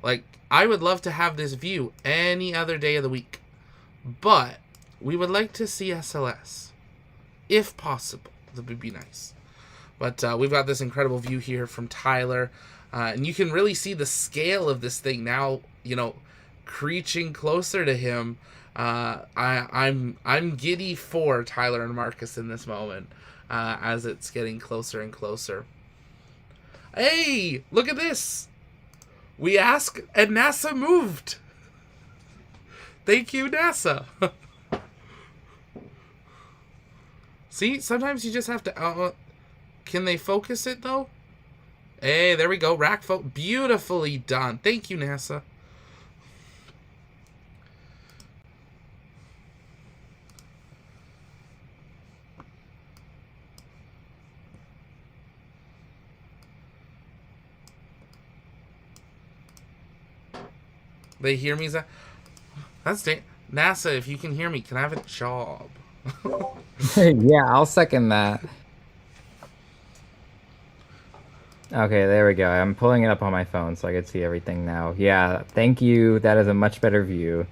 Like, I would love to have this view any other day of the week. But we would like to see SLS. If possible. That would be nice. But we've got this incredible view here from Tyler. And you can really see the scale of this thing now, you know, creeping closer to him. I'm giddy for Tyler and Marcus in this moment as it's getting closer and closer. Hey, look at this. We asked and NASA moved. Thank you, NASA. See, sometimes you just have to... can they focus it, though? Hey, there we go. Rack beautifully done. Thank you, NASA. They hear me? That's NASA, if you can hear me, can I have a job? Yeah, I'll second that. Okay, there we go. I'm pulling it up on my phone so I can see everything now. Yeah, thank you. That is a much better view.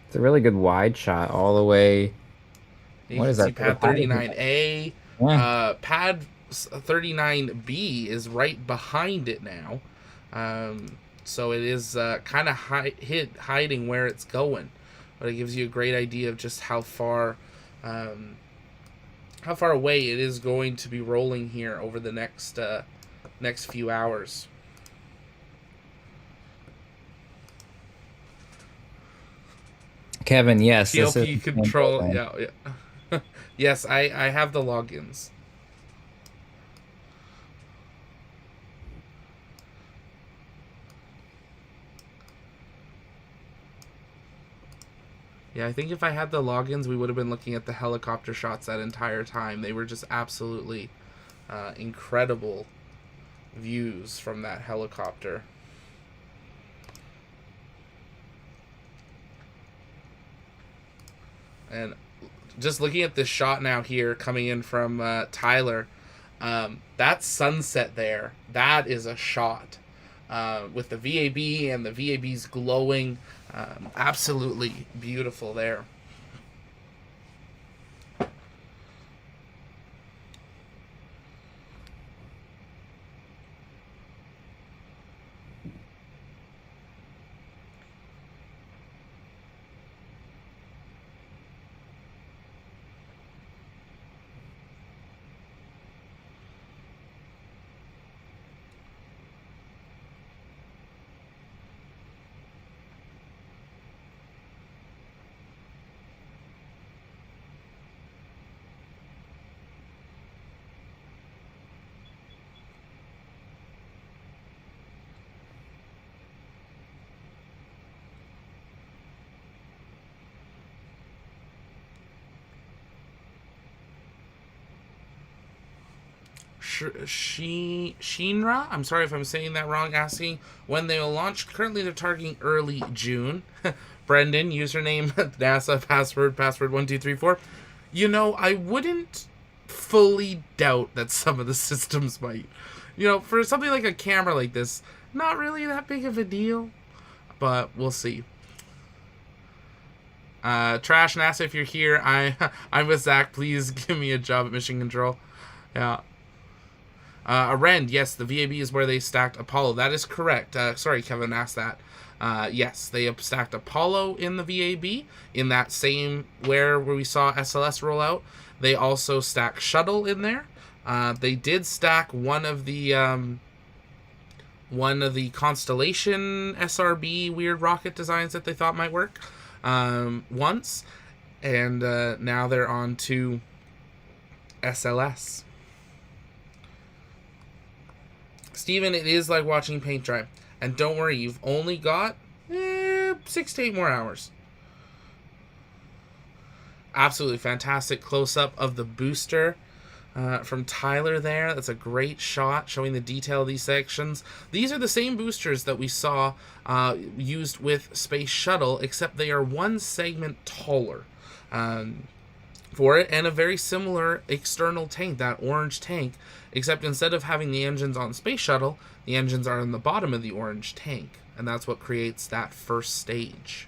It's a really good wide shot all the way. What is that? Pad 39A. Yeah. Pad 39B is right behind it now. So it is kind of hiding where it's going, but it gives you a great idea of just how far away it is going to be rolling here over the next few hours. Kevin, yes. TLP control, yeah. Yes, I have the logins. Yeah, I think if I had the logins, we would have been looking at the helicopter shots that entire time. They were just absolutely incredible views from that helicopter. And just looking at this shot now here coming in from Tyler, that sunset there, that is a shot with the VAB and the VAB's glowing. Absolutely beautiful there. Shinra, I'm sorry if I'm saying that wrong, asking when they will launch. Currently they're targeting early June. Brendan, username NASA, password 1234. You know, I wouldn't fully doubt that some of the systems might. You know, for something like a camera like this, not really that big of a deal, but we'll see. Trash NASA, if you're here, I'm with Zach. Please give me a job at Mission Control. Yeah. Arend, yes, the VAB is where they stacked Apollo. That is correct. Sorry, Kevin asked that. Yes, they have stacked Apollo in the VAB in that same where we saw SLS roll out. They also stacked Shuttle in there. They did stack one of the Constellation SRB weird rocket designs that they thought might work once, and now they're on to SLS. Steven, it is like watching paint dry. And don't worry, you've only got 6 to 8 more hours. Absolutely fantastic close-up of the booster from Tyler there. That's a great shot showing the detail of these sections. These are the same boosters that we saw used with Space Shuttle, except they are one segment taller for it, and a very similar external tank, that orange tank, except instead of having the engines on Space Shuttle, the engines are in the bottom of the orange tank, and that's what creates that first stage.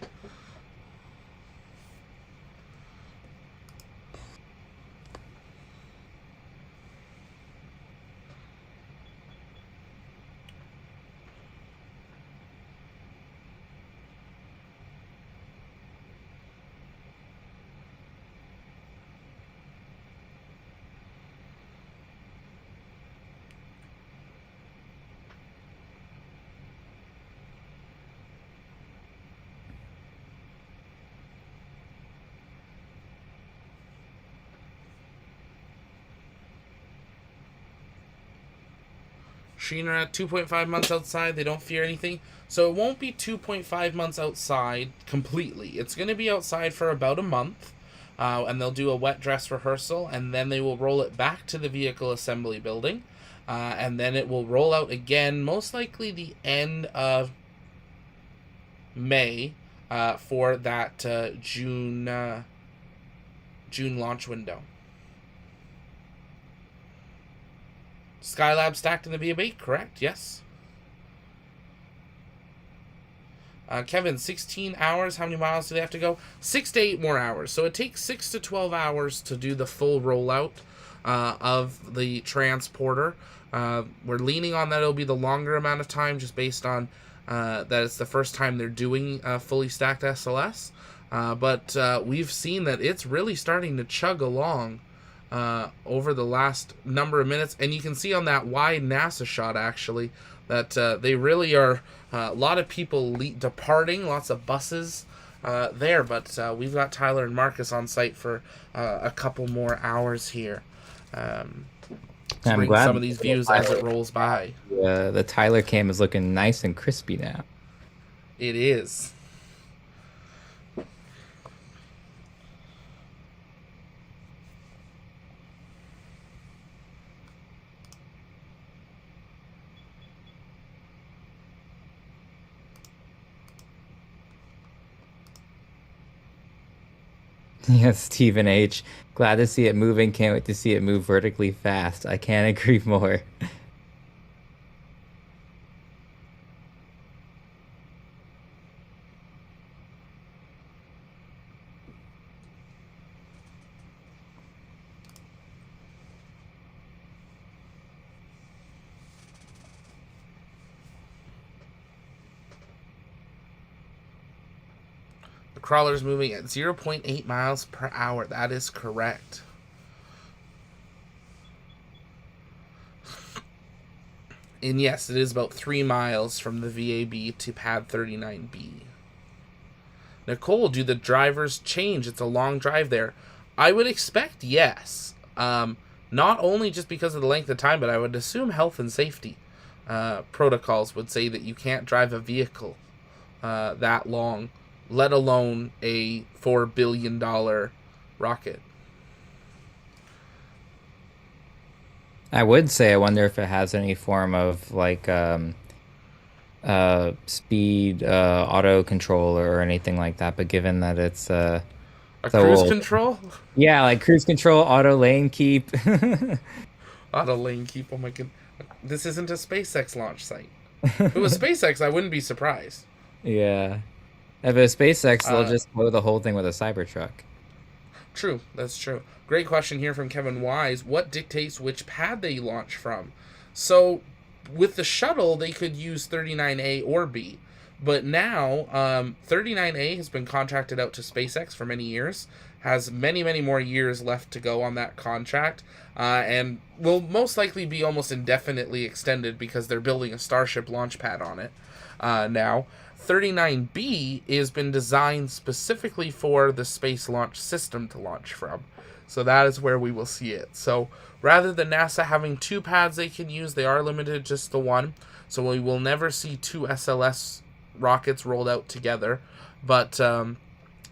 Shinra, 2.5 months outside. They don't fear anything. So it won't be 2.5 months outside completely. It's going to be outside for about a month. And they'll do a wet dress rehearsal. And then they will roll it back to the vehicle assembly building. And then it will roll out again, most likely the end of May for that June launch window. Skylab stacked in the VAB, correct? Yes. Kevin, 16 hours. How many miles do they have to go? 6 to 8 more hours. So it takes 6 to 12 hours to do the full rollout of the transporter. We're leaning on that it'll be the longer amount of time, just based on that it's the first time they're doing fully stacked SLS. But we've seen that it's really starting to chug along over the last number of minutes, and you can see on that wide NASA shot actually that they really are a lot of people departing, lots of buses there, but we've got Tyler and Marcus on site for a couple more hours here to bring glad some of these views as it rolls by. The Tyler cam is looking nice and crispy now. It is. Yes, Stephen H. Glad to see it moving. Can't wait to see it move vertically fast. I can't agree more. Crawler's moving at 0.8 miles per hour. That is correct. And yes, it is about 3 miles from the VAB to pad 39B. Nicole, do the drivers change? It's a long drive there. I would expect yes. Not only just because of the length of time, but I would assume health and safety protocols would say that you can't drive a vehicle that long, let alone a $4 billion rocket. I would say I wonder if it has any form of like speed auto control or anything like that, but given that it's a cruise control? Yeah, like cruise control, auto lane keep. Auto lane keep, oh my god. This isn't a SpaceX launch site. If it was SpaceX, I wouldn't be surprised. Yeah. If it's SpaceX, they'll just blow the whole thing with a Cybertruck. True, that's true. Great question here from Kevin Wise. What dictates which pad they launch from? So, with the shuttle, they could use 39A or B. But now, 39A has been contracted out to SpaceX for many years, has many, many more years left to go on that contract, and will most likely be almost indefinitely extended because they're building a Starship launch pad on it now. 39B has been designed specifically for the Space Launch System to launch from. So that is where we will see it. So rather than NASA having 2 pads they can use, they are limited just to 1. So we will never see 2 SLS rockets rolled out together. But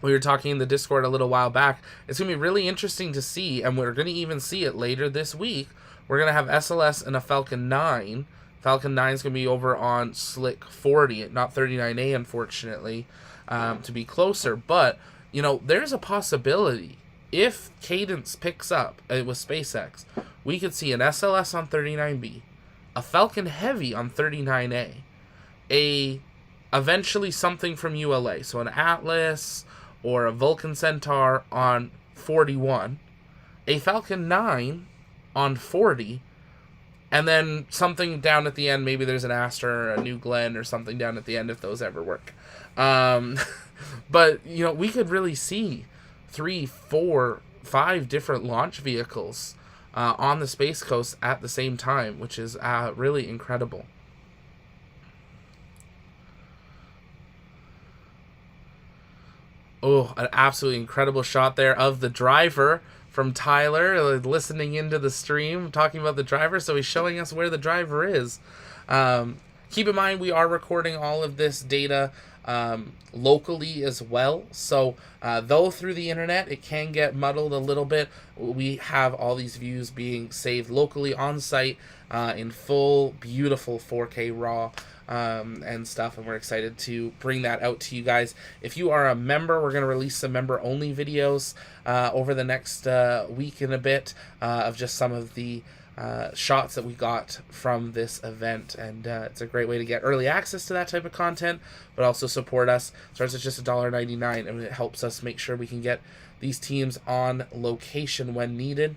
we were talking in the Discord a little while back. It's going to be really interesting to see, and we're going to even see it later this week. We're going to have SLS and a Falcon 9. Falcon 9 is going to be over on Slick 40, not 39A, unfortunately, to be closer. But, you know, there's a possibility, if Cadence picks up with SpaceX, we could see an SLS on 39B, a Falcon Heavy on 39A, eventually something from ULA, so an Atlas or a Vulcan Centaur on 41, a Falcon 9 on 40, and then something down at the end. Maybe there's an Astra or a New Glenn or something down at the end if those ever work. But, you know, we could really see 3, 4, 5 different launch vehicles on the Space Coast at the same time, which is really incredible. Oh, an absolutely incredible shot there of the driver from Tyler, listening into the stream, talking about the driver. So he's showing us where the driver is. Keep in mind, we are recording all of this data locally as well. So though through the internet, it can get muddled a little bit. We have all these views being saved locally on site in full, beautiful 4K RAW. And stuff, and we're excited to bring that out to you guys. If you are a member, we're going to release some member-only videos over the next week and a bit of just some of the shots that we got from this event, and it's a great way to get early access to that type of content, but also support us. It starts at just $1.99, and it helps us make sure we can get these teams on location when needed.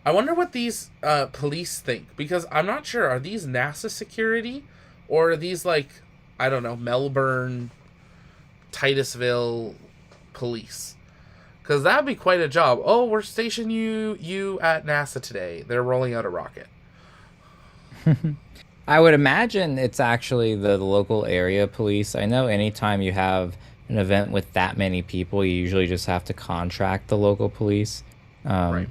I wonder what these police think, because I'm not sure. Are these NASA security, or are these, like, I don't know, Melbourne, Titusville police? Because that would be quite a job. Oh, we're stationing you at NASA today. They're rolling out a rocket. I would imagine it's actually the local area police. I know anytime you have an event with that many people, you usually just have to contract the local police. Right.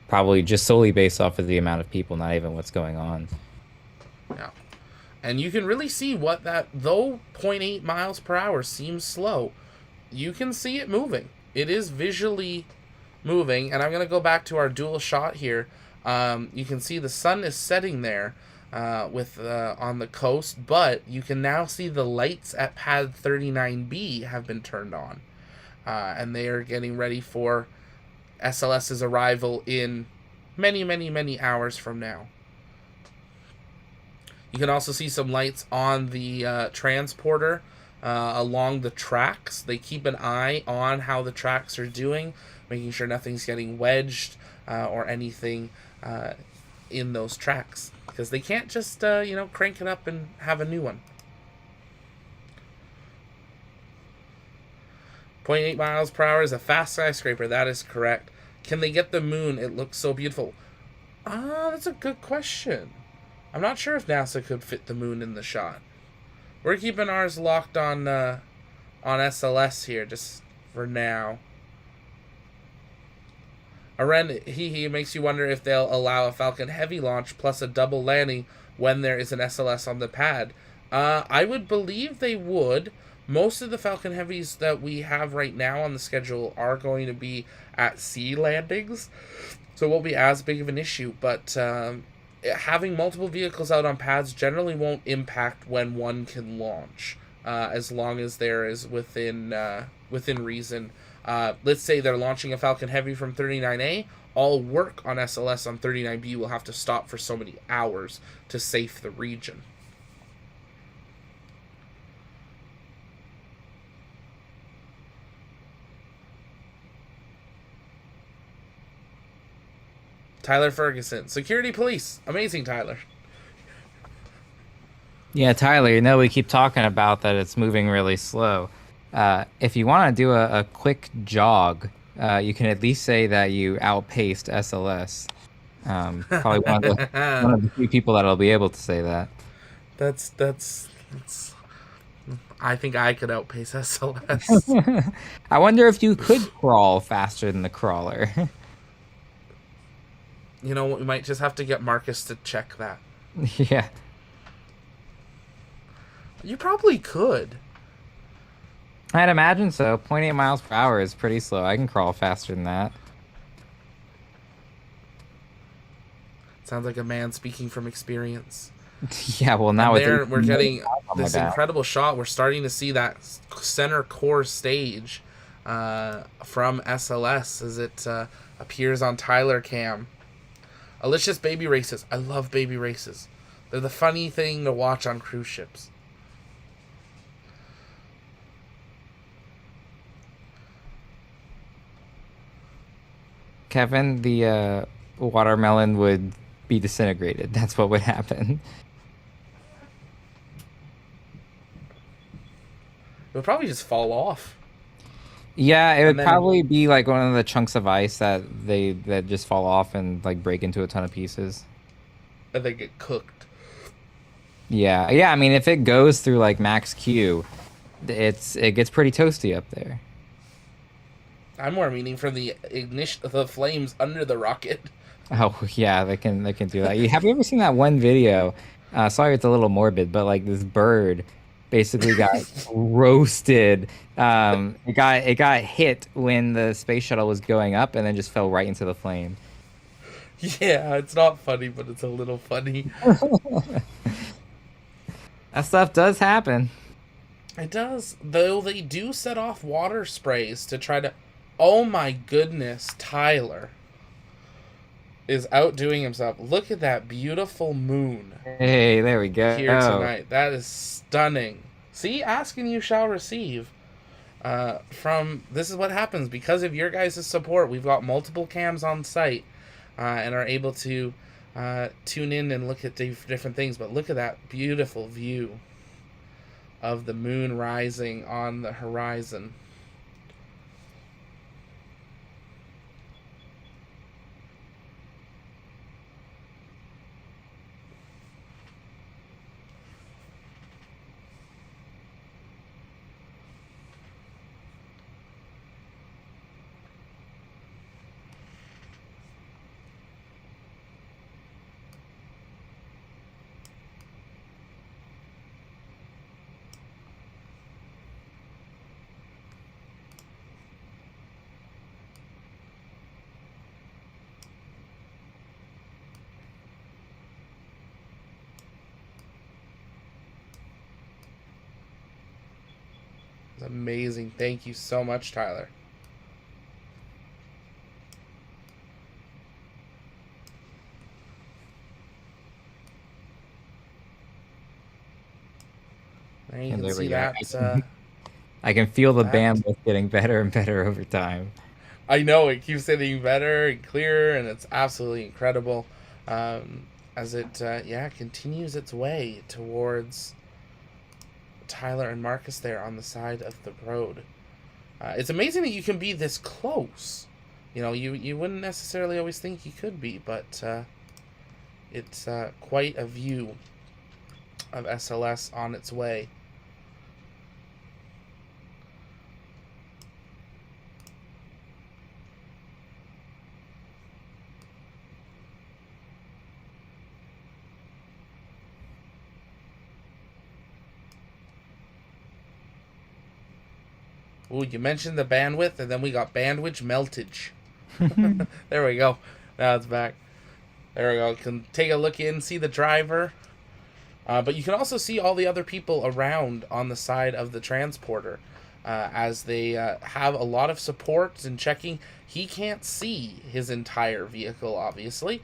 Probably just solely based off of the amount of people, not even what's going on. Yeah. And you can really see what that, though 0.8 miles per hour seems slow, you can see it moving. It is visually moving. And I'm going to go back to our dual shot here. You can see the sun is setting there on the coast, but you can now see the lights at pad 39B have been turned on. And they are getting ready for SLS's arrival in many, many, many hours from now. You can also see some lights on the transporter along the tracks. They keep an eye on how the tracks are doing, making sure nothing's getting wedged or anything in those tracks, because they can't just crank it up and have a new one. 0.8 miles per hour is a fast skyscraper. That is correct. Can they get the moon? It looks so beautiful. That's a good question. I'm not sure if NASA could fit the moon in the shot. We're keeping ours locked on SLS here, just for now. Aren, he makes you wonder if they'll allow a Falcon Heavy launch plus a double landing when there is an SLS on the pad. I would believe they would. Most of the Falcon Heavies that we have right now on the schedule are going to be at sea landings, so it won't be as big of an issue. But having multiple vehicles out on pads generally won't impact when one can launch, as long as there is within reason. Let's say they're launching a Falcon Heavy from 39A. All work on SLS on 39B will have to stop for so many hours to safe the region. Tyler Ferguson, security police. Amazing, Tyler. Yeah, Tyler, you know, we keep talking about that it's moving really slow. If you want to do a quick jog, you can at least say that you outpaced SLS. Probably one of the few people that'll be able to say that. That's I think I could outpace SLS. I wonder if you could crawl faster than the crawler. You know, we might just have to get Marcus to check that. Yeah. You probably could. I'd imagine so. 0.8 miles per hour is pretty slow. I can crawl faster than that. Sounds like a man speaking from experience. Yeah, well, now we're getting this incredible shot. We're starting to see that center core stage from SLS as it appears on Tyler Cam. Alicia's baby races. I love baby races. They're the funny thing to watch on cruise ships. Kevin, the watermelon would be disintegrated. That's what would happen. It would probably just fall off. Yeah, it would probably be like one of the chunks of ice that just fall off and like break into a ton of pieces. And they get cooked. Yeah. I mean, if it goes through like max Q, it gets pretty toasty up there. I'm more meaning for the flames under the rocket. Oh yeah, they can do that. Have you ever seen that one video? Sorry, it's a little morbid, but like this bird basically got roasted. It got hit when the space shuttle was going up, and then just fell right into the flame. Yeah, it's not funny, but it's a little funny. That stuff does happen. It does, though. They do set off water sprays to try to. Oh my goodness, Tyler is outdoing himself. Look at that beautiful moon. Hey, there we go. Here tonight. That is stunning. See, ask and you shall receive. This is what happens because of your guys' support. We've got multiple cams on site and are able to tune in and look at different things. But look at that beautiful view of the moon rising on the horizon. Amazing. Thank you so much, Tyler. There you can see that. I can feel the bandwidth getting better and better over time. I know, it keeps getting better and clearer, and it's absolutely incredible as it continues its way towards Tyler and Marcus there on the side of the road. It's amazing that you can be this close. You know, you wouldn't necessarily always think you could be, but it's quite a view of SLS on its way. Ooh, you mentioned the bandwidth, and then we got bandwidth meltage. There we go. Now it's back. There we go. You can take a look in, see the driver. But you can also see all the other people around on the side of the transporter as they have a lot of support and checking. He can't see his entire vehicle, obviously.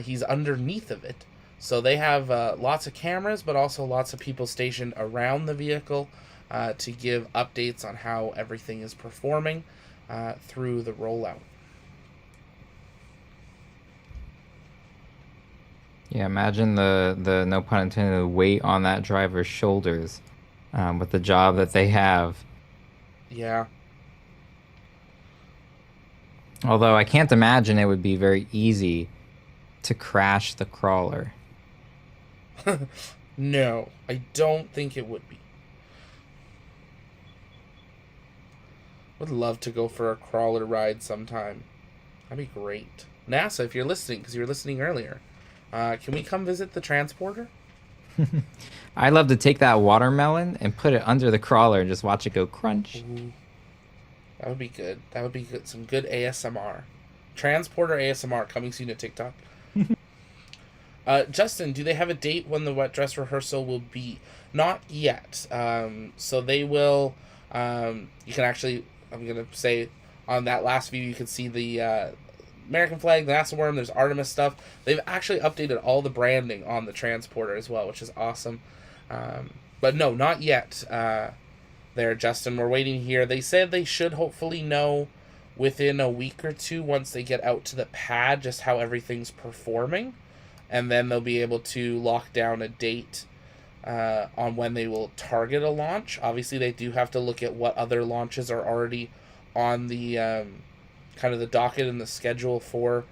He's underneath of it. So they have lots of cameras, but also lots of people stationed around the vehicle to give updates on how everything is performing through the rollout. Yeah, imagine the no pun intended, the weight on that driver's shoulders with the job that they have. Yeah. Although I can't imagine it would be very easy to crash the crawler. No, I don't think it would be. Would love to go for a crawler ride sometime. That'd be great. NASA, if you're listening, because you were listening earlier, can we come visit the transporter? I'd love to take that watermelon and put it under the crawler and just watch it go crunch. Ooh. That would be good. That would be good. Some good ASMR. Transporter ASMR coming soon to TikTok. Justin, do they have a date when the wet dress rehearsal will be? Not yet. So they will. You can actually, I'm going to say on that last view, you can see the American flag, the NASA worm, there's Artemis stuff. They've actually updated all the branding on the transporter as well, which is awesome. But no, not yet there, Justin. We're waiting here. They said they should hopefully know within a week or two once they get out to the pad just how everything's performing. And then they'll be able to lock down a date on when they will target a launch. Obviously, they do have to look at what other launches are already on the kind of the docket and the schedule for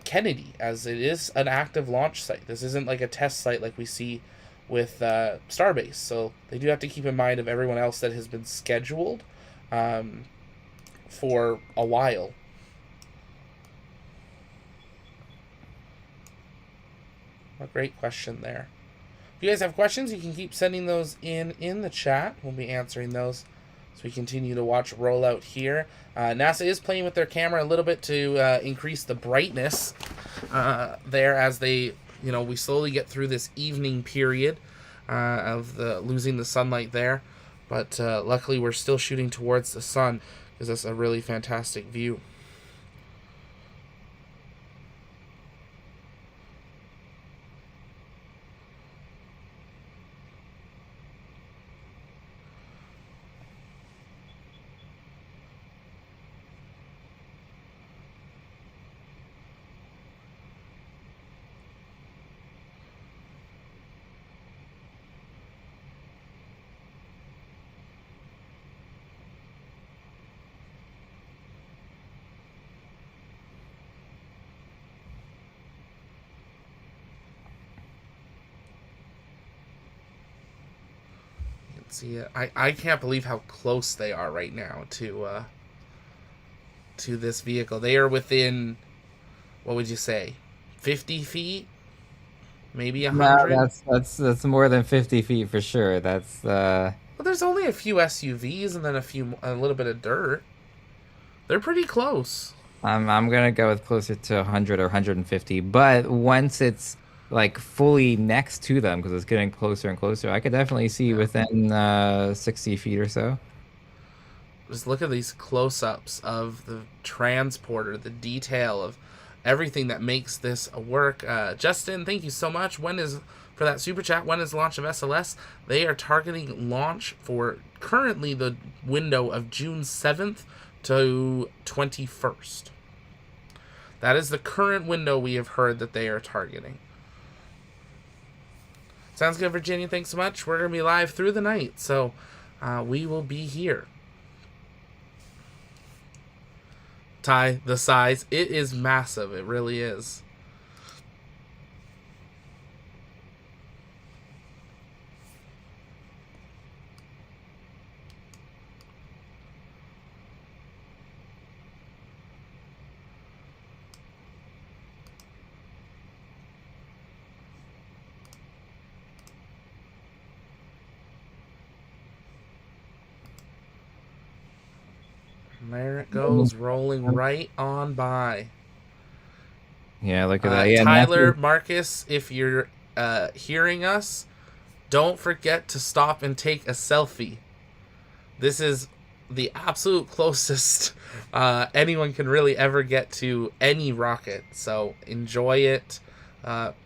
Kennedy, as it is an active launch site. This isn't like a test site like we see with Starbase. So they do have to keep in mind of everyone else that has been scheduled for a while. A great question there. If you guys have questions, you can keep sending those in the chat. We'll be answering those as we continue to watch rollout here. NASA is playing with their camera a little bit to increase the brightness there as they, we slowly get through this evening period of losing the sunlight there. But luckily, we're still shooting towards the sun. Gives us a really fantastic view. See it. I can't believe how close they are right now to this vehicle. They are within, what would you say, 50 feet, maybe 100. No, that's more than 50 feet for sure. That's well, there's only a few SUVs and then a little bit of dirt. They're pretty close. I'm gonna go with closer to 100 or 150, but once it's like fully next to them, because it's getting closer and closer, I could definitely see within 60 feet or so. Just look at these close-ups of the transporter, the detail of everything that makes this work. Justin, thank you so much. For that super chat, when is launch of SLS? They are targeting launch for currently the window of June 7th to 21st. That is the current window we have heard that they are targeting. Sounds good, Virginia. Thanks so much. We're going to be live through the night, so we will be here. Ty, the size, it is massive. It really is. There it goes, rolling right on by. Yeah, look at that. Yeah, Tyler, Marcus, if you're hearing us, don't forget to stop and take a selfie. This is the absolute closest anyone can really ever get to any rocket. So enjoy it.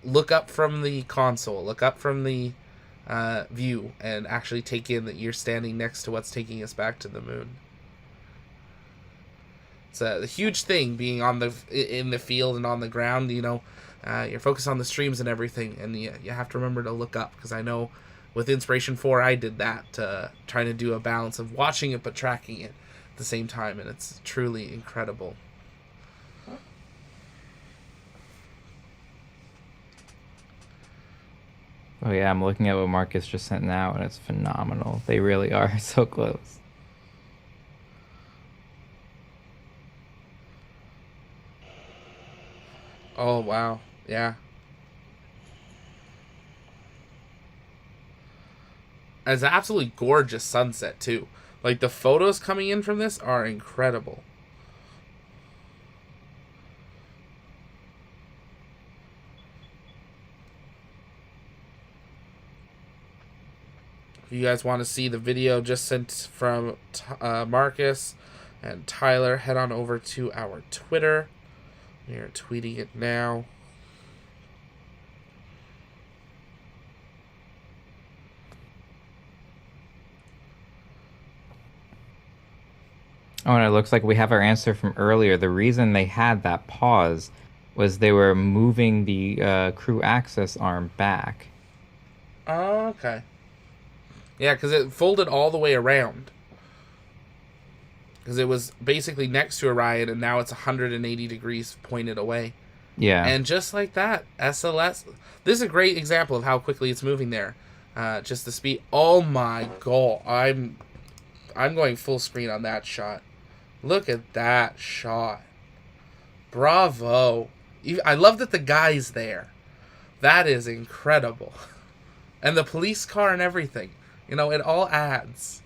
Look up from the console. Look up from the view and actually take in that you're standing next to what's taking us back to the moon. It's a huge thing being in the field and on the ground. you're focused on the streams and everything, and you have to remember to look up, because I know with Inspiration 4 I did that, trying to do a balance of watching it but tracking it at the same time, and it's truly incredible. Oh yeah, I'm looking at what Marcus just sent now, and it's phenomenal. They really are so close. Oh wow, yeah. It's an absolutely gorgeous sunset too. Like, the photos coming in from this are incredible. If you guys want to see the video just sent from Marcus and Tyler, head on over to our Twitter. We are tweeting it now. Oh, and it looks like we have our answer from earlier. The reason they had that pause was they were moving the crew access arm back. Oh, okay. Yeah, because it folded all the way around. Because it was basically next to Orion, and now it's 180 degrees pointed away. Yeah. And just like that, SLS... This is a great example of how quickly it's moving there. Just the speed... Oh my god. I'm going full screen on that shot. Look at that shot. Bravo. I love that the guy's there. That is incredible. And the police car and everything. You know, it all adds.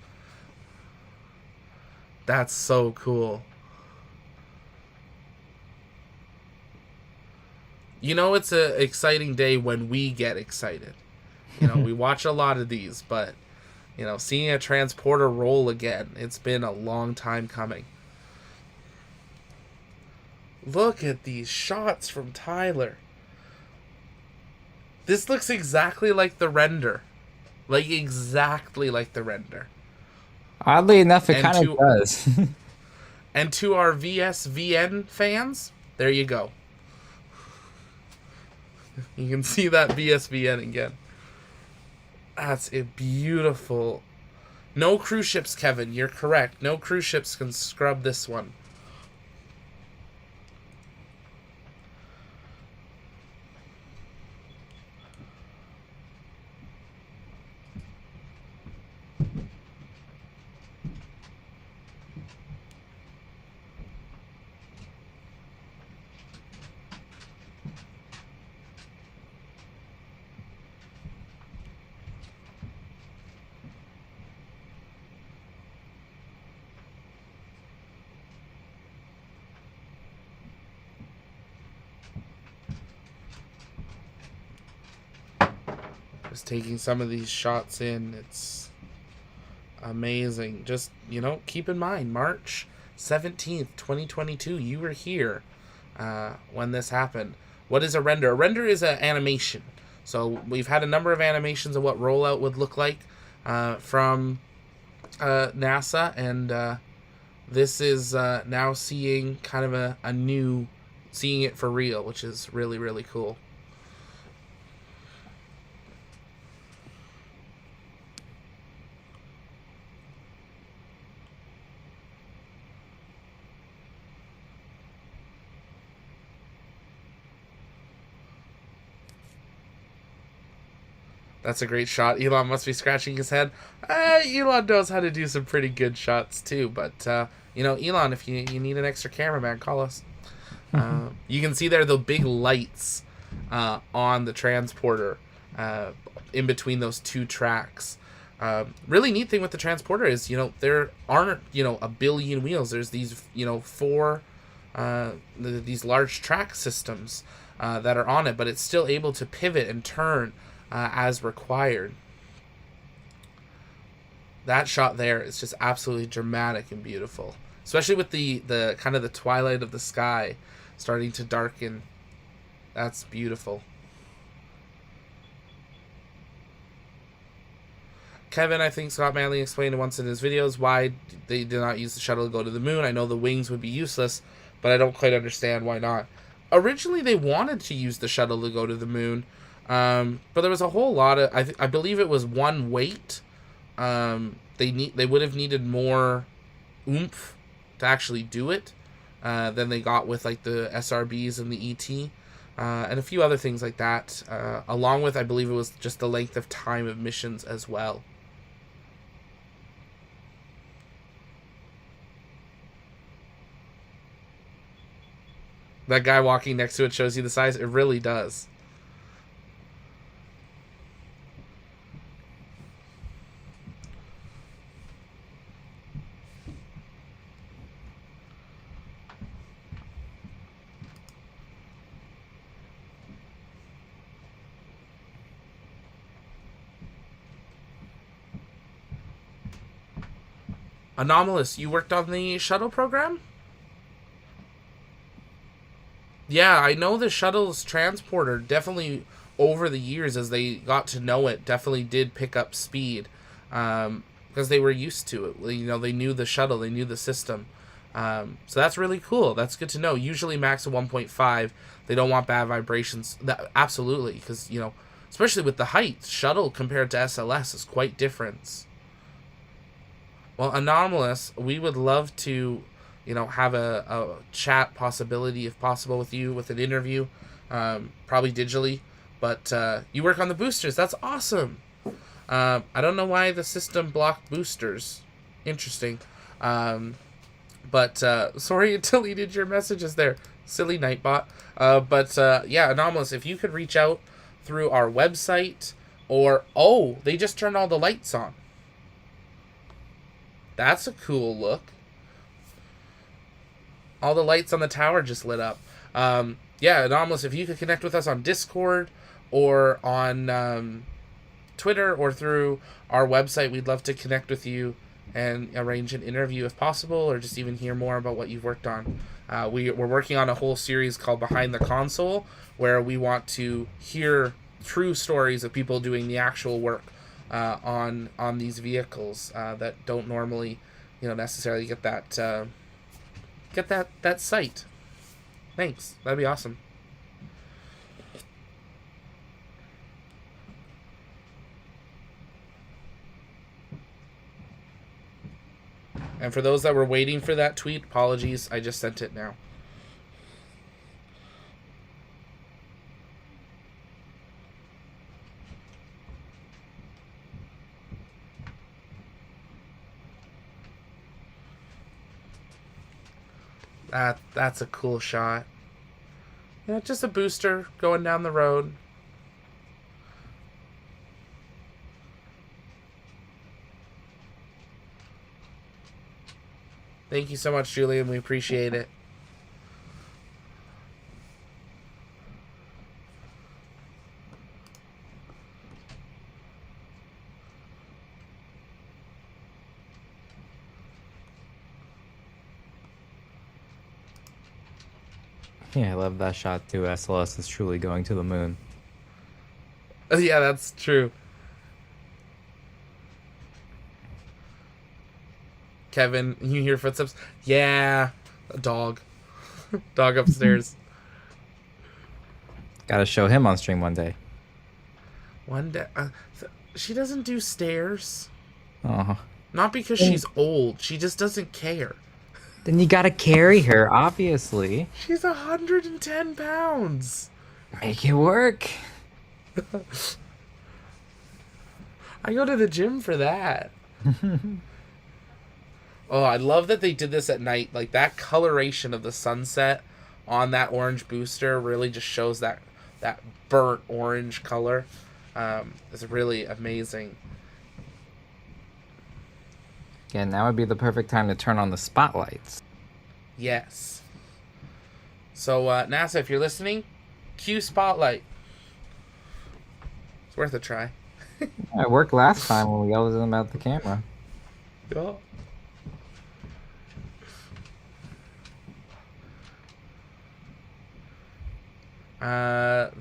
That's so cool. You know, it's an exciting day when we get excited. You know, we watch a lot of these, but, you know, seeing a transporter roll again, it's been a long time coming. Look at these shots from Tyler. This looks exactly like the render. Like, exactly like the render. Oddly enough, it kind of does. And to our VSVN fans, there you go. You can see that VSVN again. That's a beautiful... No cruise ships, Kevin. You're correct. No cruise ships can scrub this one. Just taking some of these shots in, it's amazing. Just, you know, keep in mind, March 17th, 2022, you were here when this happened. What is a render? A render is an animation. So we've had a number of animations of what rollout would look like from NASA, and this is now seeing kind of a new, seeing it for real, which is really, really cool. That's a great shot. Elon must be scratching his head. Elon knows how to do some pretty good shots too. But, you know, Elon, if you need an extra cameraman, call us. You can see there the big lights on the transporter in between those two tracks. Really neat thing with the transporter is, you know, there aren't, you know, a billion wheels. There's these, you know, these large track systems that are on it, but it's still able to pivot and turn as required. That shot there is just absolutely dramatic and beautiful, especially with the kind of the twilight of the sky starting to darken. That's beautiful. Kevin, I think Scott Manley explained once in his videos why they did not use the shuttle to go to the moon. I know the wings would be useless, but I don't quite understand why not. originally they wanted to use the shuttle to go to the moon, but there was a whole lot of I believe it was one weight. They would have needed more oomph to actually do it than they got with like the SRBs and the ET, and a few other things like that. Along with, I believe it was just the length of time of missions as well. That guy walking next to it shows you the size. It really does. Anomalous, you worked on the shuttle program? Yeah, I know the shuttle's transporter definitely over the years as they got to know it definitely did pick up speed because they were used to it. You know, they knew the shuttle, they knew the system. So that's really cool. That's good to know. Usually max of 1.5. They don't want bad vibrations. Absolutely, because, you know, especially with the height, shuttle compared to SLS is quite different. Well, Anomalous, we would love to, you know, have a chat possibility, if possible, with you, with an interview, probably digitally. But you work on the boosters. That's awesome. I don't know why the system blocked boosters. Interesting. But sorry it deleted your messages there. Silly Nightbot. Yeah, Anomalous, if you could reach out through our website or... Oh, they just turned all the lights on. That's a cool look. All the lights on the tower just lit up. Yeah, Anomalous, if you could connect with us on Discord or on Twitter or through our website, we'd love to connect with you and arrange an interview if possible, or just even hear more about what you've worked on. We're working on a whole series called Behind the Console, where we want to hear true stories of people doing the actual work on these vehicles that don't normally, you know, necessarily get that sight. Thanks. That'd be awesome. And for those that were waiting for that tweet, apologies, I just sent it now. That's a cool shot. Yeah, just a booster going down the road. Thank you so much, Julian. We appreciate it. Yeah, I love that shot too. SLS is truly going to the moon. Yeah, that's true. Kevin, you hear footsteps? Yeah, a dog. Dog upstairs. Gotta show him on stream one day. One day. She doesn't do stairs. Oh. Not because she's old. She just doesn't care. Then you gotta carry her, obviously. She's 110 pounds. Make it work. I go to the gym for that. Oh, I love that they did this at night. Like, that coloration of the sunset on that orange booster really just shows that burnt orange color. It's really amazing. Yeah, now would be the perfect time to turn on the spotlights. Yes. So, NASA, if you're listening, cue spotlight. It's worth a try. It worked last time when we yelled at them about the camera. Oh.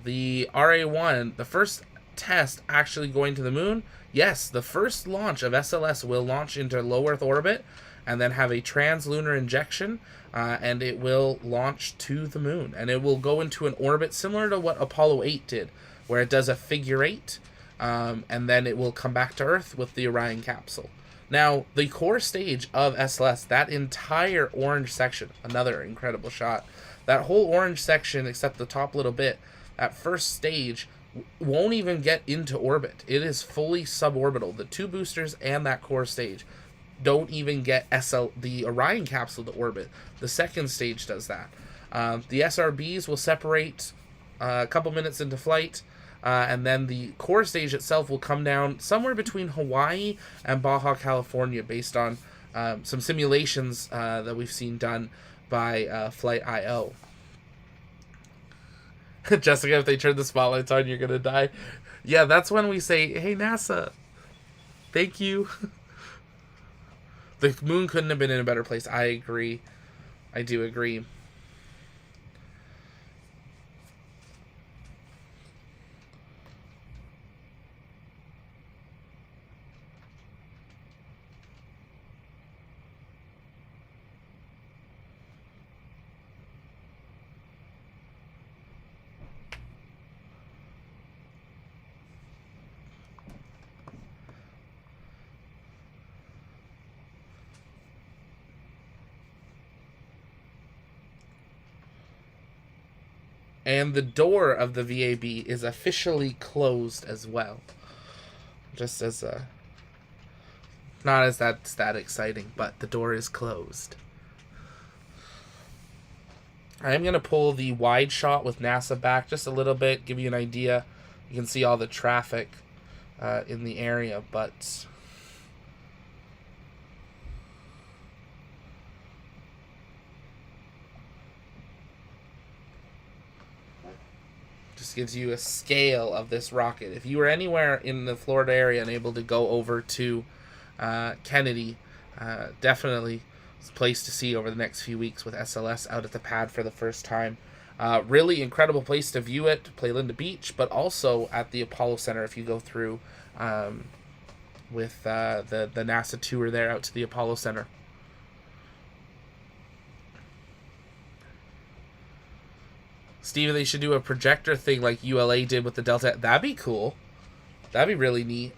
The RA-1, the first test actually going to the moon. Yes, the first launch of SLS will launch into low Earth orbit, and then have a translunar injection, and it will launch to the moon. And it will go into an orbit similar to what Apollo 8 did, where it does a figure 8, and then it will come back to Earth with the Orion capsule. Now, the core stage of SLS, that entire orange section, another incredible shot, that whole orange section, except the top little bit, that first stage won't even get into orbit. It is fully suborbital. The 2 boosters and that core stage don't even get the Orion capsule to orbit. The second stage does that. The SRBs will separate a couple minutes into flight, and then the core stage itself will come down somewhere between Hawaii and Baja California, based on some simulations that we've seen done by Flight.io. Jessica, if they turn the spotlights on, you're gonna die. Yeah, that's when we say, hey, NASA, thank you. The moon couldn't have been in a better place. I agree. I do agree. And the door of the VAB is officially closed as well. Just as not as that's that exciting, but the door is closed. I'm going to pull the wide shot with NASA back just a little bit, give you an idea. You can see all the traffic in the area, but just gives you a scale of this rocket. If you were anywhere in the Florida area and able to go over to Kennedy, definitely it's a place to see over the next few weeks with SLS out at the pad for the first time. Really incredible place to view it, to play Linda Beach, but also at the Apollo Center if you go through with the NASA tour there out to the Apollo Center. Steven, they should do a projector thing like ULA did with the Delta. That'd be cool. That'd be really neat.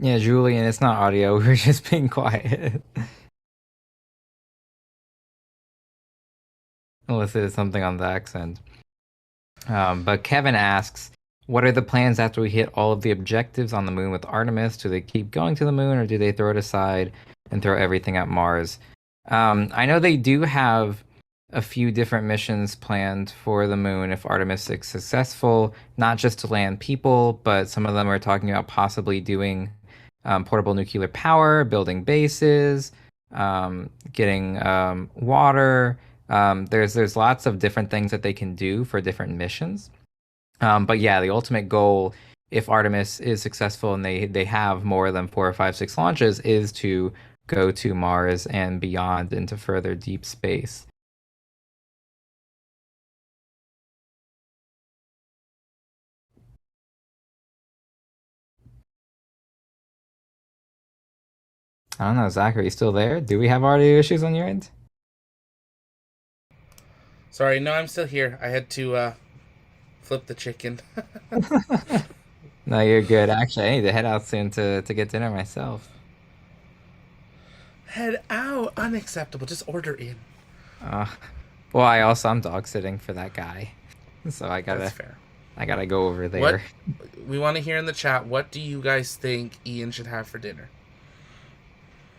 Yeah, Julian, it's not audio. We're just being quiet. Unless it's something on the accent. But Kevin asks, what are the plans after we hit all of the objectives on the moon with Artemis? Do they keep going to the moon, or do they throw it aside and throw everything at Mars? I know they do have a few different missions planned for the moon if Artemis is successful, not just to land people, but some of them are talking about possibly doing portable nuclear power, building bases, getting water. There's lots of different things that they can do for different missions. But yeah, the ultimate goal, if Artemis is successful and they have more than 4 or 5, 6 launches, is to go to Mars and beyond into further deep space. I don't know, Zach, are you still there? Do we have audio issues on your end? Sorry, no, I'm still here. I had to flip the chicken. No, you're good. Actually, I need to head out soon to get dinner myself. Head out? Unacceptable. Just order in. Well, I'm dog sitting for that guy, so That's fair. I gotta go over there. We want to hear in the chat, what do you guys think Ian should have for dinner?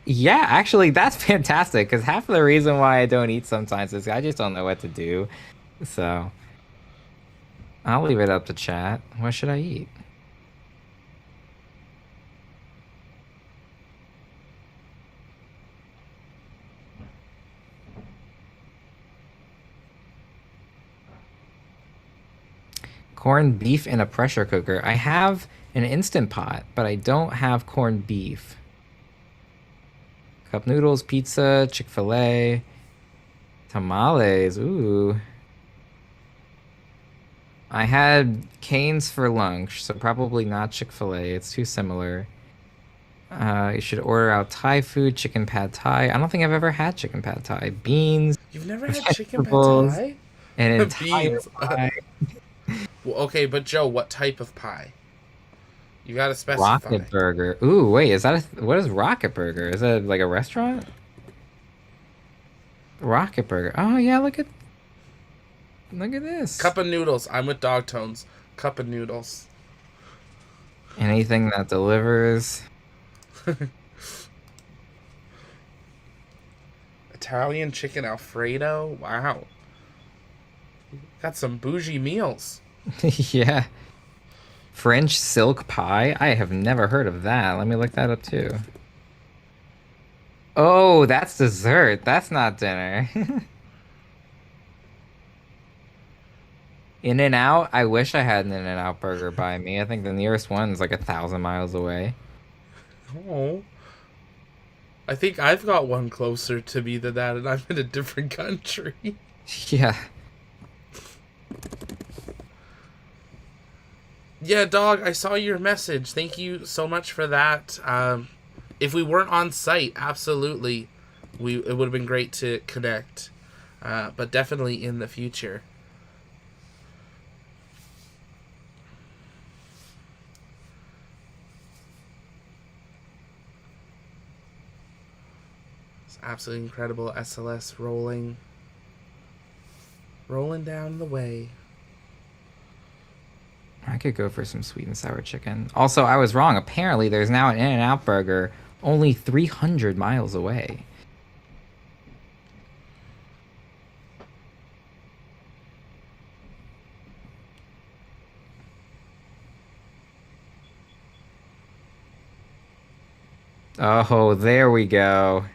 Yeah, actually, that's fantastic, because half of the reason why I don't eat sometimes is I just don't know what to do. So I'll leave it up to chat. What should I eat? Corned beef in a pressure cooker. I have an Instant Pot, but I don't have corned beef. Cup noodles, pizza, Chick-fil-A, tamales. Ooh. I had Cane's for lunch, so probably not Chick-fil-A. It's too similar. You should order out Thai food, chicken pad Thai. I don't think I've ever had chicken pad Thai. Beans. You've never had chicken pad Thai? And entire pie. Well, okay, but Joe, what type of pie? You gotta specify. Rocket Burger. Ooh, wait, what is Rocket Burger? Is that like a restaurant? Rocket Burger. Oh yeah, look at this. Cup of noodles. I'm with Dog Tones. Cup of noodles. Anything that delivers. Italian chicken Alfredo. Wow. Got some bougie meals. Yeah. French silk pie? I have never heard of that. Let me look that up too. Oh, that's dessert. That's not dinner. In-N-Out? I wish I had an In-N-Out burger by me. I think the nearest one is like 1,000 miles away. Oh. I think I've got one closer to me than that, and I'm in a different country. Yeah. Yeah, Dog, I saw your message. Thank you so much for that. If we weren't on site, absolutely, it would have been great to connect. But definitely in the future. It's absolutely incredible. SLS rolling down the way. I could go for some sweet and sour chicken. Also, I was wrong. Apparently, there's now an In-N-Out burger only 300 miles away. Oh, there we go.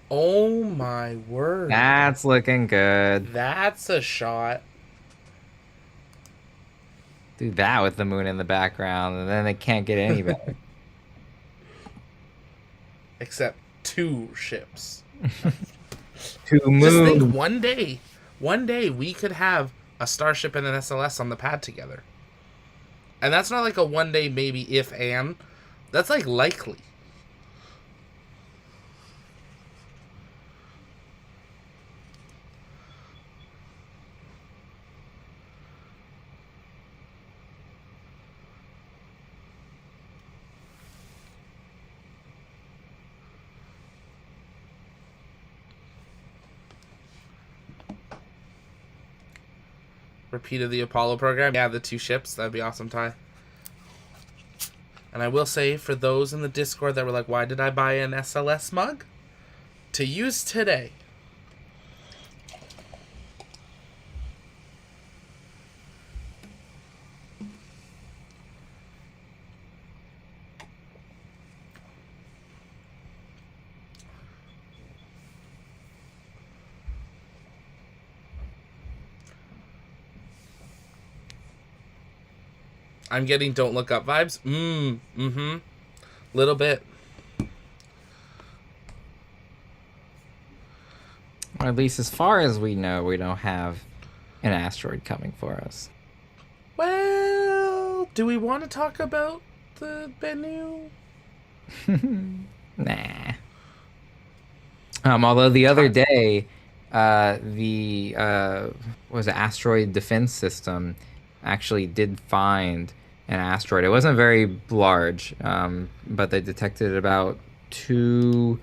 Oh my word. That's looking good. That's a shot. Do that with the moon in the background, and then they can't get any better. Except 2 ships. 2 moons. Just think, one day we could have a Starship and an SLS on the pad together. And that's not like a one day maybe if and. That's like likely. Repeat of the Apollo program. Yeah, the 2 ships. That'd be awesome, Ty. And I will say, for those in the Discord that were like, why did I buy an SLS mug? To use today. I'm getting Don't Look Up vibes. Little bit. Or at least as far as we know, we don't have an asteroid coming for us. Well, do we want to talk about the Bennu? Nah. Although the other day, the asteroid defense system actually did find an asteroid. It wasn't very large, but they detected it about 2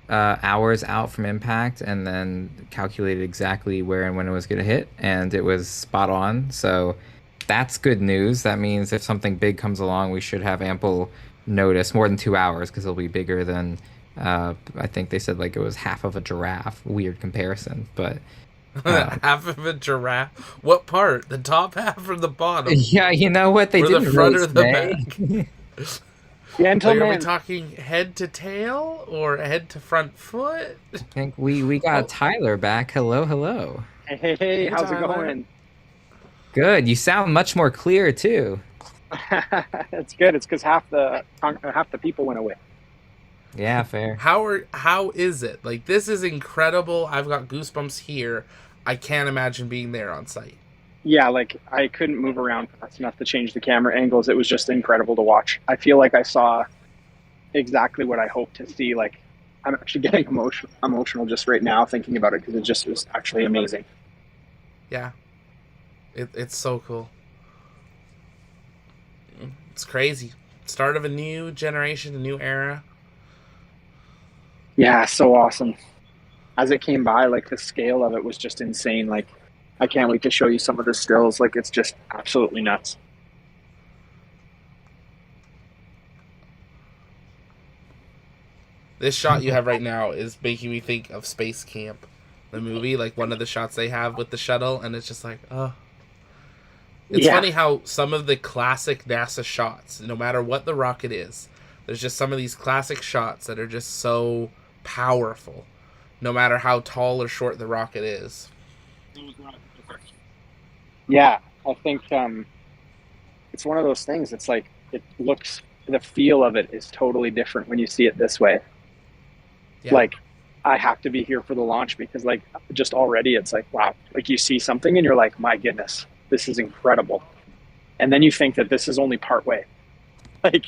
hours out from impact, and then calculated exactly where and when it was going to hit, and it was spot on. So that's good news. That means if something big comes along, we should have ample notice, more than 2 hours, because it'll be bigger than I think they said like it was half of a giraffe. Weird comparison, but half of a giraffe. What part? The top half or the bottom? Yeah, you know what, they didn't the front really or the say. back? Gentlemen. Like, are we talking head to tail or head to front foot? I think we got Tyler back. Hello. Hey, how's it going? Good. You sound much more clear too. That's good. It's because half the people went away. Yeah, fair. How is it? Like, this is incredible. I've got goosebumps here. I can't imagine being there on site. Yeah, like I couldn't move around fast enough to change the camera angles. It was just incredible to watch. I feel like I saw exactly what I hoped to see. Like, I'm actually getting emotional just right now thinking about it, because it just was actually amazing. Yeah, it's so cool. It's crazy. Start of a new generation, a new era. Yeah, so awesome. As it came by, like, the scale of it was just insane. Like, I can't wait to show you some of the stills. Like, it's just absolutely nuts. This shot you have right now is making me think of Space Camp, the movie. Like, one of the shots they have with the shuttle, and it's just like, oh. It's funny how some of the classic NASA shots, no matter what the rocket is, there's just some of these classic shots that are just so powerful, no matter how tall or short the rocket is. Yeah, I think it's one of those things. It's like, the feel of it is totally different when you see it this way. Yeah. Like, I have to be here for the launch, because, like, just already it's like, wow, like you see something and you're like, my goodness, this is incredible. And then you think that this is only part way. Like,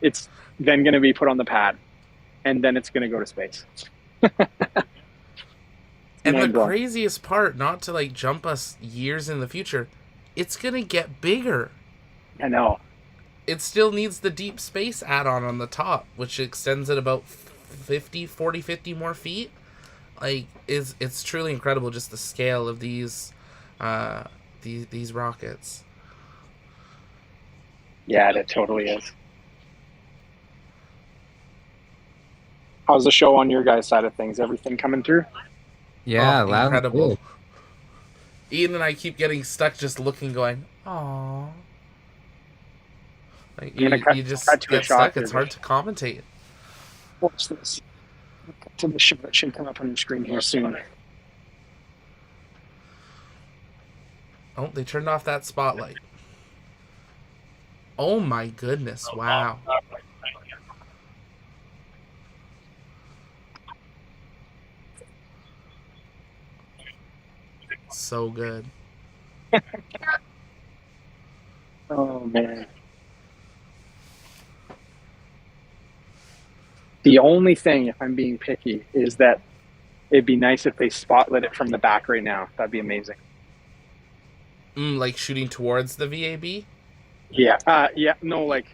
it's then going to be put on the pad, and then it's going to go to space. And the craziest part, not to like jump us years in the future, it's going to get bigger. I know. It still needs the deep space add-on on the top, which extends it about 50 more feet. Like, it's truly incredible, just the scale of these rockets. Yeah, it totally is. How's the show on your guys' side of things? Everything coming through? Yeah, incredible. Ian and I keep getting stuck just looking, going, aww. Like, you just get stuck. It's hard to commentate. Watch this. To the show that should come up on your screen here soon. Oh, they turned off that spotlight. Oh my goodness, wow. So good. Oh, man. The only thing, if I'm being picky, is that it'd be nice if they spotlit it from the back right now. That'd be amazing. Like shooting towards the VAB? Yeah. No, like,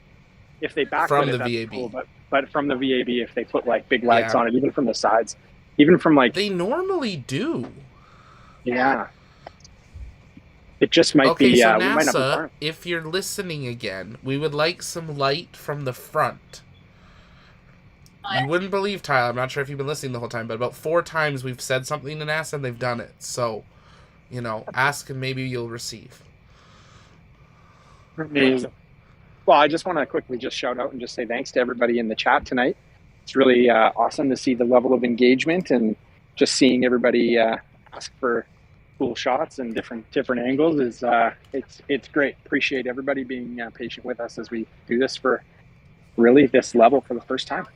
if they backlit from it, the that's VAB. cool, but from the VAB, if they put, like, big lights on it, even from the sides, even from, like... They normally do. Yeah. It just might Okay, be. so We might not be NASA, far. if you're listening again, we would like some light from the front. You wouldn't believe, Tyler, I'm not sure if you've been listening the whole time, but about 4 times we've said something to NASA and they've done it. So, you know, ask and maybe you'll receive. Amazing. Well, I just want to quickly just shout out and just say thanks to everybody in the chat tonight. It's really awesome to see the level of engagement and just seeing everybody ask for cool shots and different angles is it's great. Appreciate everybody being patient with us as we do this for really this level for the first time.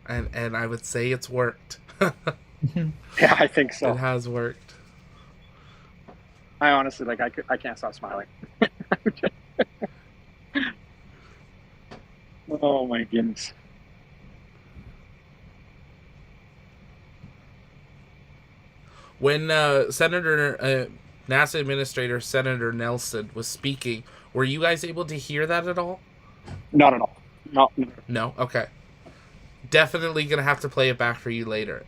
And I would say it's worked. Yeah, I think so. It has worked. I honestly, like, I can't stop smiling. Oh my goodness. When NASA Administrator Senator Nelson was speaking, were you guys able to hear that at all? Not at all. No? Okay. Definitely going to have to play it back for you later.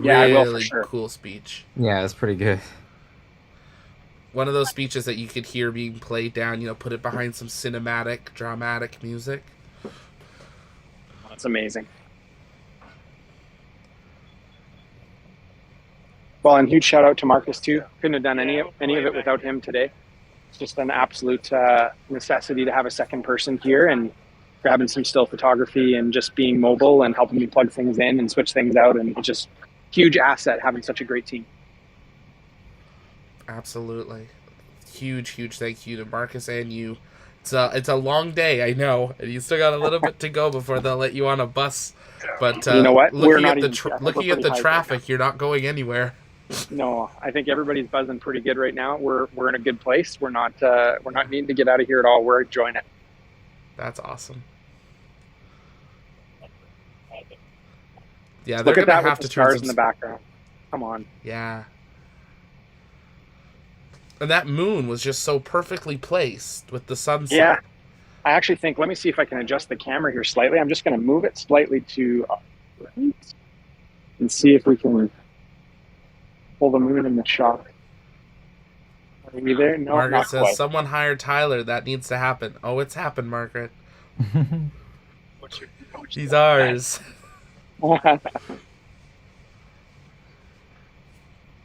Yeah, really I will for sure. Cool speech. Yeah, it's pretty good. One of those speeches that you could hear being played down, you know, put it behind some cinematic, dramatic music. That's amazing. Well, and huge shout out to Marcus too. Couldn't have done any of it without him today. It's just an absolute necessity to have a second person here and grabbing some still photography and just being mobile and helping me plug things in and switch things out. And it's just huge asset having such a great team. Absolutely. Huge thank you to Marcus and you. It's a long day, I know, and you still got a little bit to go before they'll let you on a bus. But you know what? Looking at the traffic, you're not going anywhere. No, I think everybody's buzzing pretty good right now. We're in a good place. We're not needing to get out of here at all. We're enjoying it. That's awesome. Yeah, look they're at that gonna have with the to turn stars in the background. Come on. Yeah. And that moon was just so perfectly placed with the sunset. Yeah. I actually think, let me see if I can adjust the camera here slightly. I'm just going to move it slightly to right and see if we can pull the moon in the shot. Are we there? No, Margaret not says, quite. someone hired Tyler. That needs to happen. Oh, it's happened, Margaret. She's ours.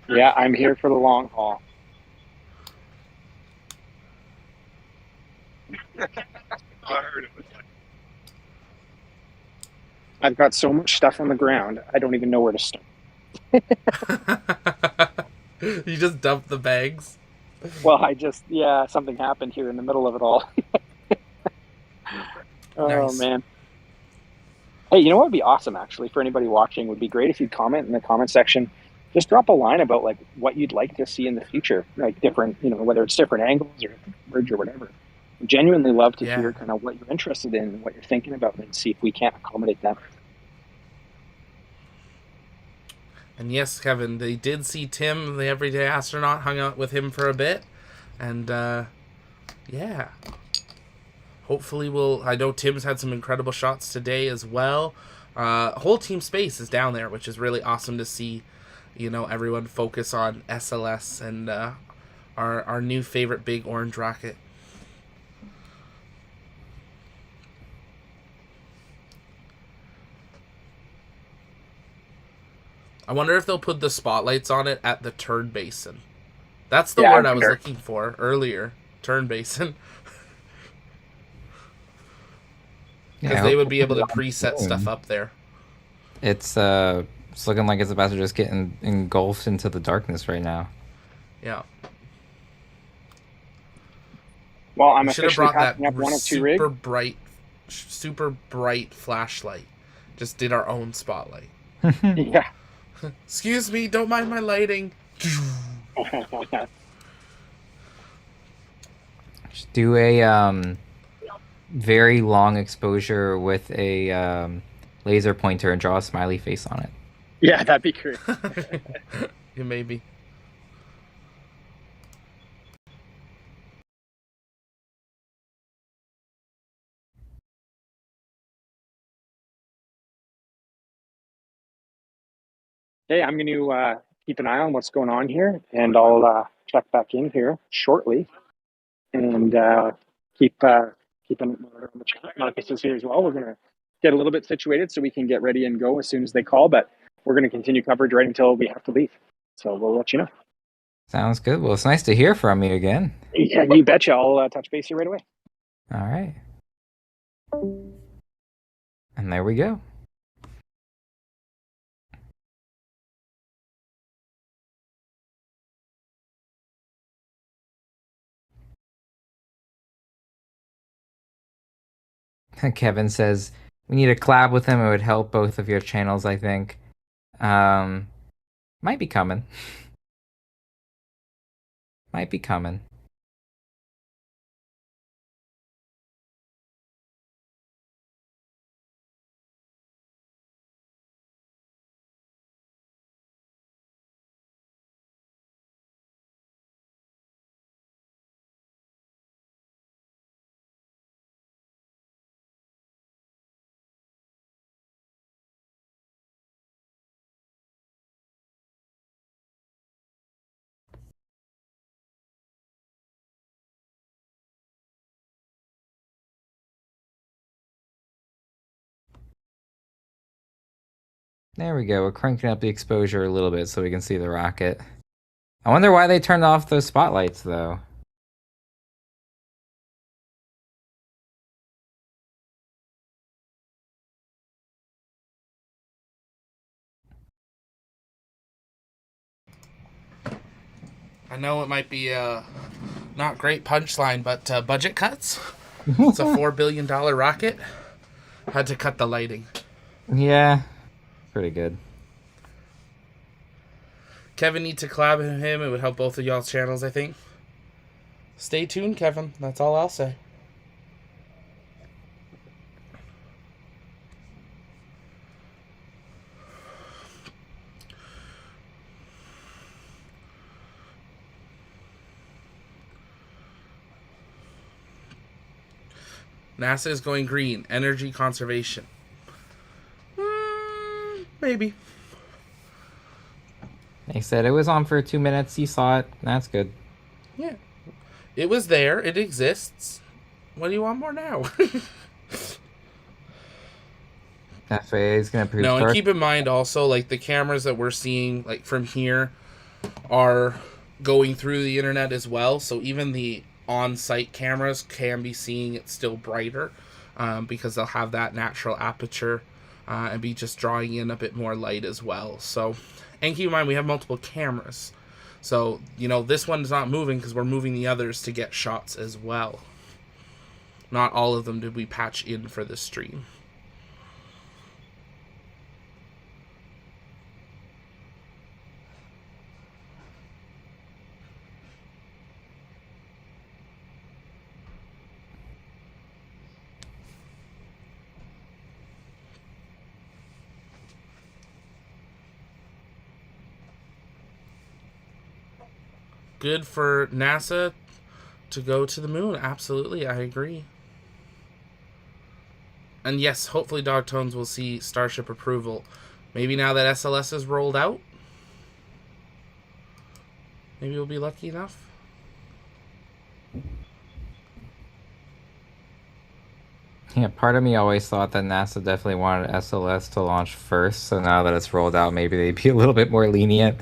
Yeah, I'm here for the long haul. I've got so much stuff on the ground, I don't even know where to start. You just dumped the bags? Well, something happened here in the middle of it all. Oh, nice. Man. Hey, you know what would be awesome, actually, for anybody watching? Would be great if you'd comment in the comment section. Just drop a line about, like, what you'd like to see in the future. Like, different, you know, whether it's different angles or bridge or whatever. I genuinely love to hear kind of what you're interested in and what you're thinking about and see if we can't accommodate that. And yes, Kevin, they did see Tim, the everyday astronaut, hung out with him for a bit. And, yeah. Hopefully I know Tim's had some incredible shots today as well. Whole Team Space is down there, which is really awesome to see, you know, everyone focus on SLS and our new favorite big orange rocket. I wonder if they'll put the spotlights on it at the turn basin. That's the word I was looking for earlier. Turn basin. Because they would be able to preset stuff up there. It's looking like it's about to just get engulfed into the darkness right now. Yeah. Well, I'm should have brought that one of two rigs. super bright flashlight. Just did our own spotlight. Yeah. Excuse me, don't mind my lighting. Just do a very long exposure with a laser pointer and draw a smiley face on it. Yeah, that'd be great. Yeah, maybe. Hey, I'm going to keep an eye on what's going on here, and I'll check back in here shortly and keep keep a monitor on the chat. Marcus is here as well. We're going to get a little bit situated so we can get ready and go as soon as they call, but we're going to continue coverage right until we have to leave. So we'll let you know. Sounds good. Well, it's nice to hear from you again. Yeah, you betcha. I'll touch base here right away. All right. And there we go. Kevin says, we need a collab with him. It would help both of your channels, I think. Might be coming. Might be coming. There we go. We're cranking up the exposure a little bit so we can see the rocket. I wonder why they turned off those spotlights, though. I know it might be a not great punchline, but budget cuts. It's a $4 billion rocket. Had to cut the lighting. Yeah, pretty good. Kevin needs to collab with him. It would help both of y'all's channels, I think. Stay tuned, Kevin. That's all I'll say. NASA is going green. Energy conservation. Maybe. They said it was on for 2 minutes. You saw it. That's good. Yeah. It was there. It exists. What do you want more now? FAA is going to prove. No, and keep in mind also, like, the cameras that we're seeing, like, from here are going through the internet as well. So even the on-site cameras can be seeing it still brighter because they'll have that natural aperture and be just drawing in a bit more light as well. So, and keep in mind, we have multiple cameras. So, you know, this one's not moving because we're moving the others to get shots as well. Not all of them did we patch in for this stream. Good for NASA to go to the moon. Absolutely, I agree. And yes, hopefully Dogtones will see Starship approval. Maybe now that SLS is rolled out, maybe we'll be lucky enough. Yeah, part of me always thought that NASA definitely wanted SLS to launch first, so now that it's rolled out, maybe they'd be a little bit more lenient.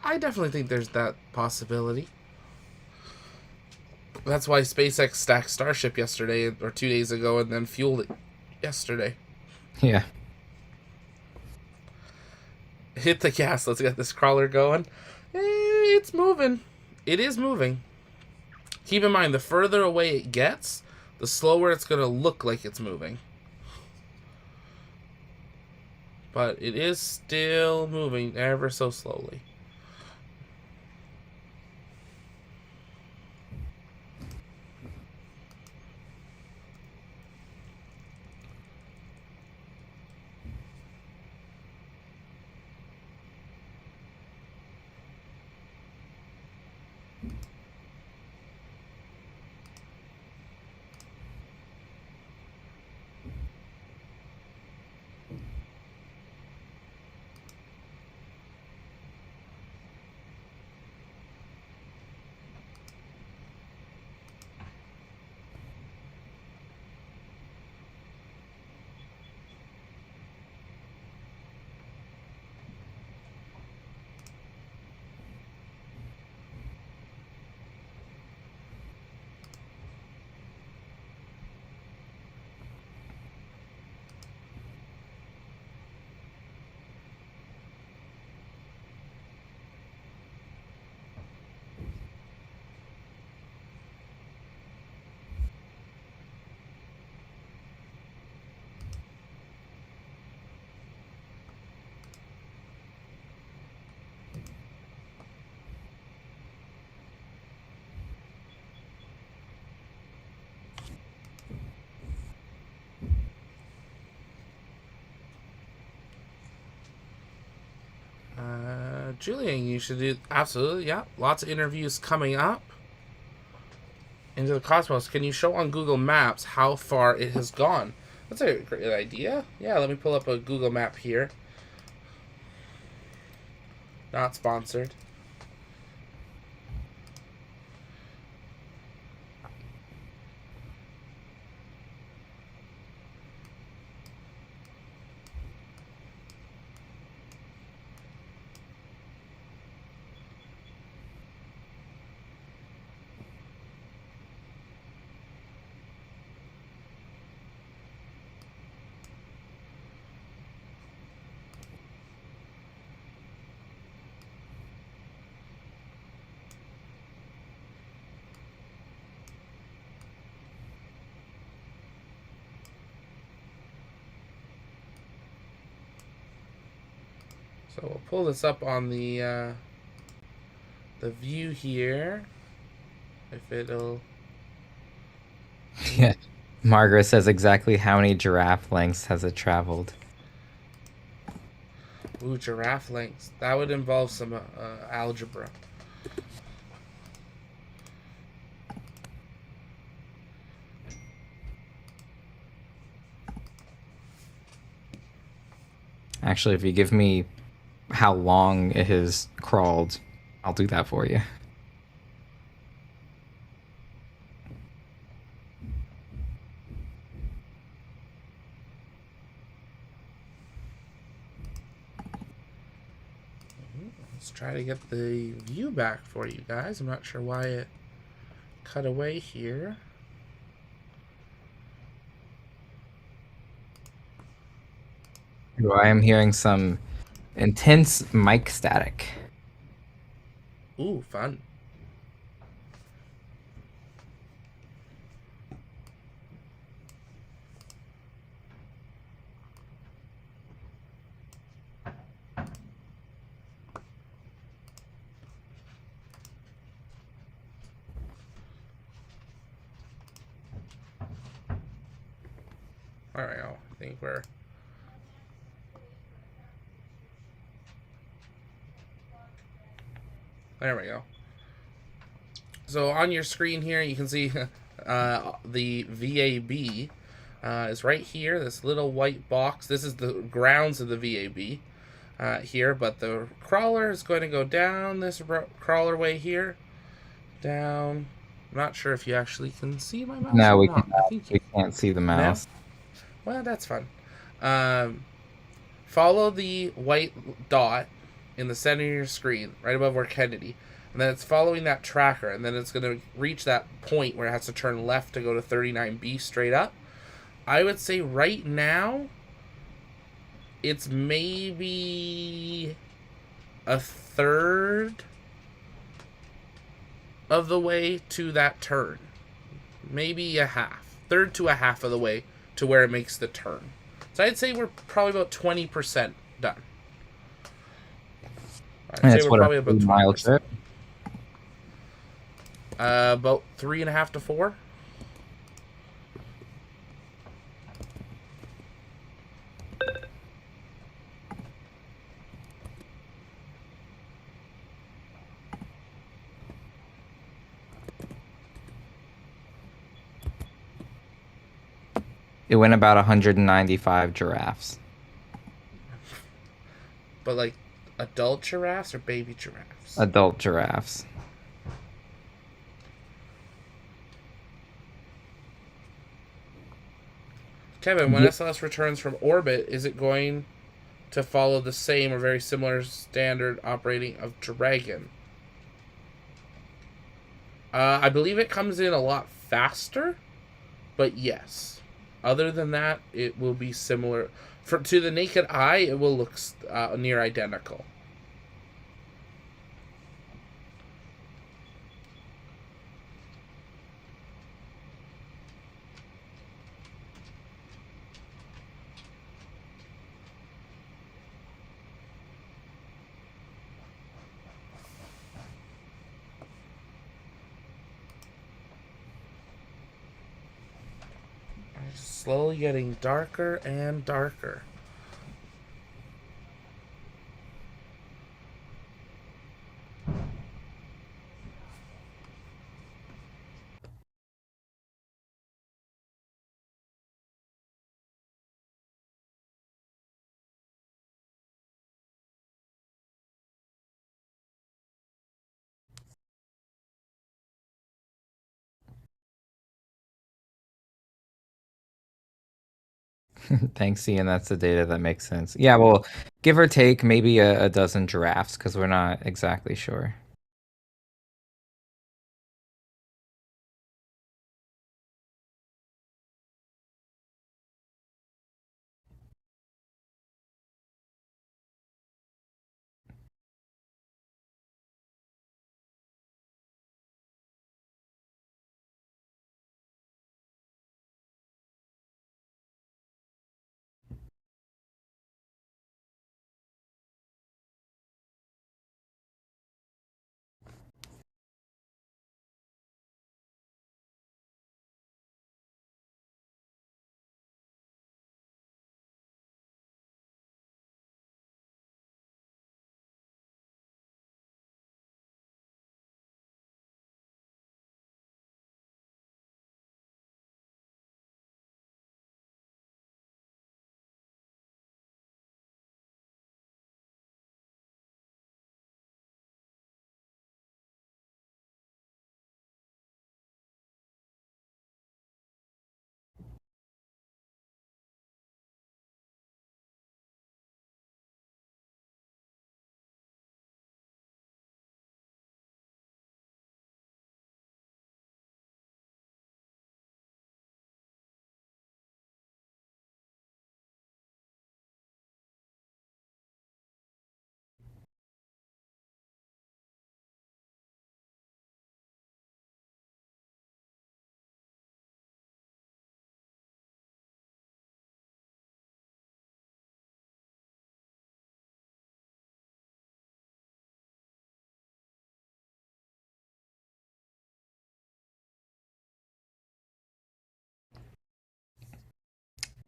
I definitely think there's that possibility. That's why SpaceX stacked Starship yesterday or 2 days ago and then fueled it yesterday. Yeah. Hit the gas. Let's get this crawler going. It's moving. It is moving. Keep in mind, the further away it gets, the slower it's going to look like it's moving. But it is still moving ever so slowly. Julian, you should do absolutely, yeah. Lots of interviews coming up. Into the cosmos. Can you show on Google Maps how far it has gone? That's a great idea. Yeah, let me pull up a Google map here. Not sponsored. So we'll pull this up on the view here. If it'll... Yeah. Margaret says exactly how many giraffe lengths has it traveled. Ooh, giraffe lengths. That would involve some algebra. Actually, if you give me how long it has crawled, I'll do that for you. Let's try to get the view back for you guys. I'm not sure why it cut away here. I am hearing some intense mic static. Ooh, fun. All right, I think we're... There we go. So on your screen here, you can see the VAB is right here, this little white box. This is the grounds of the VAB here, but the crawler is going to go down this crawler way here. Down. I'm not sure if you actually can see my mouse. No, or we not. can't see the mouse. No? Well, that's fun. Follow the white dot in the center of your screen, right above where Kennedy. And then it's following that tracker, and then it's going to reach that point where it has to turn left to go to 39B straight up. I would say right now, it's maybe a third of the way to that turn. Maybe a half. Third to a half of the way to where it makes the turn. So I'd say we're probably about 20% done. I'd say we're probably about 20%. About 3.5 to 4. It went about 195 giraffes. But like adult giraffes or baby giraffes? Adult giraffes. Kevin, when SLS returns from orbit, is it going to follow the same or very similar standard operating of Dragon? I believe it comes in a lot faster, but yes. Other than that, it will be similar. To the naked eye, it will look near identical. Slowly getting darker and darker. Thanks, Ian. That's the data that makes sense. Yeah, well, give or take maybe a dozen giraffes because we're not exactly sure.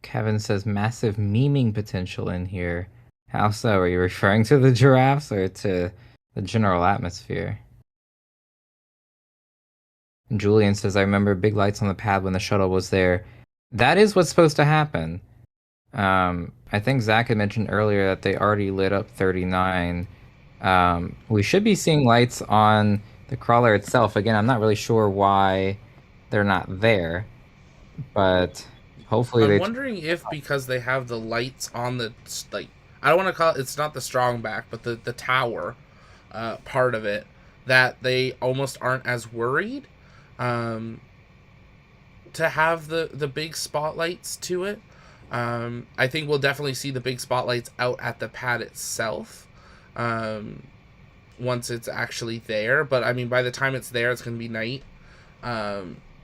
Kevin says massive memeing potential in here. How so? Are you referring to the giraffes or to the general atmosphere? And Julian says, I remember big lights on the pad when the shuttle was there. That is what's supposed to happen. I think Zach had mentioned earlier that they already lit up 39. We should be seeing lights on the crawler itself. Again, I'm not really sure why they're not there, but hopefully I'm wondering if because they have the lights on the, like, I don't want to call it, it's not the strong back, but the tower part of it, that they almost aren't as worried to have the big spotlights to it. I think we'll definitely see the big spotlights out at the pad itself once it's actually there. But I mean, by the time it's there, it's going to be night.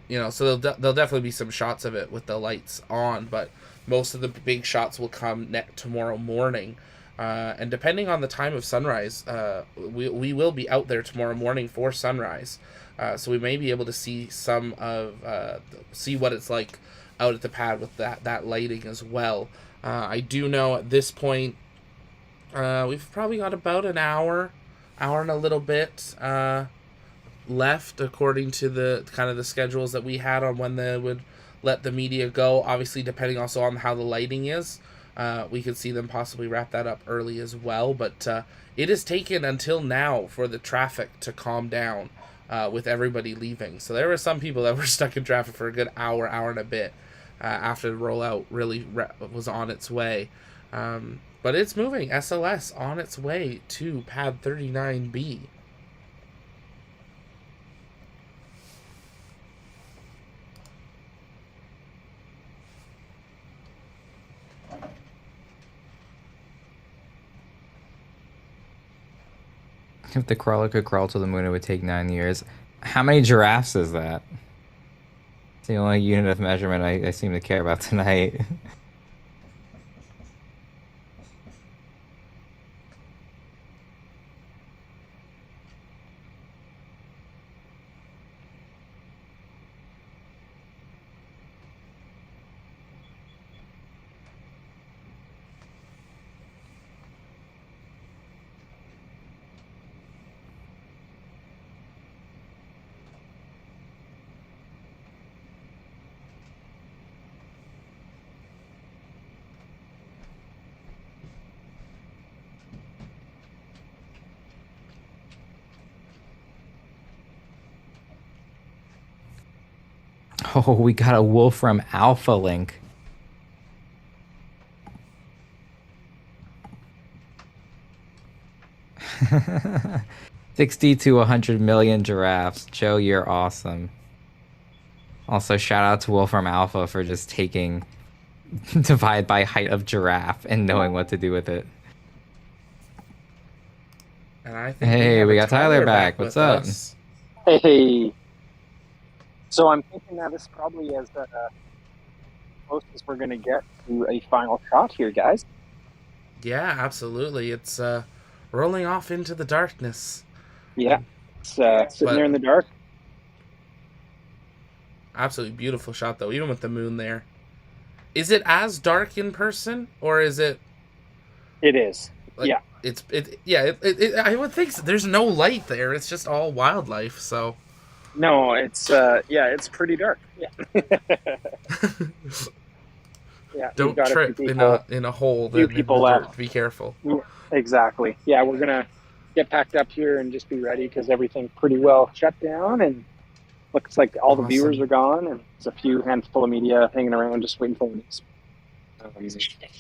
You know, so there'll definitely be some shots of it with the lights on, but most of the big shots will come tomorrow morning. And depending on the time of sunrise, we will be out there tomorrow morning for sunrise. So we may be able to see some of see what it's like out at the pad with that lighting as well. I do know at this point we've probably got about an hour and a little bit left, according to the kind of the schedules that we had on when they would let the media go. Obviously, depending also on how the lighting is, we could see them possibly wrap that up early as well. But it has taken until now for the traffic to calm down with everybody leaving. So there were some people that were stuck in traffic for a good hour and a bit after the rollout really was on its way. But it's moving. SLS on its way to pad 39B. If the crawler could crawl to the moon, it would take 9 years. How many giraffes is that? It's the only unit of measurement I seem to care about tonight. Oh, we got a Wolfram Alpha link. 60 to 100 million giraffes. Joe, you're awesome. Also, shout out to Wolfram Alpha for just taking divide by height of giraffe and knowing what to do with it. And I think hey, we got Tyler back. What's up? Us. Hey. So I'm thinking that this probably is the closest we're going to get to a final shot here, guys. Yeah, absolutely. It's rolling off into the darkness. Yeah, it's sitting there in the dark. Absolutely beautiful shot, though, even with the moon there. Is it as dark in person, or is it? It is. Like, yeah. I would think so. There's no light there. It's just all wildlife. So. No, it's it's pretty dark. Yeah. Yeah. Don't trip in a hole. Few people left. Be careful. Exactly. Yeah, we're gonna get packed up here and just be ready because everything's pretty well shut down and looks like all the viewers are gone and there's a few handful of media hanging around just waiting for news.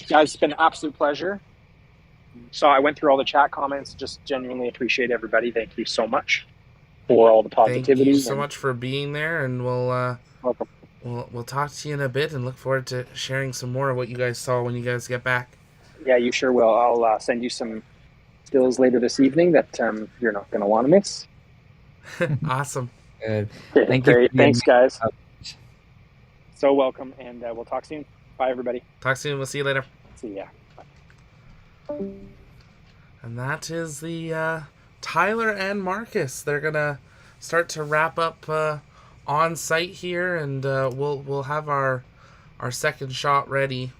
Guys, it's been an absolute pleasure. So I went through all the chat comments. Just genuinely appreciate everybody. Thank you so much for all the positivity. Thank you so much for being there, and we'll talk to you in a bit and look forward to sharing some more of what you guys saw when you guys get back. Yeah, you sure will. I'll send you some stills later this evening that you're not going to want to miss. Awesome. Good. Great. Thanks, guys. So welcome, and we'll talk soon. Bye, everybody. Talk soon. We'll see you later. See ya. Bye. And that is the Tyler and Marcus. They're gonna start to wrap up on site here, and we'll have our second shot ready.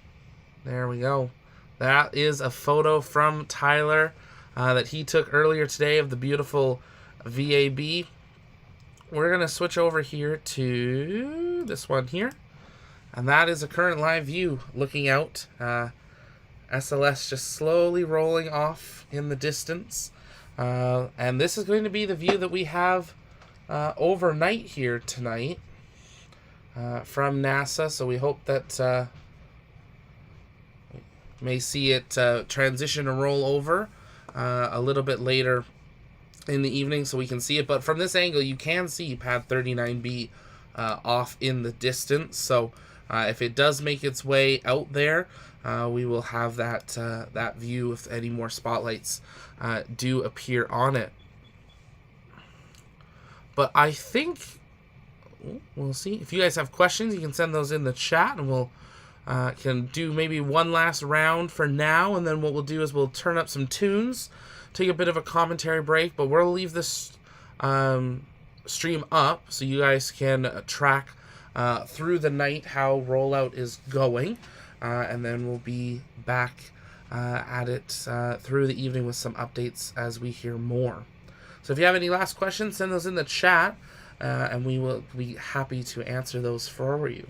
There we go. That is a photo from Tyler that he took earlier today of the beautiful VAB. We're gonna switch over here to this one here, and that is a current live view looking out. SLS just slowly rolling off in the distance. And this is going to be the view that we have overnight here tonight from NASA. So we hope that may see it transition and roll over a little bit later in the evening so we can see it. But from this angle, you can see pad 39B off in the distance. So if it does make its way out there, we will have that view if any more spotlights do appear on it. But I think we'll see. If you guys have questions, you can send those in the chat, and we'll can do maybe one last round for now, and then what we'll do is we'll turn up some tunes, take a bit of a commentary break, but we'll leave this stream up so you guys can track through the night how rollout is going. And then we'll be back at it through the evening with some updates as we hear more. So if you have any last questions, send those in the chat, and we will be happy to answer those for you.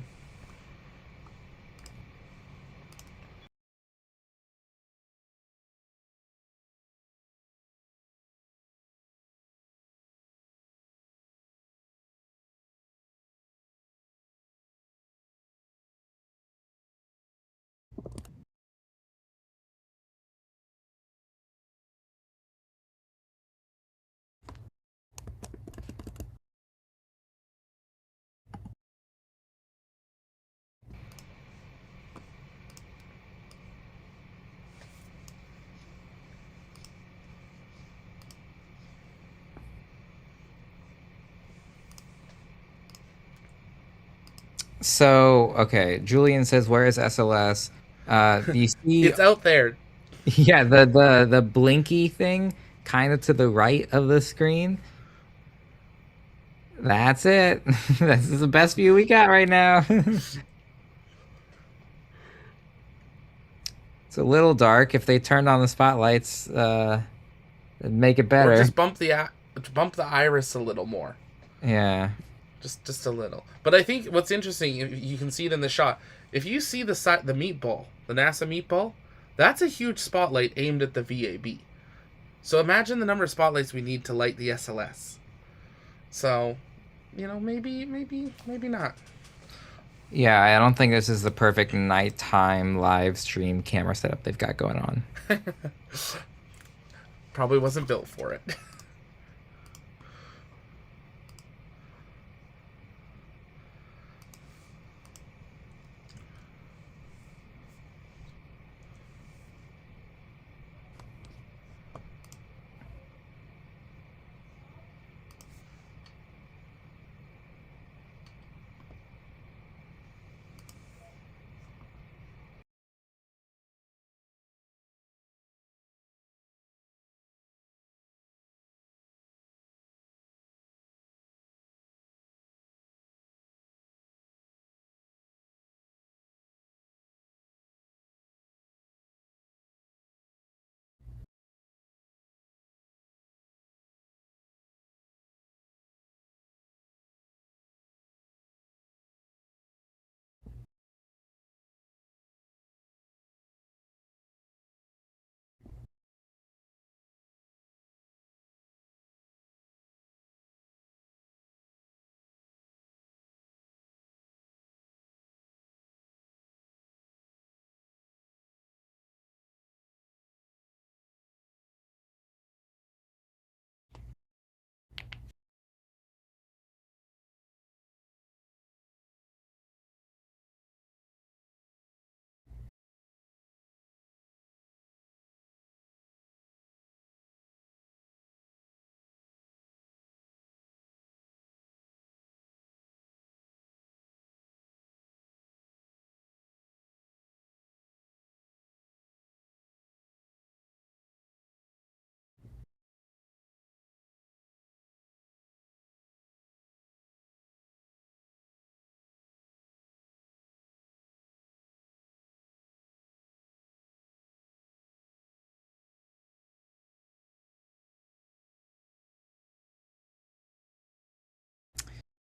So, okay, Julian says, where is SLS? You see... It's out there. Yeah, the blinky thing kind of to the right of the screen. That's it. This is the best view we got right now. It's a little dark. If they turned on the spotlights, it'd make it better. Or just bump the iris a little more. Yeah. Just a little. But I think what's interesting, you can see it in the shot. If you see the meatball, the NASA meatball, that's a huge spotlight aimed at the VAB. So imagine the number of spotlights we need to light the SLS. So, maybe not. Yeah, I don't think this is the perfect nighttime live stream camera setup they've got going on. Probably wasn't built for it.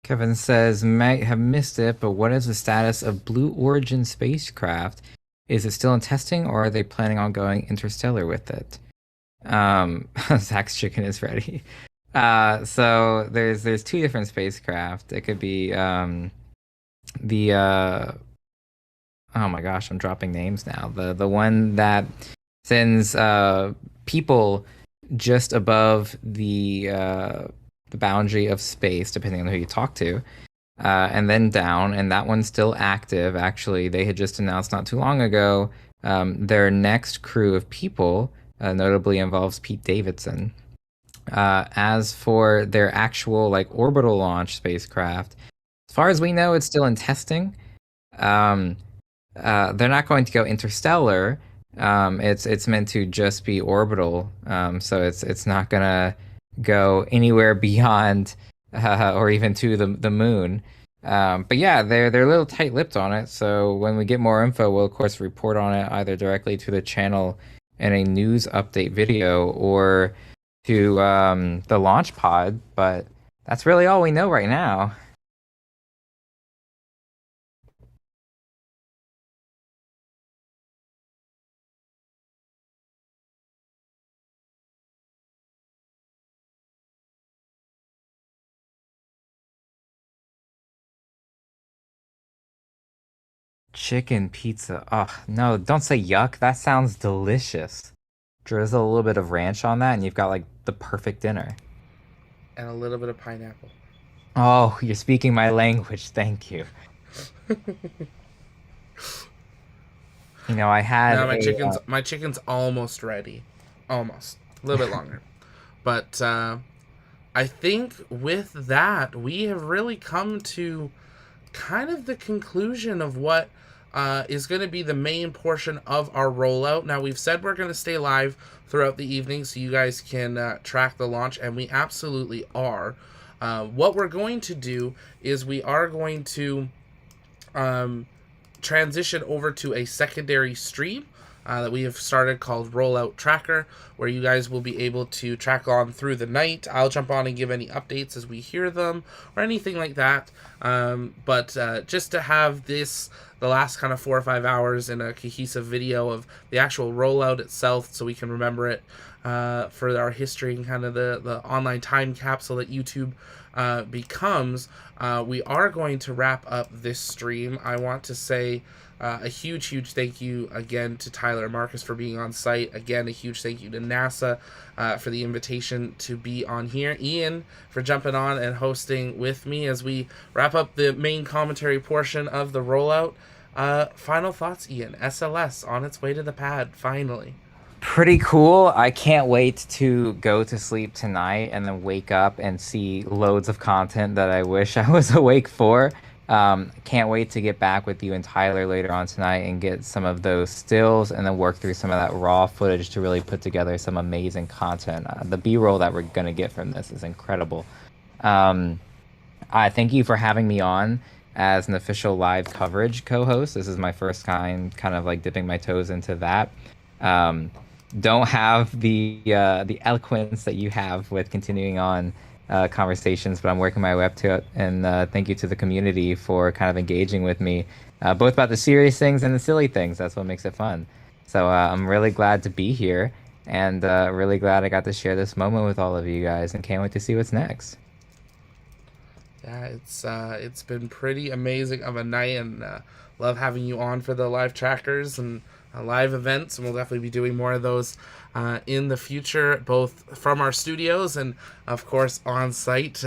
Kevin says, might have missed it, but what is the status of Blue Origin spacecraft? Is it still in testing, or are they planning on going interstellar with it? Zach's chicken is ready. So there's two different spacecraft. It could be oh my gosh, I'm dropping names now. The one that sends people just above the boundary of space, depending on who you talk to, and then down, and that one's still active. Actually, they had just announced not too long ago their next crew of people, notably involves Pete Davidson. As for their actual like orbital launch spacecraft, as far as we know, it's still in testing. They're not going to go interstellar. It's meant to just be orbital, so it's not gonna go anywhere beyond or even to the moon. But yeah, they're a little tight-lipped on it. So when we get more info, we'll of course report on it either directly to the channel in a news update video or to the launch pod. But that's really all we know right now. Chicken pizza. Oh, no, don't say yuck. That sounds delicious. Drizzle a little bit of ranch on that, and you've got like the perfect dinner. And a little bit of pineapple. Oh, you're speaking my language. Thank you. You know, I had no, my chicken's almost ready. Almost. A little bit longer. But I think with that, we have really come to kind of the conclusion of what is going to be the main portion of our rollout. Now, we've said we're going to stay live throughout the evening so you guys can track the launch, and we absolutely are. What we're going to do is we are going to transition over to a secondary stream that we have started called Rollout Tracker, where you guys will be able to track on through the night. I'll jump on and give any updates as we hear them or anything like that. But just to have the last kind of 4 or 5 hours in a cohesive video of the actual rollout itself so we can remember it for our history and kind of the online time capsule that YouTube becomes. We are going to wrap up this stream. I want to say A huge thank you again to Tyler and Marcus for being on site. Again, a huge thank you to NASA for the invitation to be on here. Ian for jumping on and hosting with me as we wrap up the main commentary portion of the rollout. Final thoughts, Ian. SLS on its way to the pad, finally. Pretty cool. I can't wait to go to sleep tonight and then wake up and see loads of content that I wish I was awake for. Can't wait to get back with you and Tyler later on tonight and get some of those stills and then work through some of that raw footage to really put together some amazing content. The B-roll that we're going to get from this is incredible. I thank you for having me on as an official live coverage co-host. This is my first time kind of like dipping my toes into that. Don't have the eloquence that you have with continuing on conversations, but I'm working my way up to it. And thank you to the community for kind of engaging with me, both about the serious things and the silly things. That's what makes it fun. So I'm really glad to be here, and really glad I got to share this moment with all of you guys, and can't wait to see what's next. Yeah, it's been pretty amazing of a night, and love having you on for the live trackers and live events, and we'll definitely be doing more of those in the future, both from our studios and of course on site.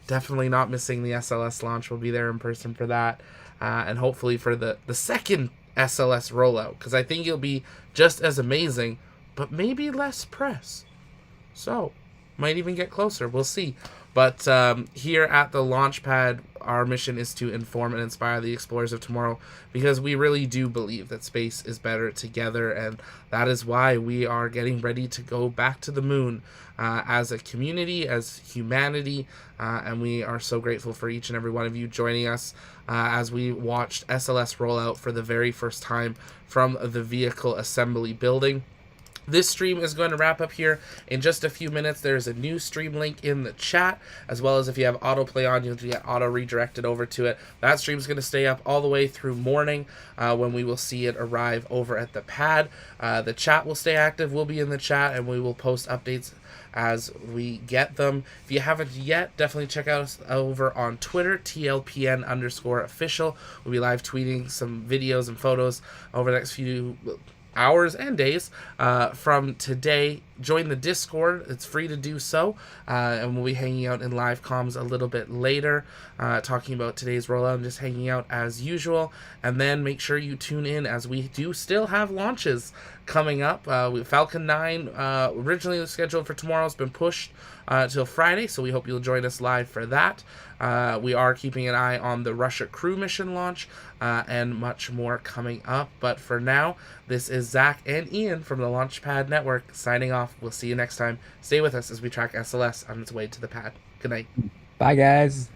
Definitely not missing the SLS launch. We'll be there in person for that, and hopefully for the second SLS rollout, because I think it'll be just as amazing, but maybe less press, so might even get closer. We'll see. But here at the launch pad, our mission is to inform and inspire the explorers of tomorrow, because we really do believe that space is better together, and that is why we are getting ready to go back to the moon as a community, as humanity, and we are so grateful for each and every one of you joining us as we watched SLS roll out for the very first time from the vehicle assembly building. This stream is going to wrap up here in just a few minutes. There's a new stream link in the chat, as well as if you have autoplay on, you'll get auto redirected over to it. That stream is going to stay up all the way through morning when we will see it arrive over at the pad. The chat will stay active. We'll be in the chat, and we will post updates as we get them. If you haven't yet, definitely check out us over on Twitter, TLPN_official. We'll be live tweeting some videos and photos over the next few hours and days from today. Join the Discord, it's free to do so, and we'll be hanging out in live comms a little bit later, talking about today's rollout and just hanging out as usual. And then make sure you tune in, as we do still have launches coming up. Falcon 9 originally was scheduled for tomorrow, has been pushed till Friday, so we hope you'll join us live for that. We are keeping an eye on the Russia crew mission launch and much more coming up. But for now, this is Zach and Ian from the Launchpad Network signing off. We'll see you next time. Stay with us as we track SLS on its way to the pad. Good night. Bye, guys.